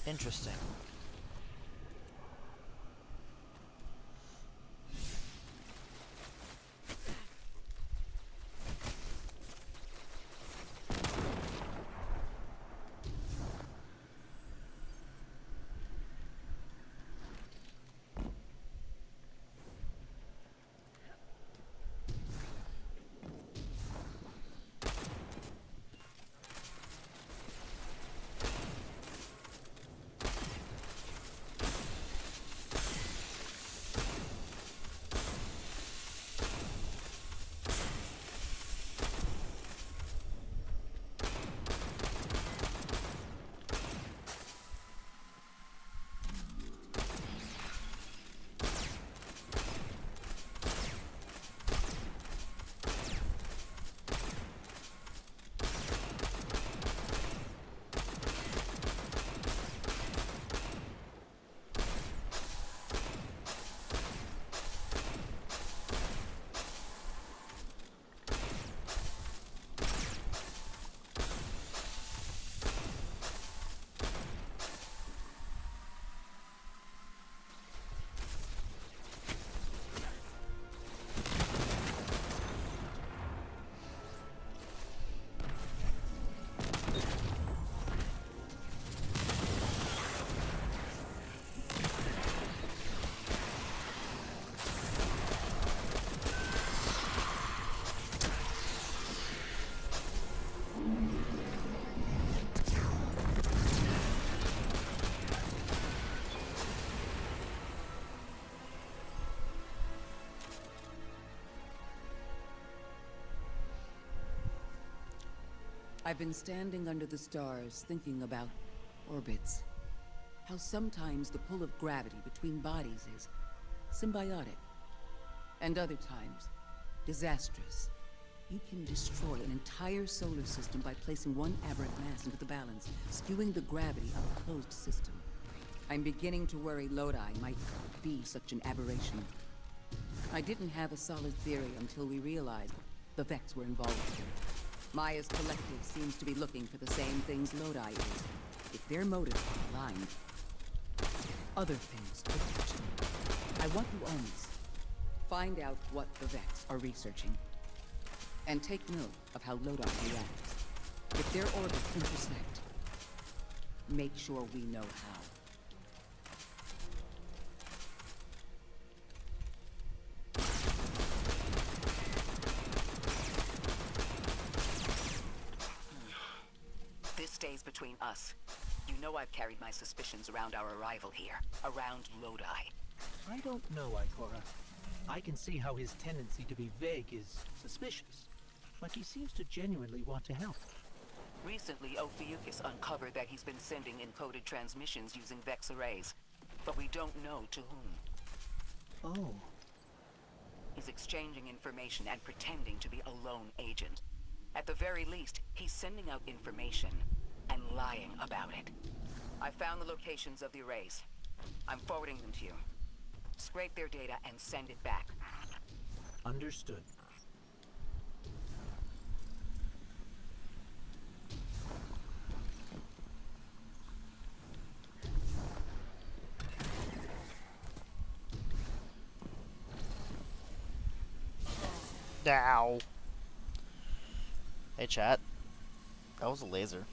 Interesting. I've been standing under the stars thinking about orbits. How sometimes the pull of gravity between bodies is symbiotic, and other times disastrous. You can destroy an entire solar system by placing one aberrant mass into the balance, skewing the gravity of a closed system. I'm beginning to worry Lodi might be such an aberration. I didn't have a solid theory until we realized the Vex were involved here. Maya's collective seems to be looking for the same things Lodi is. If their motives are aligned, other things could happen. I want you on this. Find out what the Vex are researching. And take note of how Lodi reacts. If their orbits intersect, make sure we know how. This stays between us. You know I've carried my suspicions around our arrival here, around Lodi. I don't know, Ikora. I can see how his tendency to be vague is suspicious, but he seems to genuinely want to help. Recently, Ophiuchus uncovered that he's been sending encoded transmissions using Vex arrays, but we don't know to whom. Oh. He's exchanging information and pretending to be a lone agent. At the very least, he's sending out information and lying about it. I found the locations of the arrays. I'm forwarding them to you. Scrape their data and send it back. Understood. Ow. Hey chat. That was a laser.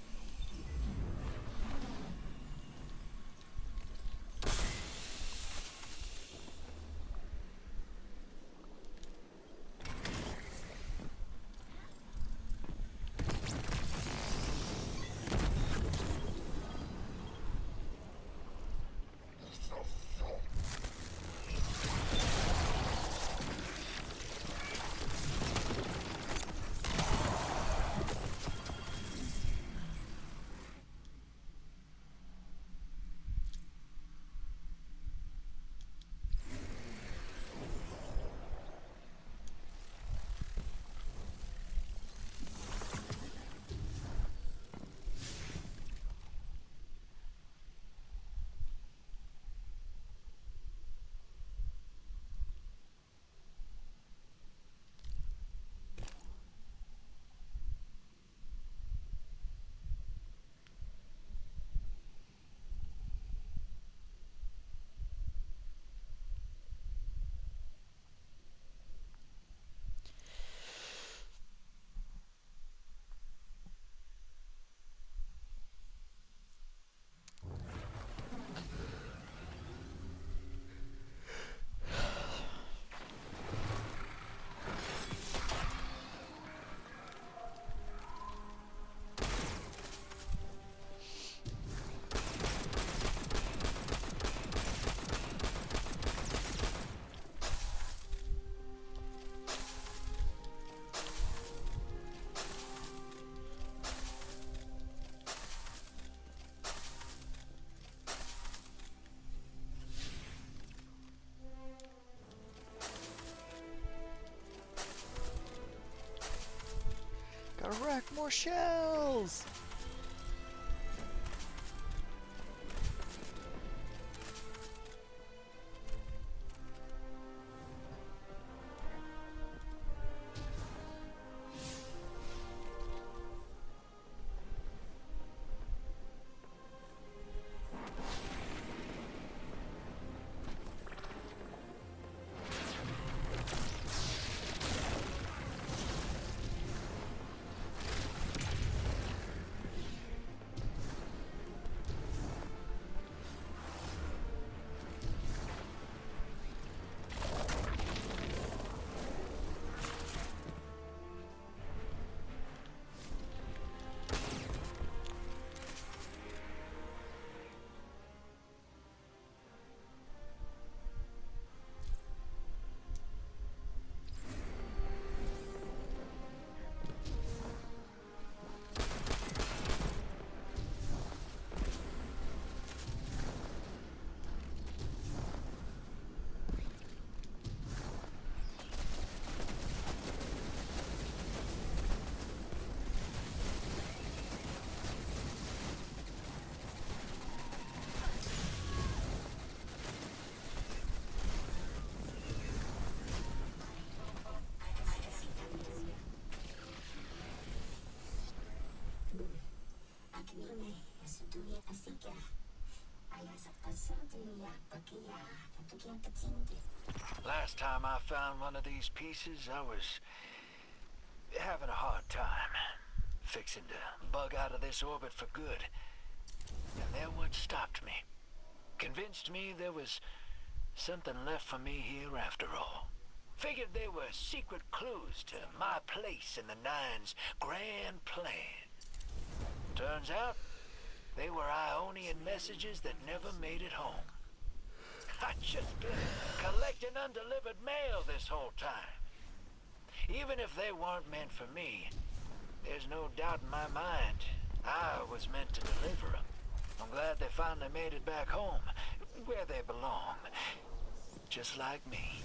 shells! Last time I found one of these pieces, I was having a hard time. Fixing to bug out of this orbit for good. And then what stopped me. Convinced me there was something left for me here after all. Figured they were secret clues to my place in the Nine's grand plan. Turns out, they were Ionian messages that never made it home. I've just been collecting undelivered mail this whole time. Even if they weren't meant for me, there's no doubt in my mind I was meant to deliver them. I'm glad they finally made it back home, where they belong. Just like me.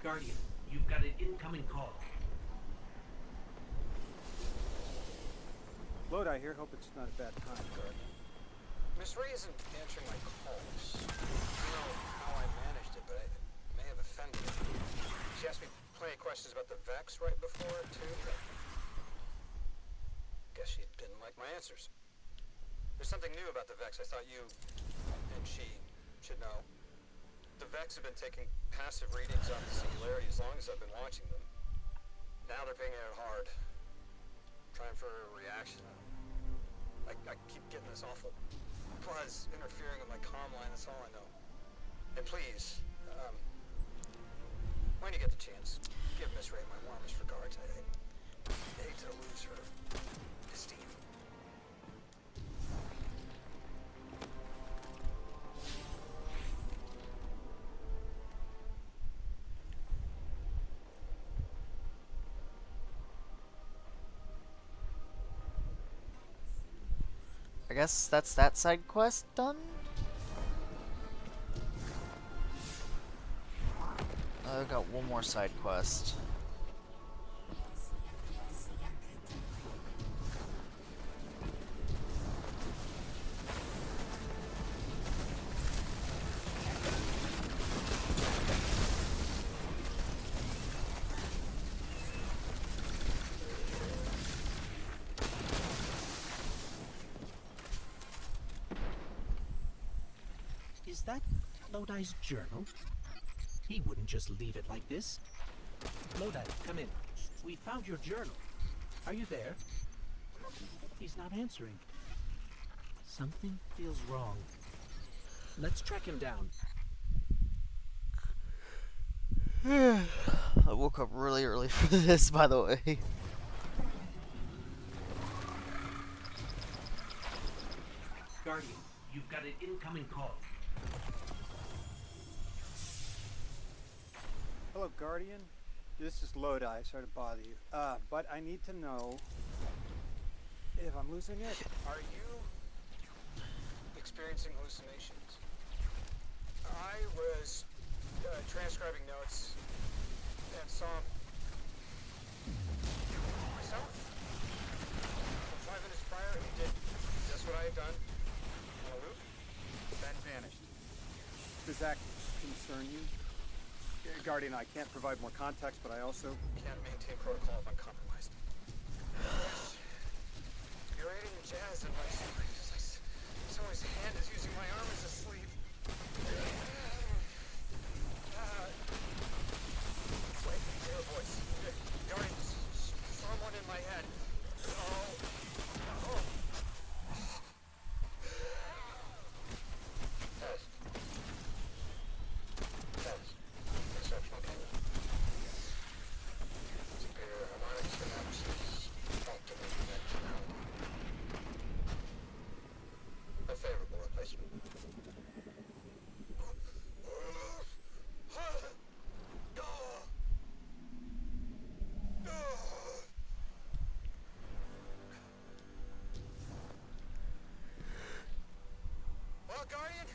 Guardian, you've got an incoming call. Lodi here. Hope it's not a bad time, Guardian. Miss Ray isn't answering my calls. I don't know how I managed it, but I may have offended her. She asked me plenty of questions about the Vex right before, too. But guess she didn't like my answers. There's something new about the Vex I thought you and she should know. The Vex have been taking passive readings on the singularity as long as I've been watching them. Now they're pinging it hard. Trying for a reaction. I keep getting this awful buzz interfering with my comm line, that's all I know. And please, when you get the chance, give Miss Ray my warmest regards. I hate to lose her esteem. I guess that's that side quest done? I've got one more side quest. Is that Lodi's journal? He wouldn't just leave it like this. Lodi, come in. We found your journal. Are you there? He's not answering. Something feels wrong. Let's track him down. I woke up really early for this, by the way. Guardian, you've got an incoming call. Hello, Guardian. This is Lodi. Sorry to bother you. But I need to know if I'm losing it. Are you experiencing hallucinations? I was transcribing notes and saw myself. 5 minutes prior, he did just what I had done on a loop, then vanished. Does that concern you? Guardian, I can't provide more context, but I also Can't maintain protocol if I'm compromised. Yes. You're eating jazz in my sleep. It's like someone's hand is using my arm as a sleeve. Wait, hear a voice. Guardian, someone in my head. Oh. Oh. Test. Test. Exceptional data. Superior harmonic synapses. Optimal dimensionality. A favorable replacement. Well, Guardian?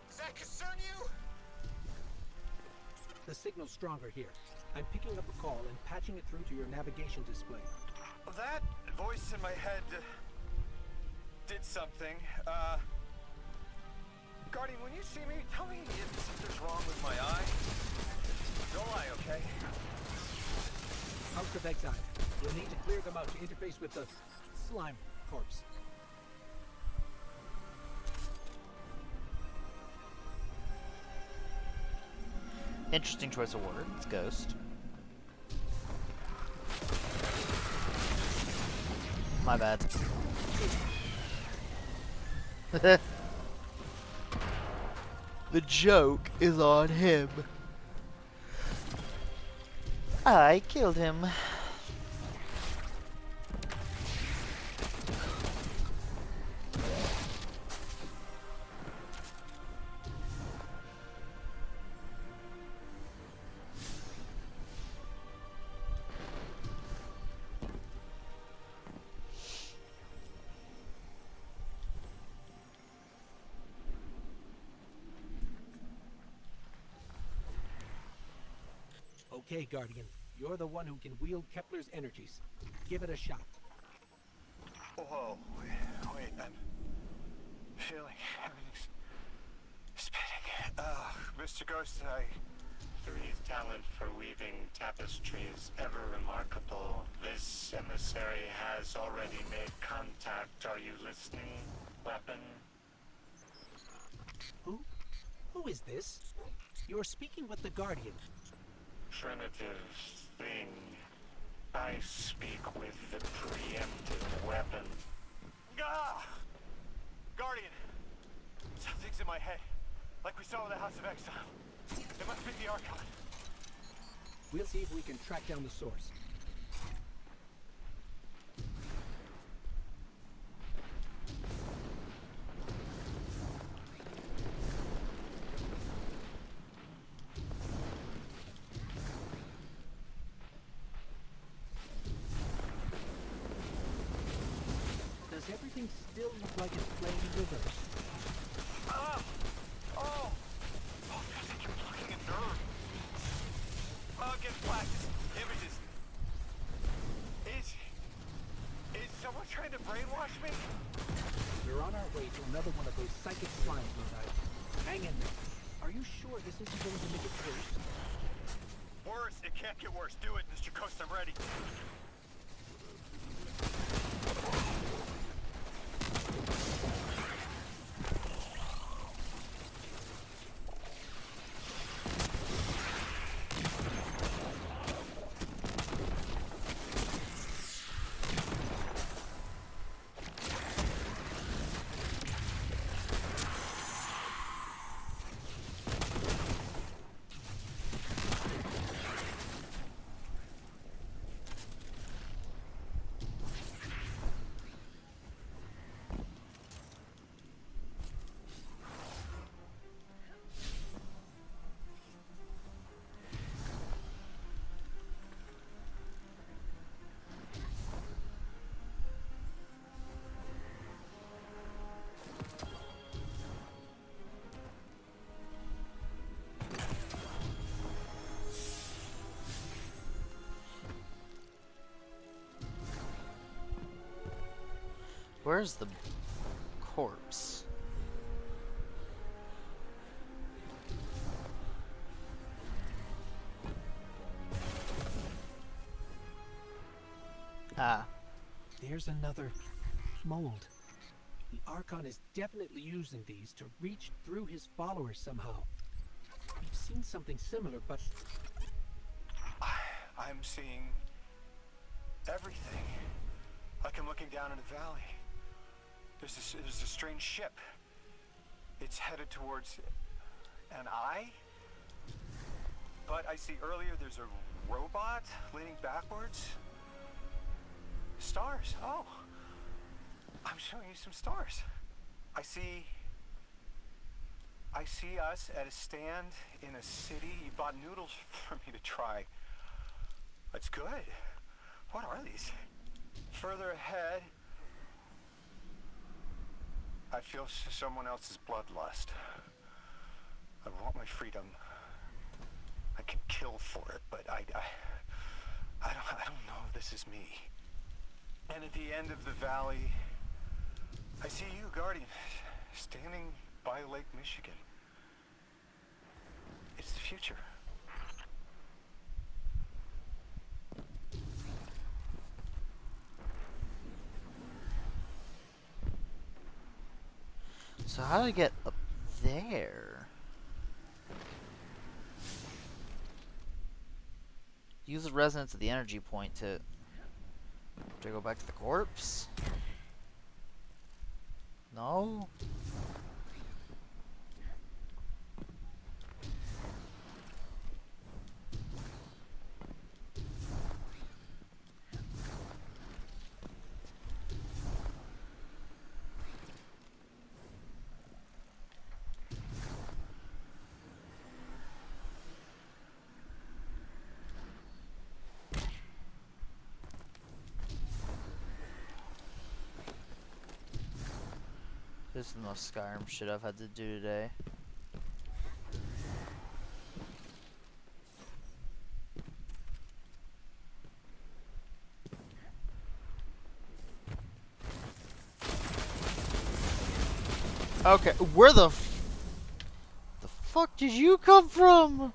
Does that concern you? The signal's stronger here. I'm picking up a call and patching it through to your navigation display. That voice in my head did something. Guardian, when you see me, tell me if something's wrong with my eye. Don't lie, okay? House of Exile. You'll need to clear them out to interface with the slime corpse. Interesting choice of word. It's Ghost. My bad. The joke is on him. I killed him. Okay, Guardian. You're the one who can wield Kepler's energies. Give it a shot. Whoa, wait, I'm feeling everything's spinning. Mr. Ghost, Three's talent for weaving tapestry is ever remarkable. This emissary has already made contact. Are you listening, weapon? Who is this? You're speaking with the Guardian. Primitive thing. I speak with the preemptive weapon. Ah! Guardian! Something's in my head. Like we saw with the House of Exile. It must be the Archon. We'll see if we can track down the source. Does everything still look like it's playing in reverse? Ah! Oh! Oh, feels like you're plucking a nerve. Get flashes, images. Is someone trying to brainwash me? We're on our way to another one of those psychic slimes, Lodi. Hang in there. Are you sure this isn't going to make it worse? Worse? It can't get worse. Do it, Mr. Coast. I'm ready. where's the corpse? Ah. There's another mold. The Archon is definitely using these to reach through his followers somehow. We've seen something similar, but I'm seeing everything. Like I'm looking down in a valley. There's a strange ship. It's headed towards an eye. But I see earlier there's a robot leaning backwards. Stars. Oh. I'm showing you some stars. I see us at a stand in a city. You bought noodles for me to try. That's good. What are these? Further ahead, I feel someone else's bloodlust. I want my freedom. I can kill for it, but I don't know if this is me. And at the end of the valley, I see you, Guardian, standing by Lake Michigan. It's the future. So how do I get up there? Use the resonance of the energy point to go back to the corpse? No? This is the most Skyrim shit I've had to do today. Okay, where the fuck did you come from?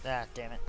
Ah, damn it.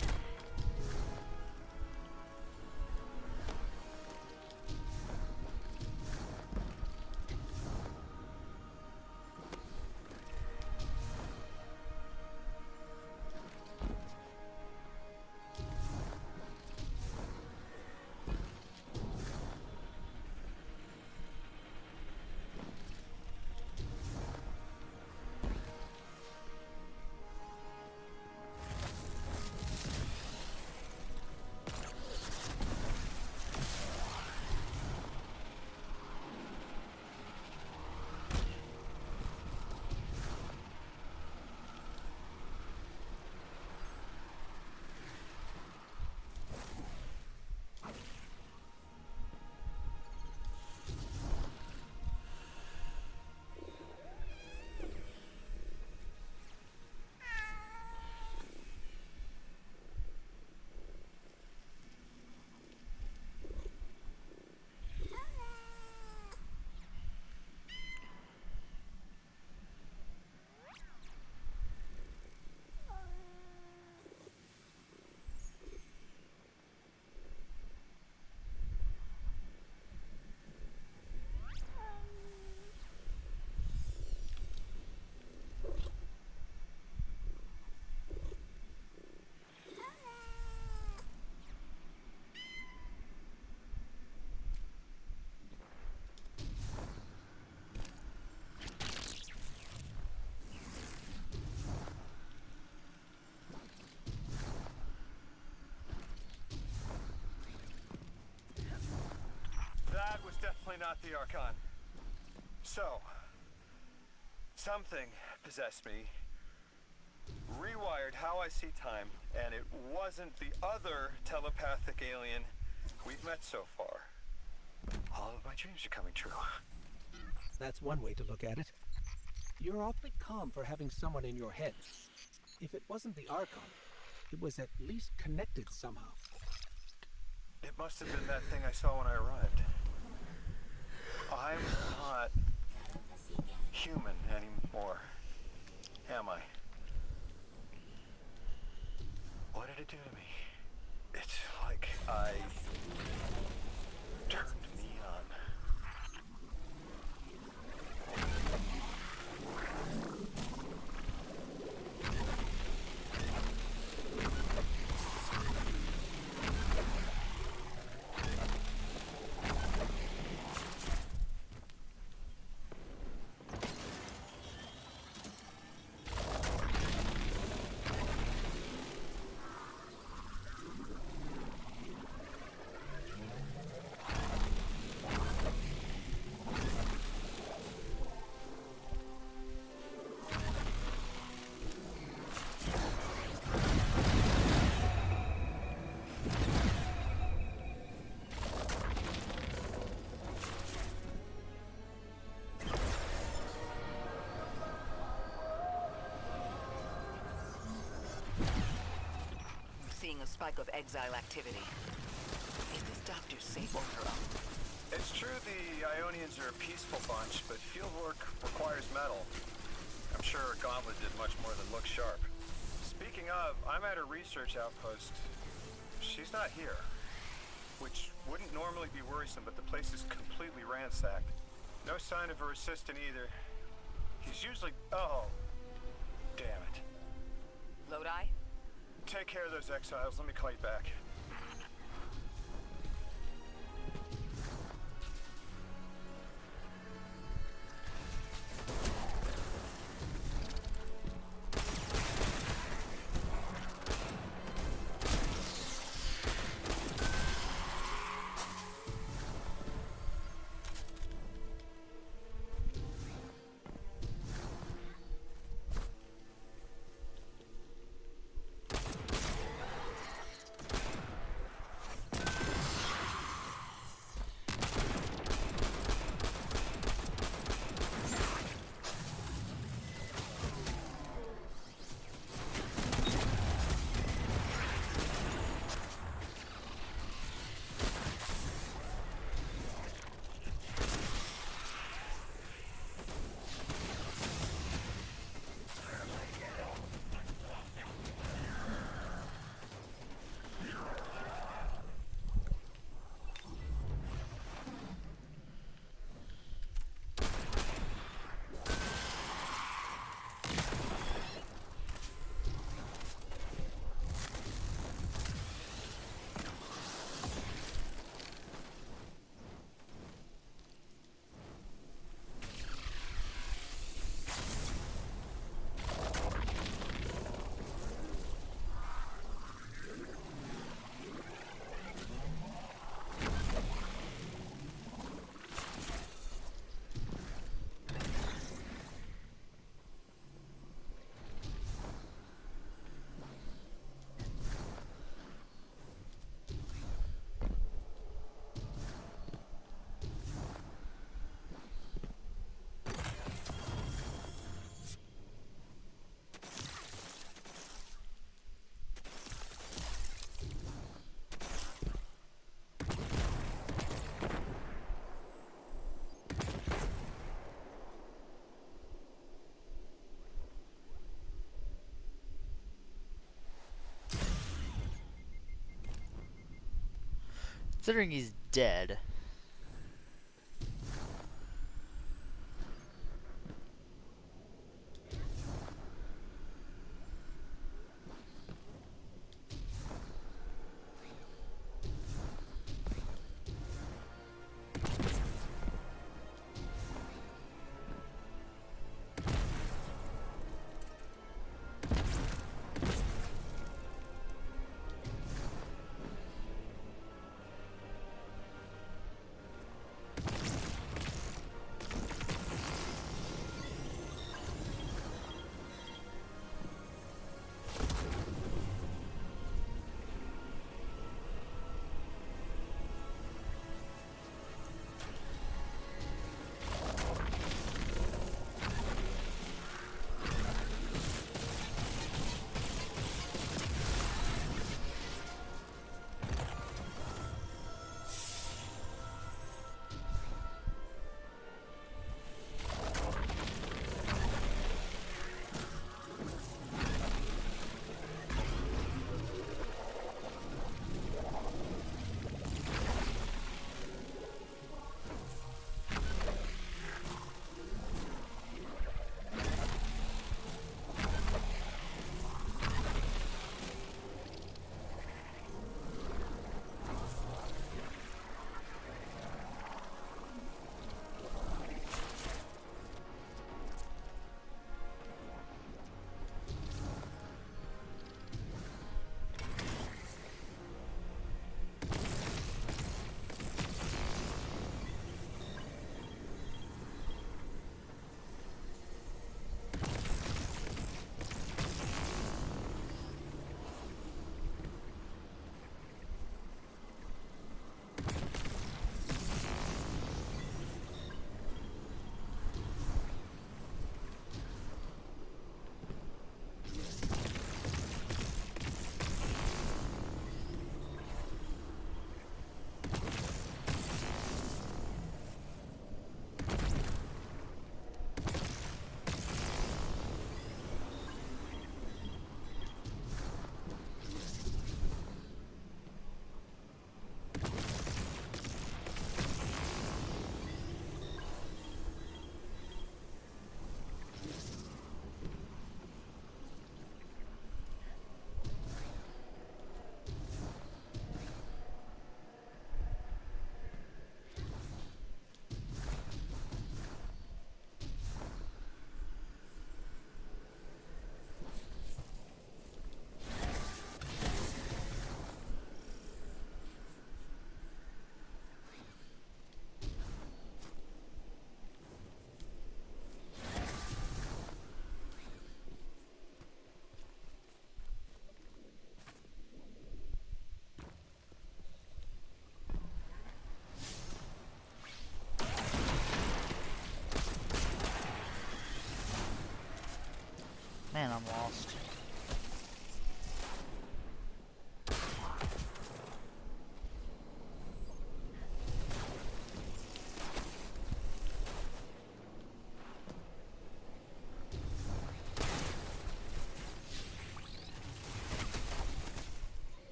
not the Archon. So, something possessed me, rewired how I see time, and it wasn't the other telepathic alien we've met so far. All of my dreams are coming true. That's one way to look at it. You're awfully calm for having someone in your head. If it wasn't the Archon, it was at least connected somehow. It must have been that thing I saw when I arrived. I'm not human anymore, am I? What did it do to me? It's like I turned me on. Seeing a spike of exile activity. Is this doctor safe on her own? It's true the Ionians are a peaceful bunch, but fieldwork requires metal. I'm sure Gauntlet did much more than look sharp. Speaking of, I'm at her research outpost. She's not here, which wouldn't normally be worrisome, but the place is completely ransacked. No sign of her assistant either. He's usually... Oh, damn it. Lodi? Take care of those exiles. Let me call you back. Considering he's dead.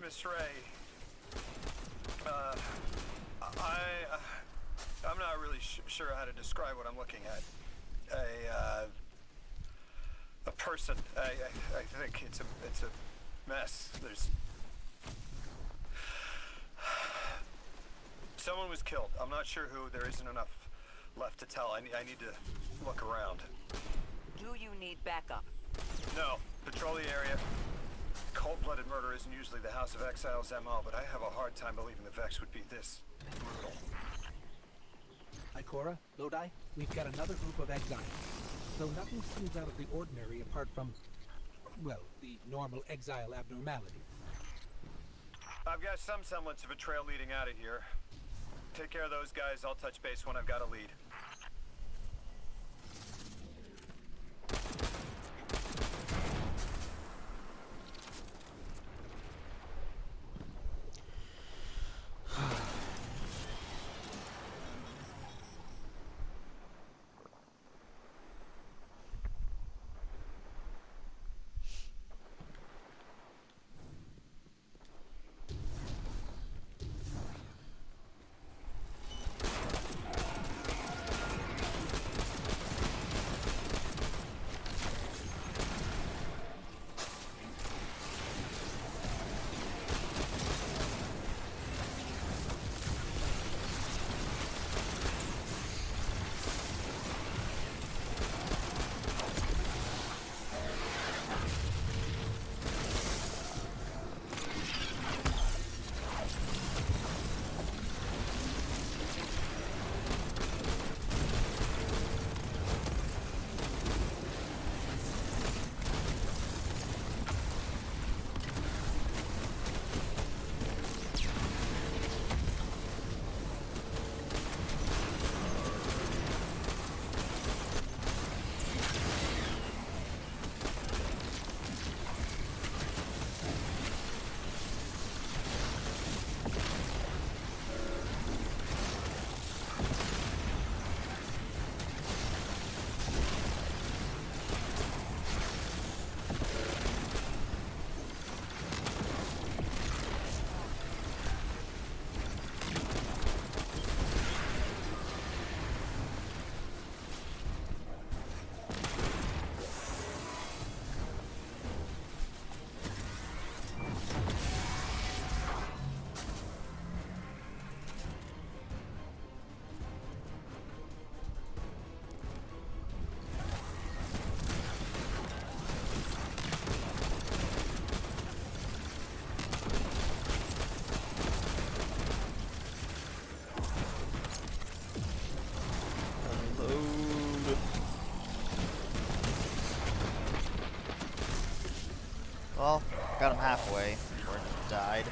Miss Ray. I'm not really sure how to describe what I'm looking at. A person. I think it's a mess. There's someone was killed. I'm not sure who. There isn't enough left to tell. I need to look around. Do you need backup? No. Patrol the area. Cold-blooded murder isn't usually the House of Exiles' MO, but I have a hard time believing the Vex would be this brutal. Ikora, Lodi, we've got another group of exiles. Though nothing seems out of the ordinary apart from, well, the normal exile abnormality. I've got some semblance of a trail leading out of here. Take care of those guys. I'll touch base when I've got a lead. Well, got him halfway before he died.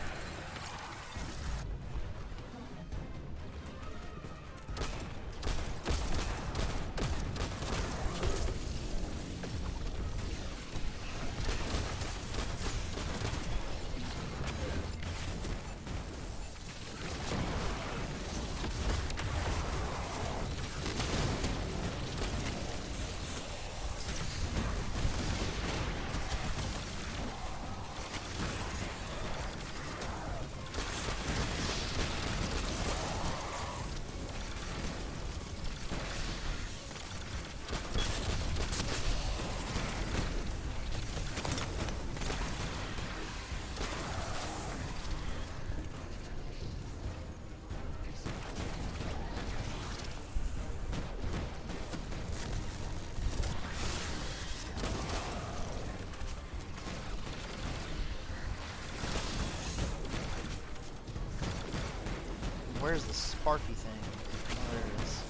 Where's the sparky thing? Oh, there it is.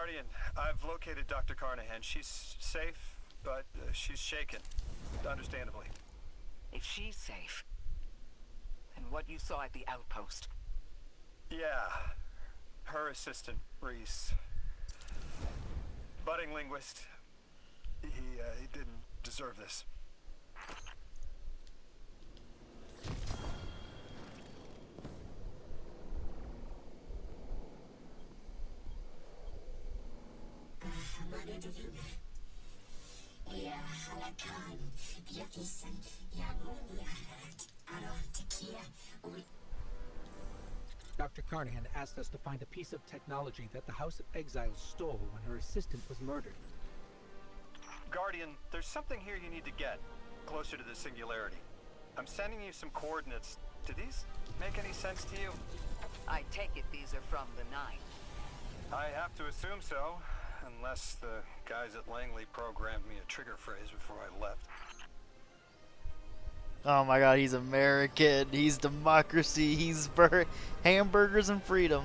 Guardian, I've located Dr. Carnahan. She's safe, but she's shaken. Understandably. If she's safe, then what you saw at the outpost. Yeah. Her assistant, Reese. Budding linguist. He didn't deserve this. Dr. Carnahan asked us to find a piece of technology that the House of Exiles stole when her assistant was murdered. Guardian, there's something here you need to get. Closer to the singularity. I'm sending you some coordinates. Do these make any sense to you? I take it these are from the Nine. I have to assume so. Unless the guys at Langley programmed me a trigger phrase before I left. Oh my god, he's American, he's democracy, he's hamburgers and freedom.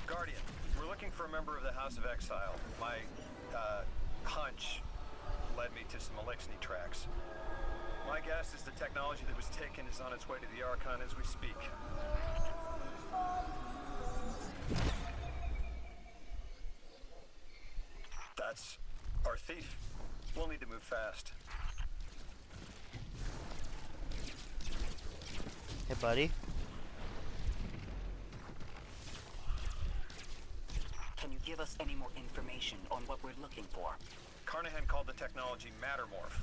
Guardian, we're looking for a member of the House of Exile. My, hunch led me to some Elixni tracks. My guess is the technology that was taken is on its way to the Archon as we speak. That's our thief. We'll need to move fast. Hey, buddy. Can you give us any more information on what we're looking for? Carnahan called the technology Mattermorph.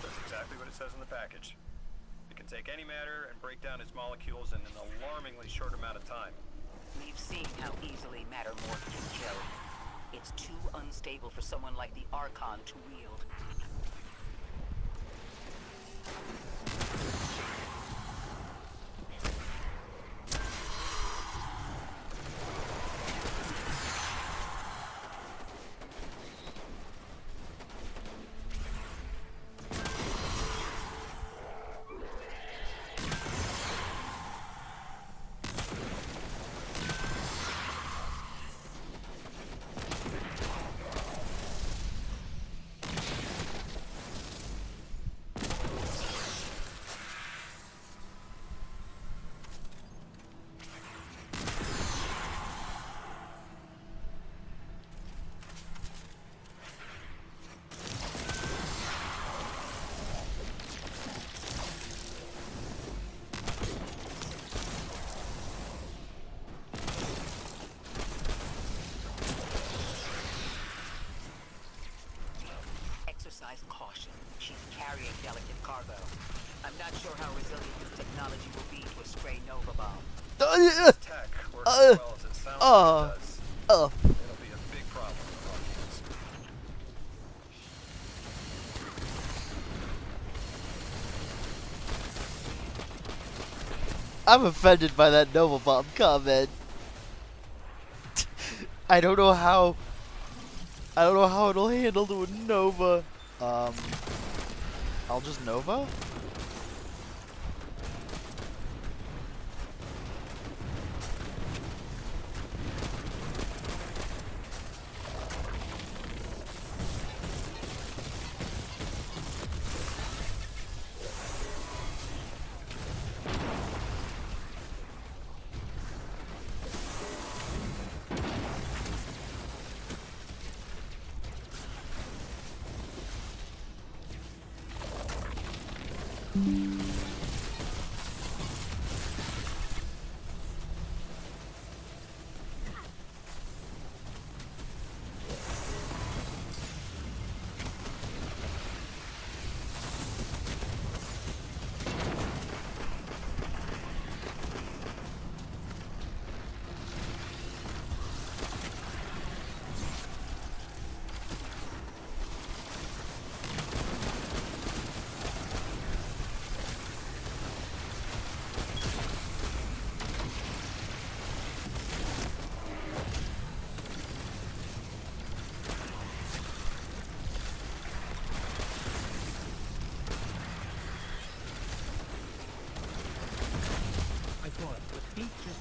That's exactly what it says in the package. It can take any matter and break down its molecules in an alarmingly short amount of time. We've seen how easily Mattermorph can kill. It's too unstable for someone like the Archon to wield. Exercise caution. She's carrying delicate cargo. I'm not sure how resilient this technology will be to a stray Nova bomb. This tech works as well as it sounds like it does. It'll be a big problem for Archons. I'm offended by that Nova Bomb comment. I don't know how it'll handle to a Nova. I'll just Nova?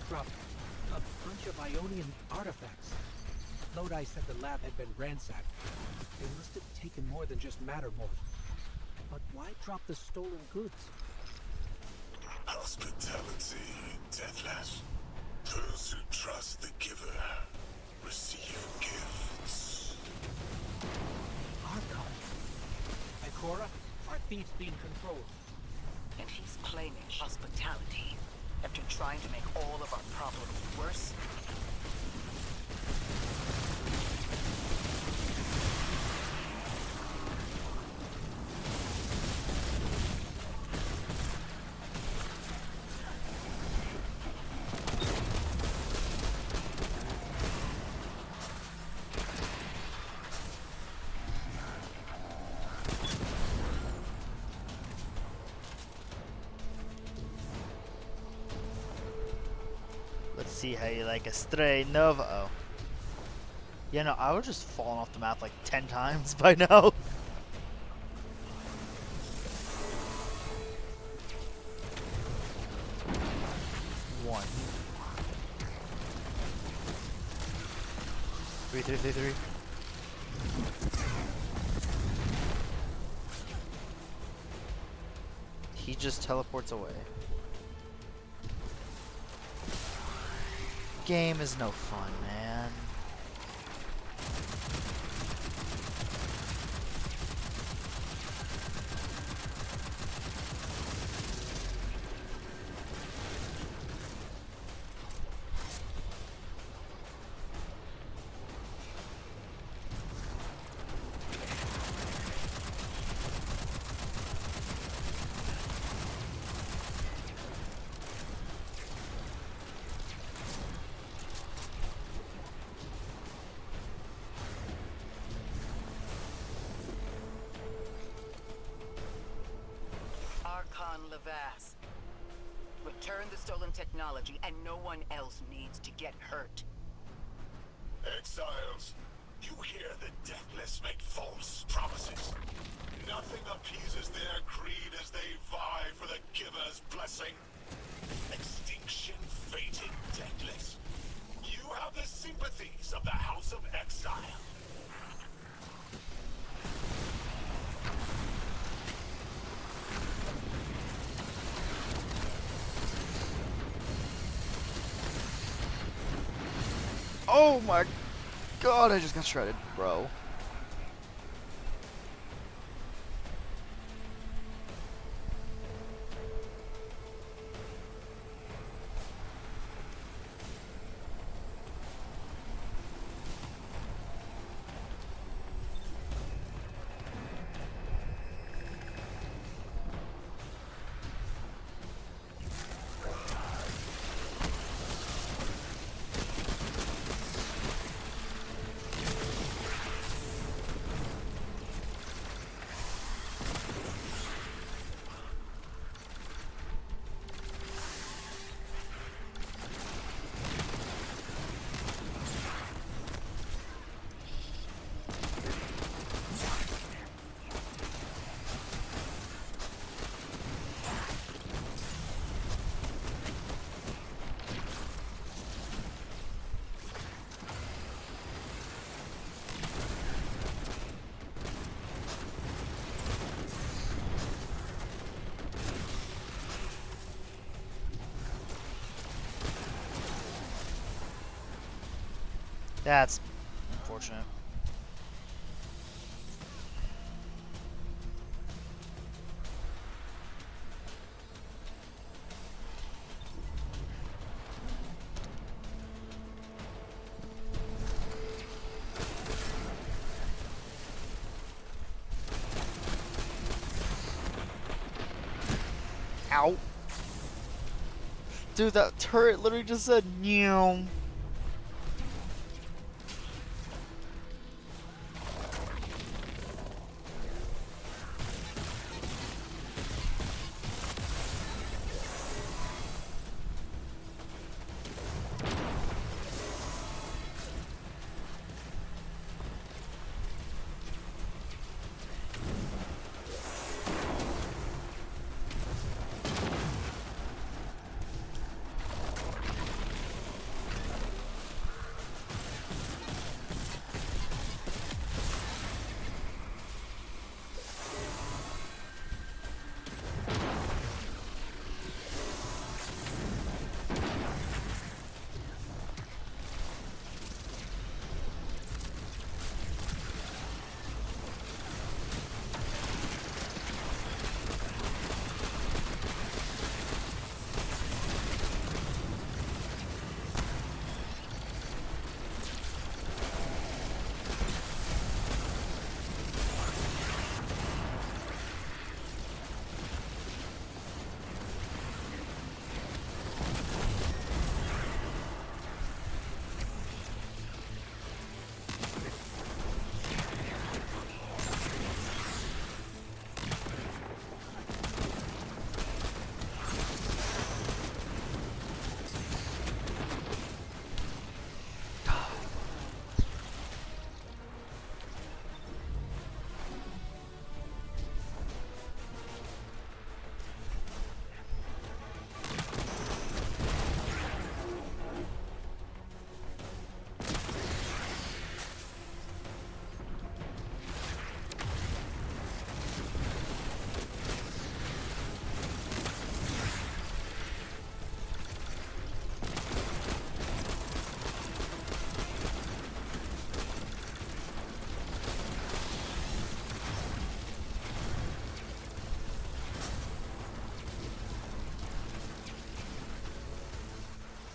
Dropped a bunch of Ionian artifacts. Lodi said the lab had been ransacked. They must have taken more than just matter mold. But why drop the stolen goods? Hospitality, Deathless. Those who trust the giver receive gifts. Archon. Ikora, our thieves being controlled. And he's claiming hospitality after trying to make all of our problems worse. See how you like a stray nova. Oh. Yeah, no, I would just fallen off the map like 10 times by now. One. 3, 3, 3, 3. He just teleports away. Game is no fun, man. Return the stolen technology, and no one else needs to get hurt. Exiles, you hear the Deathless make false promises. Nothing appeases their greed as they vie for the giver's blessing. Extinction fated Deathless. You have the sympathies of the House of Exile. Oh my god, I just got shredded, bro. That's unfortunate. Ow. Dude, that turret literally just said, "Meow."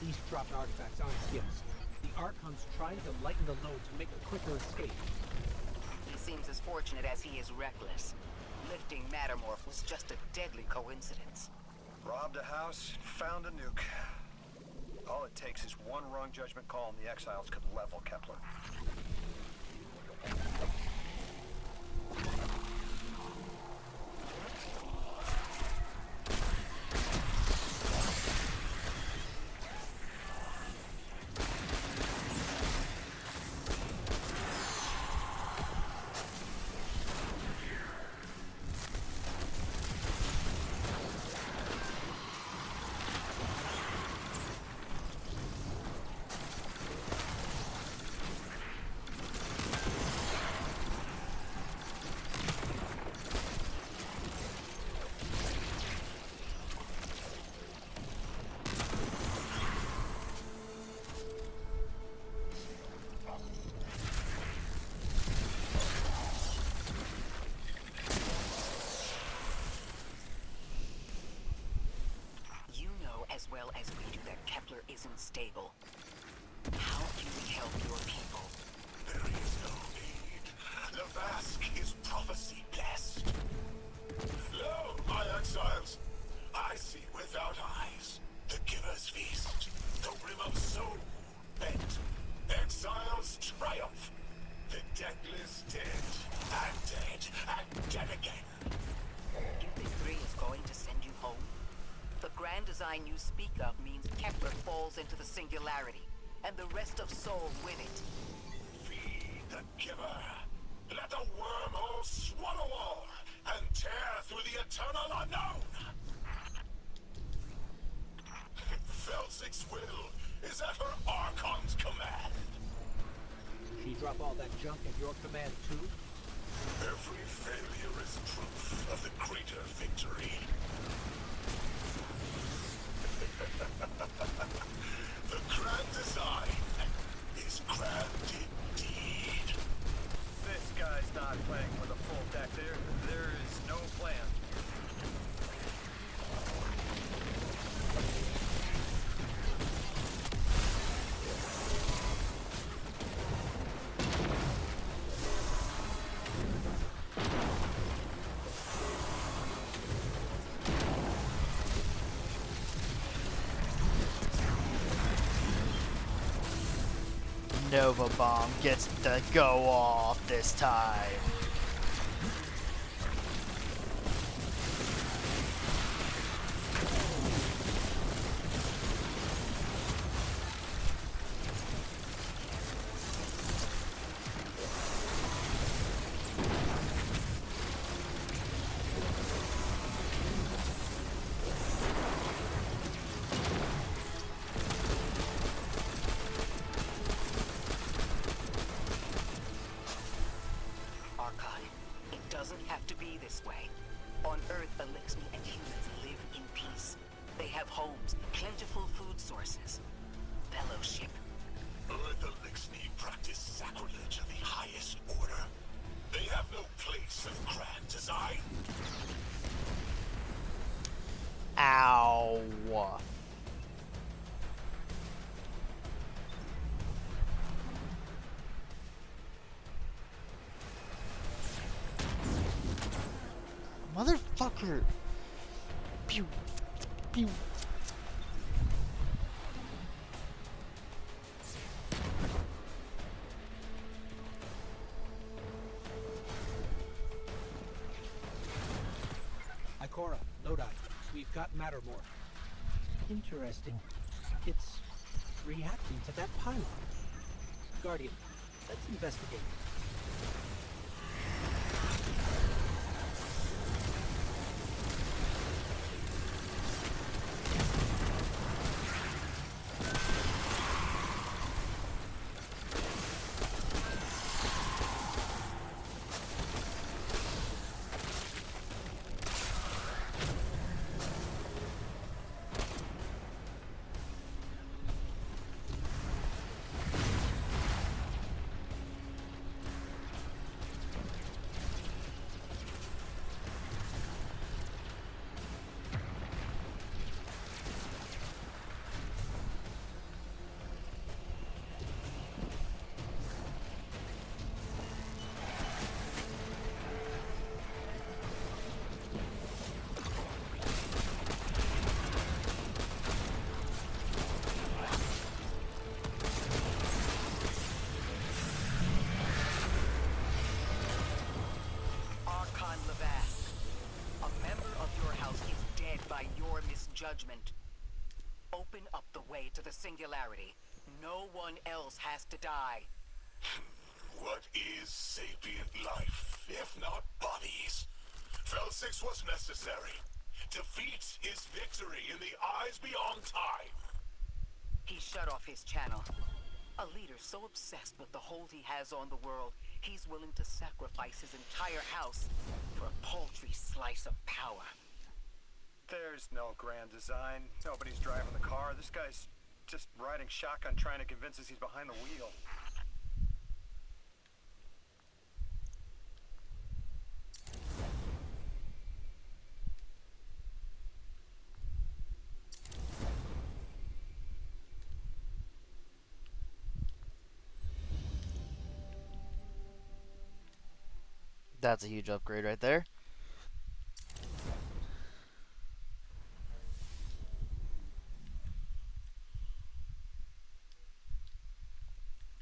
These dropped artifacts aren't gifts. The Archon's trying to lighten the load to make a quicker escape. He seems as fortunate as he is reckless. Lifting Mattermorph was just a deadly coincidence. Robbed a house, found a nuke. All it takes is one wrong judgment call and the Exiles could level Kepler. As well as we do that Kepler isn't stable. How can we help your people? There is no need. Lavask is prophecy blessed. Lo, my exiles, I see without eyes. The giver's feast, the rim of soul bent. Exiles triumph. The deckless dead, and dead, and dead again. You think 3 is going to send you home? The grand design you speak of means Kepler falls into the singularity, and the rest of Soul with it. Feed the giver. Let the wormhole swallow all, and tear through the eternal unknown. Felsig's will is at her Archon's command. She drop all that junk at your command too? Every failure is proof of the greater victory. The grand design is grand indeed. This guy's not playing with a full deck. There is no plan. Nova Bomb gets to go off this time. On Earth, Elixni and humans live in peace. They have homes, plentiful food sources, fellowship. Earth Elixni practice sacrilege of the highest order. They have no place of grand design. Ow. Motherfucker. Pew. Pew. Ikora, Lodi, we've got Mattermore. Interesting. It's reacting to that pylon. Guardian, let's investigate. Judgment. Open up the way to the singularity. No one else has to die. What is sapient life, if not bodies? Fel 6 was necessary. Defeat is victory in the eyes beyond time. He shut off his channel. A leader so obsessed with the hold he has on the world, he's willing to sacrifice his entire house for a paltry slice of power. There's no grand design. Nobody's driving the car. This guy's just riding shotgun trying to convince us he's behind the wheel. That's a huge upgrade right there.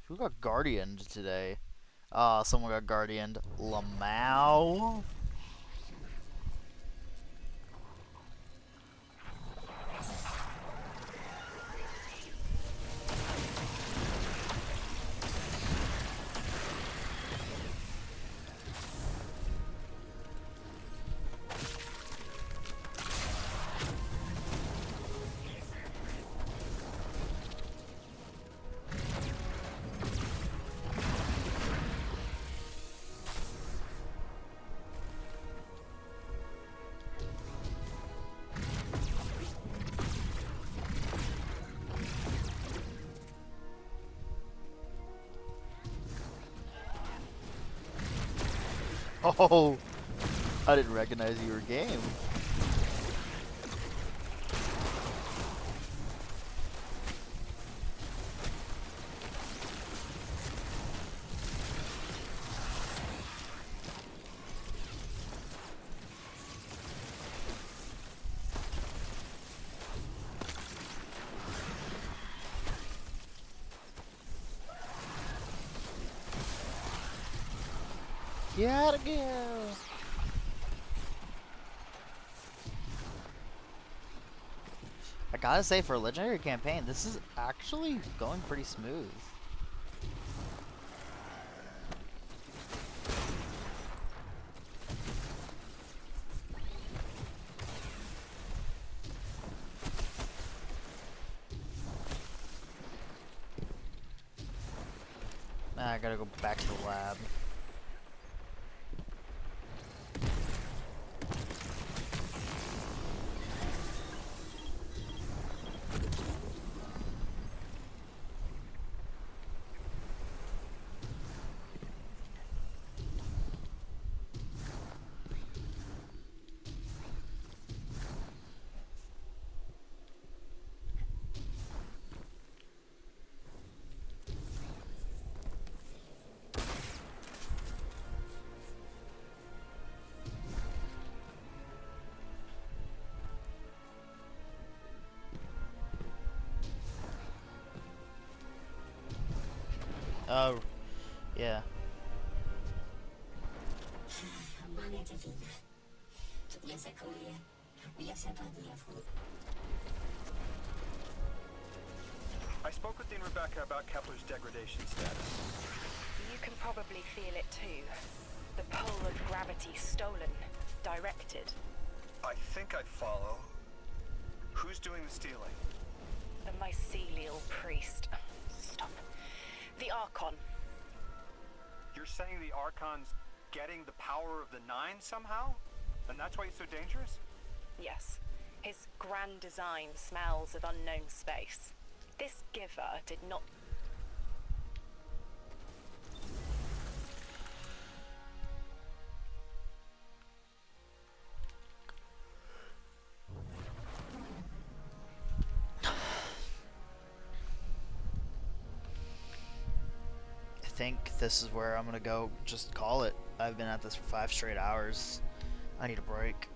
Who got guardianed today? Someone got guardianed. Lamau? Oh, I didn't recognize you were game. You gotta go. I gotta say, for a legendary campaign, this is actually going pretty smooth. I gotta go back to the lab. Oh, yeah. I spoke with Dean Rebecca about Kepler's degradation status. You can probably feel it too. The pull of gravity stolen, directed. I think I follow. Who's doing the stealing? The mycelial priest. Stop. The Archon. You're saying the Archon's getting the power of the Nine somehow? And that's why he's so dangerous? Yes. His grand design smells of unknown space. This giver did not... I think this is where I'm gonna go just call it. I've been at this for 5 straight hours. I need a break.